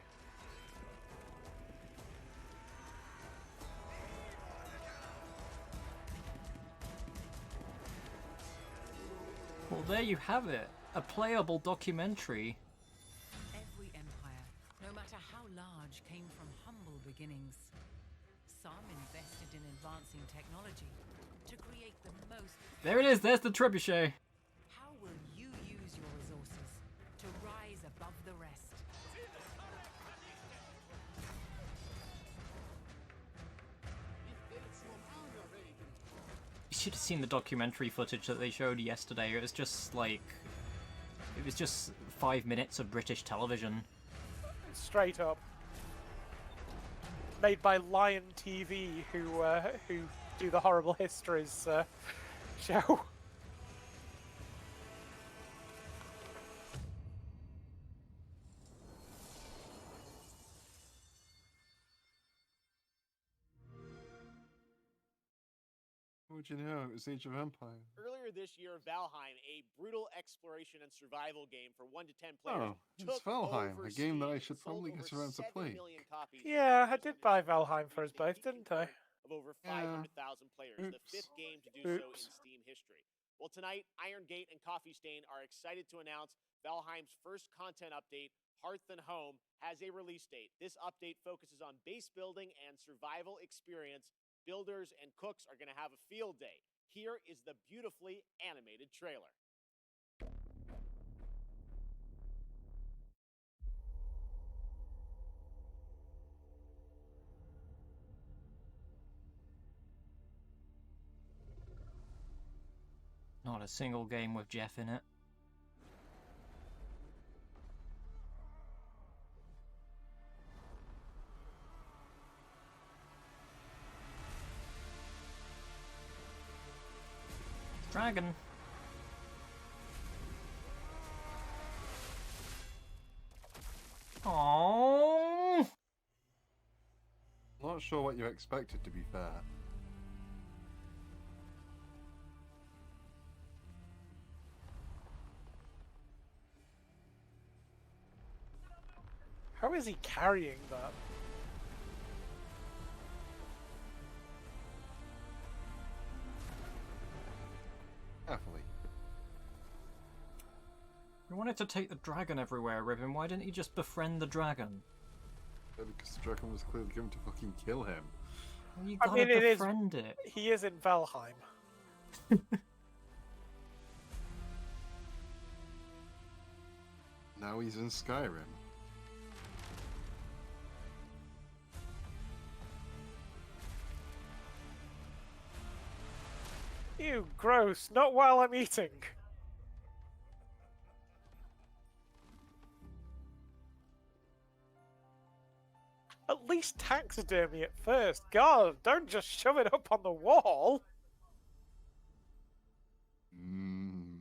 Well, there you have it. A playable documentary. Every empire, no matter how large, came from humble beginnings. Some invested in advancing technology to create the most. There it is, there's the Trebuchet. How will you use your resources to rise above the rest? should have seen the documentary footage that they showed yesterday. It was just like... It was just 5 minutes of British television. Straight up. Made by Lion TV, who do the Horrible Histories show. What would you know? It was Age of Empires. Earlier this year, Valheim, a brutal exploration and survival game for 1 to 10 players, Oh, it's Valheim, a game that I should probably get around to play. Yeah, I did buy Valheim for us both, didn't I? Of over 500,000 players, the 5th game to do so in Steam history. Well, tonight, Iron Gate and Coffee Stain are excited to announce Valheim's first content update, Hearth and Home, has a release date. This update focuses on base building and survival experience. Builders and cooks are going to have a field day. Here is the beautifully animated trailer. Not a single game with Jeff in it. Dragon. Oh. Not sure what you expected, to be fair. How is he carrying that? Carefully. You wanted to take the dragon everywhere, Ribbon. Why didn't he just befriend the dragon? Because the dragon was clearly going to fucking kill him. Well, you gotta befriend it. He is in Valheim. Now he's in Skyrim. Ew, gross. Not while I'm eating. At least taxidermy it first. God, don't just shove it up on the wall.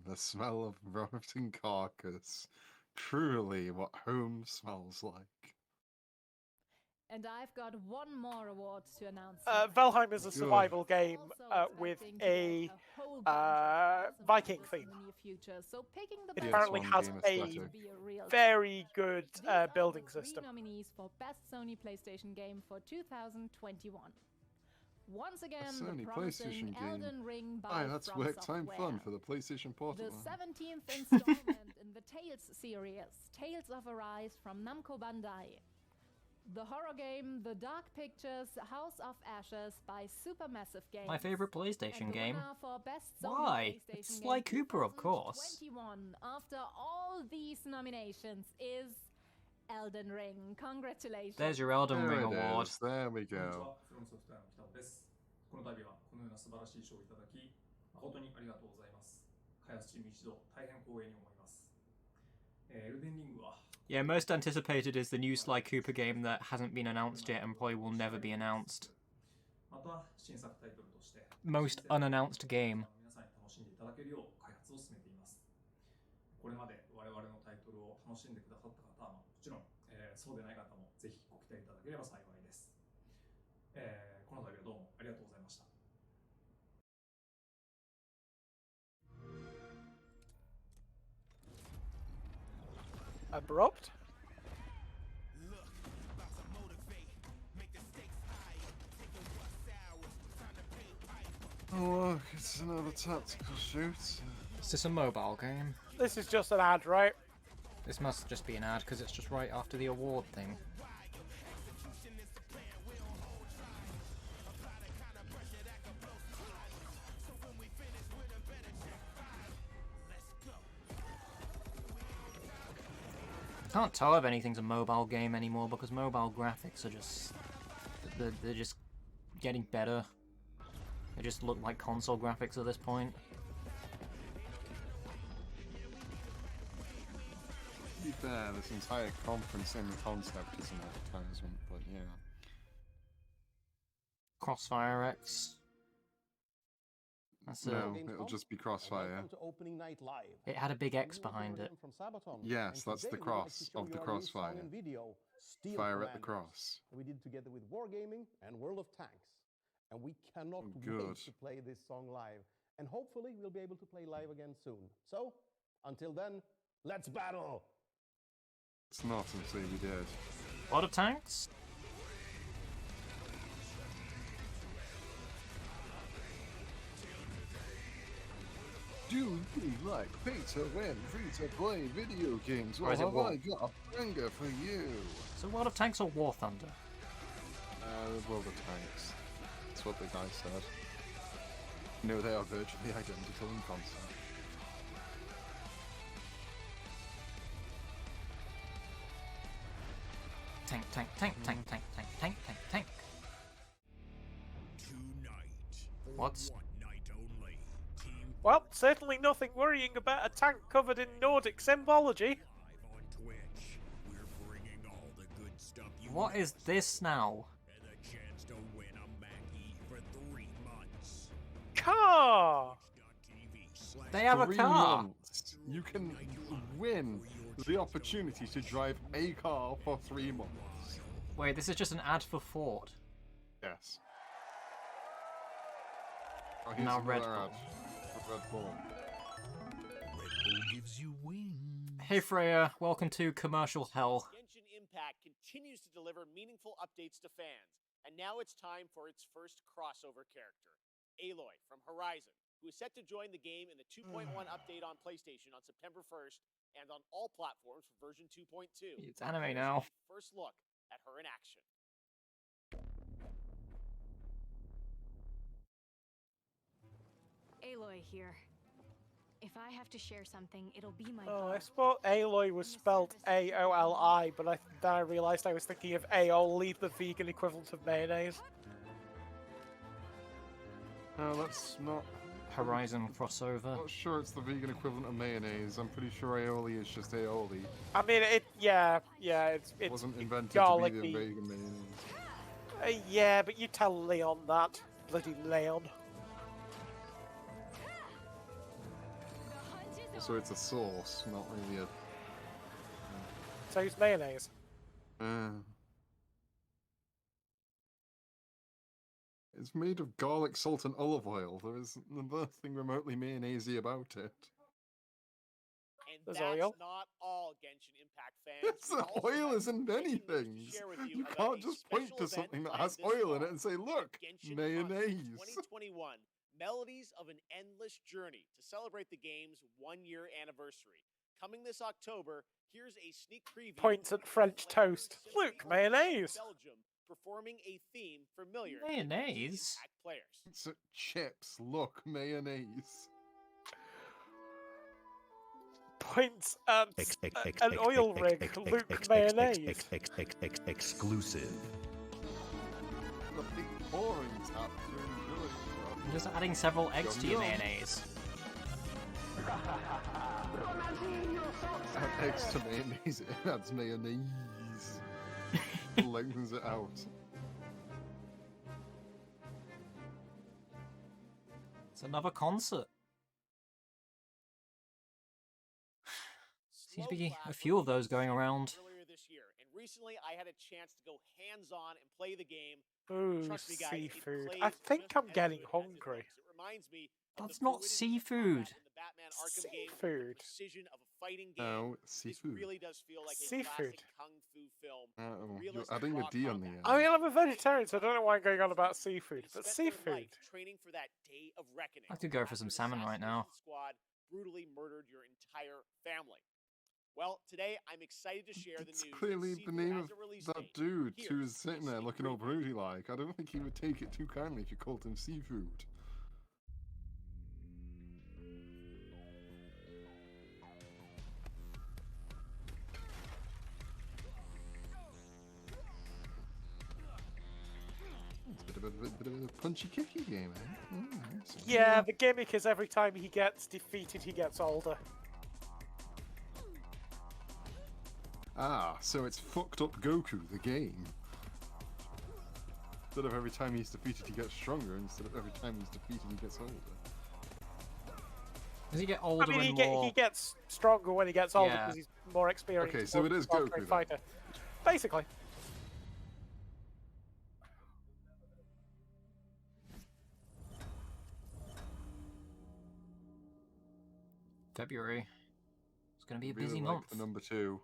The smell of rotting carcass. Truly what home smells like. And I've got one more award to announce. Valheim is a survival game with a Viking theme. It apparently has a very good building system. Nominees for Best Sony PlayStation Game for 2021. Once again, Sony the promising PlayStation game. Elden Ring by Aye, that's From work time Software. fun for the PlayStation Portal. The 17th installment in the Tales series, Tales of Arise from Namco Bandai. The horror game The Dark Pictures House of Ashes by Supermassive Games. My favorite PlayStation And the game. winner for Best Sony Why? PlayStation It's Game Sly Cooper, of course. 2021, after all these nominations, is Elden Ring. Congratulations. There's your Elden Ring There it award. is. There we go. フロムソフトウェアの北尾です。この度はこのような素晴らしい賞をいただき、誠にありがとうございます。開発チーム一同大変光栄に思います。エルデンリングは Yeah, most anticipated is the new Sly Cooper game that hasn't been announced yet and probably will never be announced. また新作タイトルとして Most unannounced game. 皆さんに楽しんでいただけるよう開発を進めています。これまで我々のタイトルを楽しんでくださった方はもちろん、そうでない方もぜひご期待いただければ幸いです。この度はどうもありがとうございました。Abrupt? Oh look, it's another tactical shoot. Is this a mobile game? This is just an ad, right? This must just be an ad because it's just right after the award thing. I can't tell if anything's a mobile game anymore because mobile graphics are just... they're just getting better. They just look like console graphics at this point. To be fair, this entire conference in concept is an advertisement, but yeah. Crossfire X. That's No, it'll just be Crossfire. Welcome to Opening Night Live. It had a big X behind it. From Sabaton. Yes, And that's the today we want to cross show of you the our new song Crossfire. and video, Steel Fire at the Commanders. cross. We did together with Wargaming and World of Tanks. And we cannot Good. wait to play this song live. And hopefully we'll be able to play live again soon. So, until then, let's battle! It's not until we did. Lot of tanks? Do you like pay to win, free to play video games? Or Well, is it have War? I got a banger for you? So World of Tanks or War Thunder? World of Tanks. That's what the guy said. No, they are virtually identical in concept. Tank, tank, tank, tank, tank, tank, tank, tank, tank. What's... Well, certainly nothing worrying about a tank covered in Nordic symbology. What is this now? Car! They have a 3 car! months. You can win the opportunity to drive a car for 3 months. Wait, this is just an ad for Ford. Yes. Oh, here's Now Red another Bull. ad. Red Bull. Red Bull gives you wings. Hey Freya, welcome to Commercial Hell. Genshin Impact continues to deliver meaningful updates to fans, and now it's time for its first crossover character, Aloy from Horizon, who is set to join the game in the 2.1 update on PlayStation on September 1st and on all platforms for version 2.2. It's anime now. First look at her in action. Aloy here. If I have to share something, it'll be my Oh, phone. I thought Aloy was spelled A-O-L-I, but then I realised I was thinking of aioli, the vegan equivalent of mayonnaise. No, that's not... Horizon crossover. Not sure it's the vegan equivalent of mayonnaise. I'm pretty sure aioli is just aioli. I mean, it's It wasn't invented to garlicky. be the vegan mayonnaise. Yeah, but you tell Leon that. Bloody Leon. So it's a sauce, not really a... So it's mayonnaise. It's made of garlic, salt, and olive oil. There is nothing remotely mayonnaise-y about it. And There's that's oil. not all, Genshin Impact fans. It's the oil isn't anything. You can't just point to something that has oil in it and say, look, mayonnaise. 2021, Melodies of an Endless Journey to celebrate the game's 1-year anniversary. Coming this October, here's a sneak preview. Points at French toast. Look, mayonnaise. Belgium, performing a theme familiar Mayonnaise? to Impact players. It's chips. Look, mayonnaise. Points at an oil rig. Luke mayonnaise. Exclusive. The big pouring tap to enjoy. I'm just adding several eggs to your mayonnaise. Add eggs to mayonnaise, it adds mayonnaise. Lengthens it out. It's another concert. Seems to be a few of those going around. Earlier this year, and recently I had a chance to go hands-on and play the game. Ooh, Trust me, guys, it seafood. plays I think just I'm as getting good as it hungry. looks. It reminds me of That's the not fluidity of seafood. combat in the Batman Arkham game, the Seafood. precision of a fighting game. No, This seafood. really does feel like a Seafood. classic kung fu film. You're Realistic adding a raw D on the combat. end. I mean, I'm a vegetarian, so I don't know why I'm going on about seafood, but Spent their seafood. life training for that day of reckoning. I could go for after some an salmon right now. assassination Squad brutally murdered your entire family. Well, today I'm excited to share the It's news. clearly that the Seafood name has of a release that date. dude Here's who was sitting a there sneak looking all preview. broody like. I don't think he would take it too kindly if you called him seafood. It's a bit of a punchy kicky game, eh? Yeah, the gimmick is every time he gets defeated, he gets older. Ah, so it's fucked up Goku, the game. Instead of every time he's defeated, he gets stronger. Instead of every time he's defeated, he gets older. Does he get older? I mean, more... he gets stronger when he gets older Yeah. because he's more experienced. Okay, so it is more Goku then. fighter. Basically. February. It's going to be a Really busy like month. the number 2.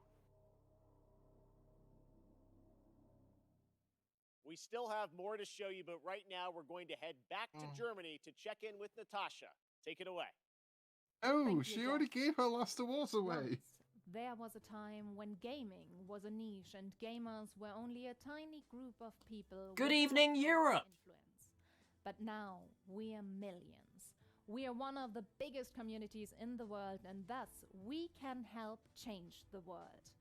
We still have more to show you, but right now we're going to head back to Germany to check in with Natasha. Take it away. Oh, she already gave her last awards away. There was a time when gaming was a niche and gamers were only a tiny group of people. Good without evening, any Europe! influence. But now we are millions. We are one of the biggest communities in the world, and thus we can help change the world.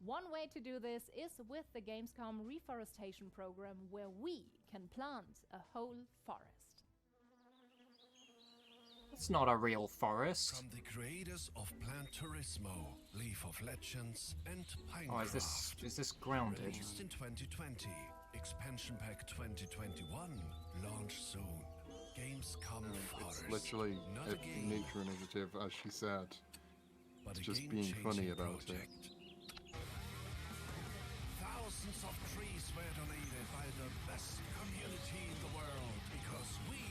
One way to do this is with the Gamescom reforestation program, where we can plant a whole forest. It's not a real forest. From the creators of Plant Turismo, Leaf of Legends, and Pinecraft. Oh, is this grounded? Released in 2020. Expansion Pack 2021. Launch soon. Gamescom Forest. It's literally Not a game, nature initiative, as she said. but It's a just being funny game-changing about project. Thousands of trees were donated by the best community in the world because we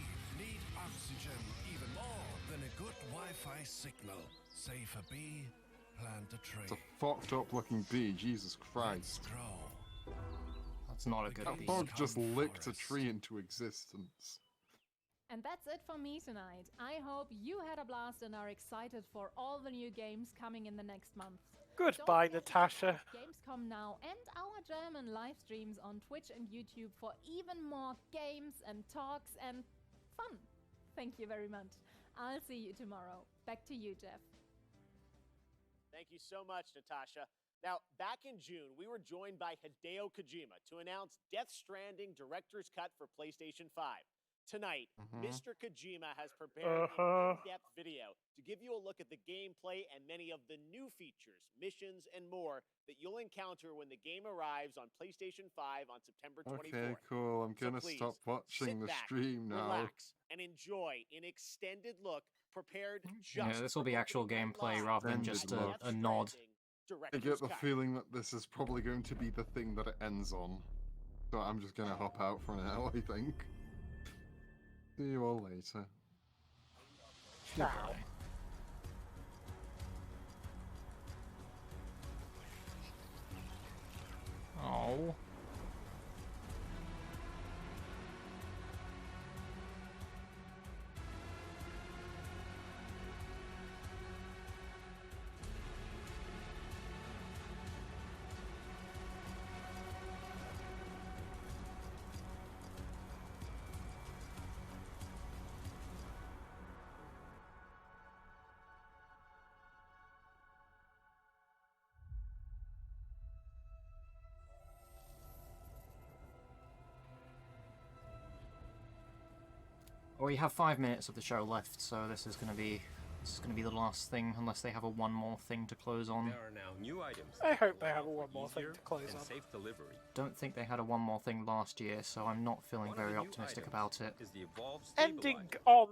need oxygen even more than a good Wi-Fi signal. Save a bee, plant a tree. It's a fucked up looking bee, Jesus Christ. That's not a good That bee. bug just licked a tree into existence. And that's it for me tonight. I hope you had a blast and are excited for all the new games coming in the next month. Goodbye, Natasha. Gamescom now and our German live streams on Twitch and YouTube for even more games and talks and fun. Thank you very much. I'll see you tomorrow. Back to you, Jeff. Thank you so much, Natasha. Now, back in June, we were joined by Hideo Kojima to announce Death Stranding Director's Cut for PlayStation 5. Tonight, Mr. Kojima has prepared an in-depth video to give you a look at the gameplay and many of the new features, missions, and more that you'll encounter when the game arrives on PlayStation 5 on September 24th. Okay, cool. I'm gonna please, stop watching sit the back, stream now. relax, and enjoy an extended look prepared just Yeah, this will be for actual opening night gameplay live. rather than Ended just look. a nod. I get the feeling that this is probably going to be the thing that it ends on. So I'm just gonna hop out for now, I think. See you all later. Goodbye. Oh. We have 5 minutes of the show left, so this is gonna be the last thing, unless they have a one more thing to close on. There are now new items. I hope they have a one more thing to close on. Safe delivery. Don't think they had a one more thing last year, so I'm not feeling very optimistic about it. Is the evolved Ending on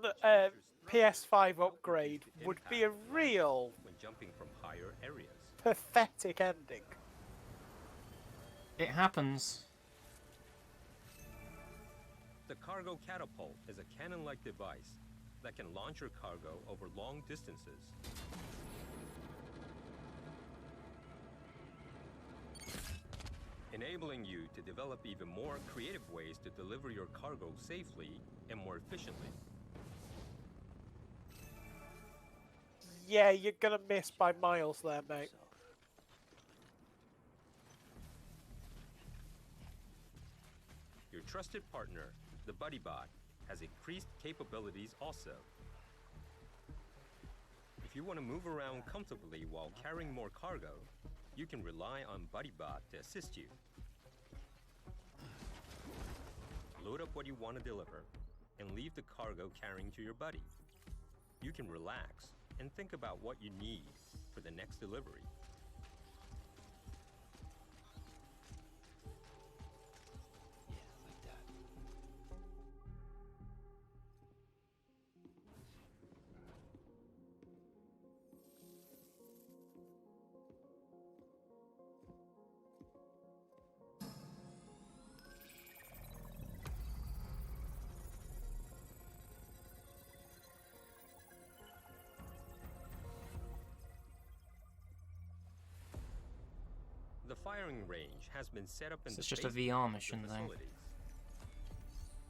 PS5 upgrade would be a real when jumping from higher areas. pathetic ending. It happens. The cargo catapult is a cannon-like device that can launch your cargo over long distances. Enabling you to develop even more creative ways to deliver your cargo safely and more efficiently. Yeah, you're gonna miss by miles there, mate. Your trusted partner, the BuddyBot, has increased capabilities also. If you want to move around comfortably while carrying more cargo, you can rely on BuddyBot to assist you. Load up what you want to deliver, and leave the cargo carrying to your buddy. You can relax and think about what you need for the next delivery. The firing range has been set up in So the it's just a basement VR of the mission thing. facilities.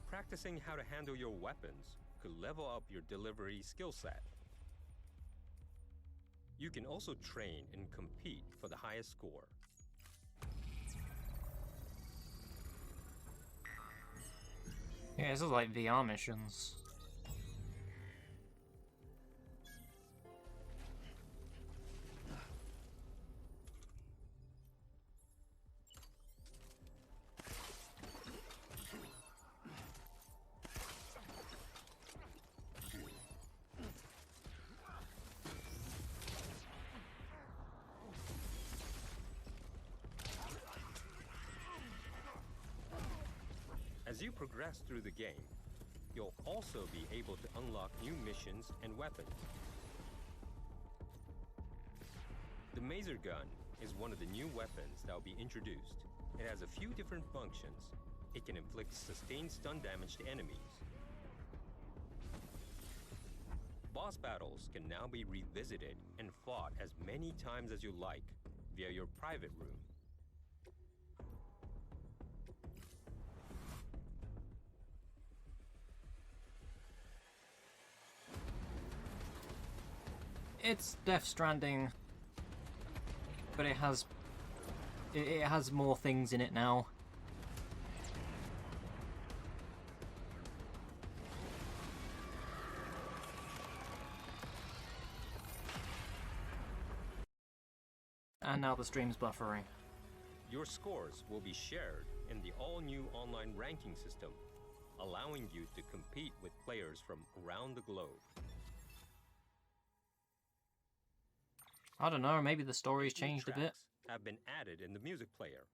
Practicing how to handle your weapons could level up your delivery skill set. You can also train and compete for the highest score. Yeah, this is like VR missions. As you progress through the game, you'll also be able to unlock new missions and weapons. The Maser Gun is one of the new weapons that will be introduced. It has a few different functions. It can inflict sustained stun damage to enemies. Boss battles can now be revisited and fought as many times as you like via your private room. It's Death Stranding, but it has more things in it now. And now the stream's buffering. Your scores will be shared in the all-new online ranking system, allowing you to compete with players from around the globe. I don't know, maybe the story's changed a bit. Have been added in the music player.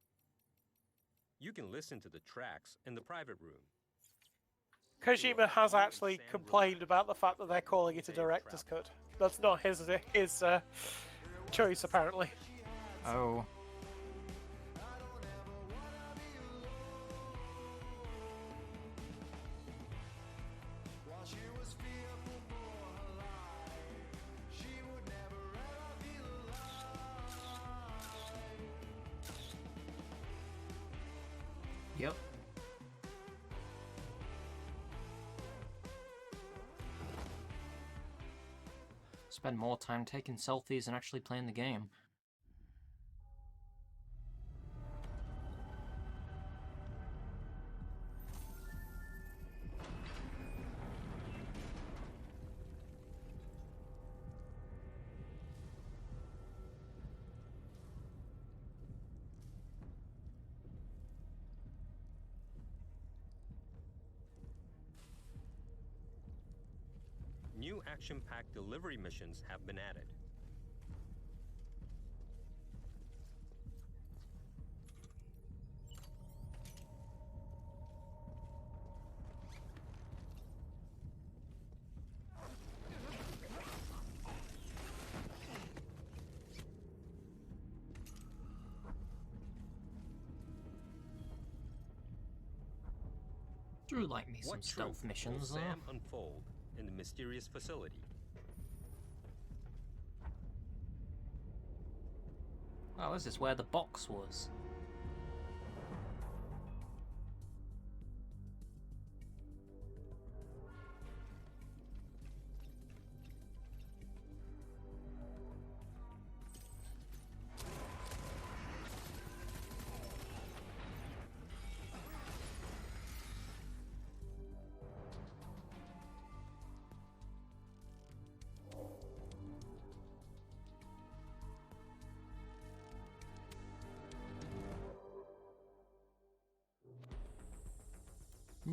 You can listen to the tracks in the private room. Kojima has actually complained about the fact that they're calling it a director's cut. That's not his choice, apparently. Oh. Yep. Spend more time taking selfies and actually playing the game. New action-packed delivery missions have been added. Do like me some stealth missions, will though. Sam unfold in the mysterious facility? Oh, is this where the box was?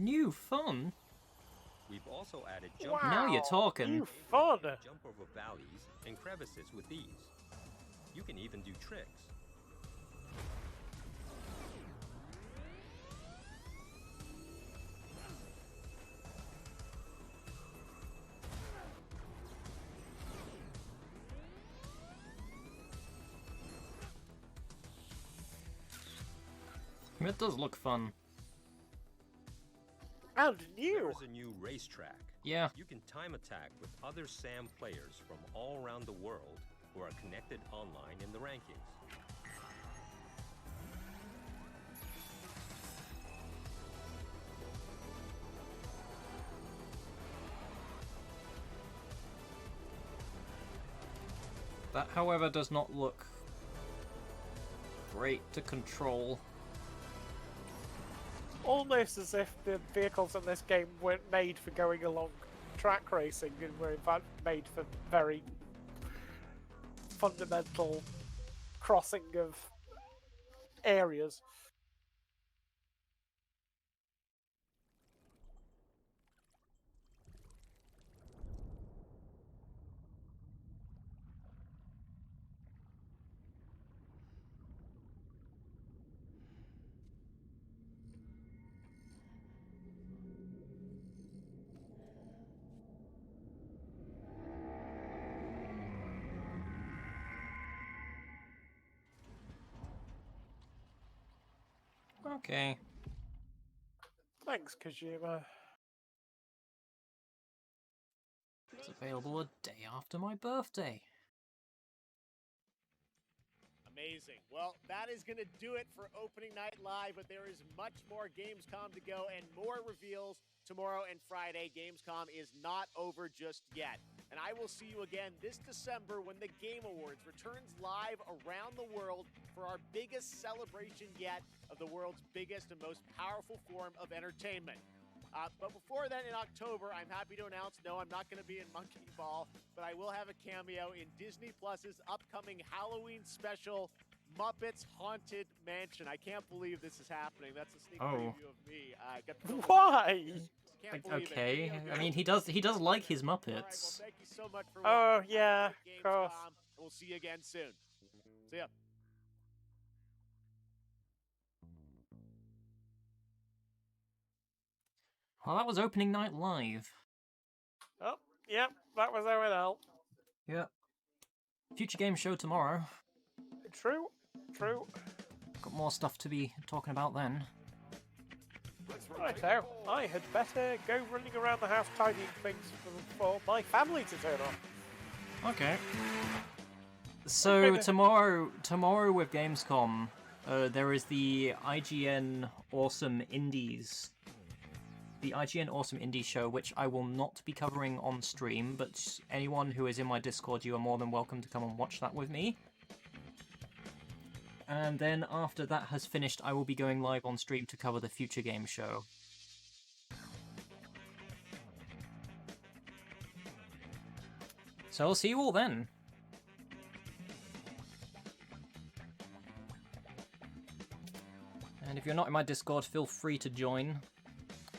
new fun. We've also added Wow, Now you're talking. New fun. jump over valleys and crevices with ease. You can even do tricks. It does look fun. And new. There's a new racetrack. Yeah. You can time attack with other SAM players from all around the world who are connected online in the rankings. That, however, does not look great to control. Almost as if the vehicles in this game weren't made for going along track racing and were in fact made for very fundamental crossing of areas. Okay. Thanks, Kojima. It's available a day after my birthday. Amazing. Well, that is going to do it for Opening Night Live, but there is much more Gamescom to go and more reveals tomorrow and Friday. Gamescom is not over just yet. And I will see you again this December when the Game Awards returns live around the world for our biggest celebration yet of the world's biggest and most powerful form of entertainment. But before then, in October, I'm happy to announce, no, I'm not going to be in Monkey Ball, but I will have a cameo in Disney Plus's upcoming Halloween special, Muppets Haunted Mansion. I can't believe this is happening. That's a sneak preview of me. Why? Can't believe it. Okay. Video I game. mean, he does like his All right, well, Muppets. thank you so much for Oh, watching yeah, at of course. Gamescom. We'll see you again soon. See ya. Well, that was Opening Night Live. Oh, yep, that was ONL. Yeah. Future Game Show tomorrow. True, true. Got more stuff to be talking about then. Righto, I had better go running around the house tidying things for my family to turn on. Okay. So tomorrow with Gamescom, there is the IGN Awesome Indies. The IGN Awesome Indies show, which I will not be covering on stream, but anyone who is in my Discord, you are more than welcome to come and watch that with me. And then after that has finished, I will be going live on stream to cover the Future Game Show. So I'll see you all then. And if you're not in my Discord, feel free to join.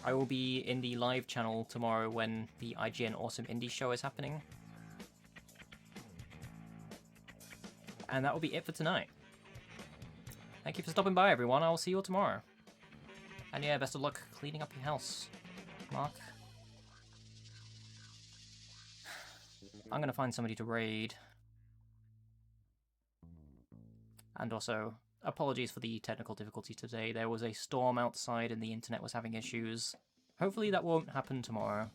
I will be in the live channel tomorrow when the IGN Awesome Indie show is happening. And that will be it for tonight. Thank you for stopping by, everyone. I will see you all tomorrow. And yeah, best of luck cleaning up your house, Mark. I'm gonna find somebody to raid. And also, apologies for the technical difficulty today. There was a storm outside and the internet was having issues. Hopefully that won't happen tomorrow.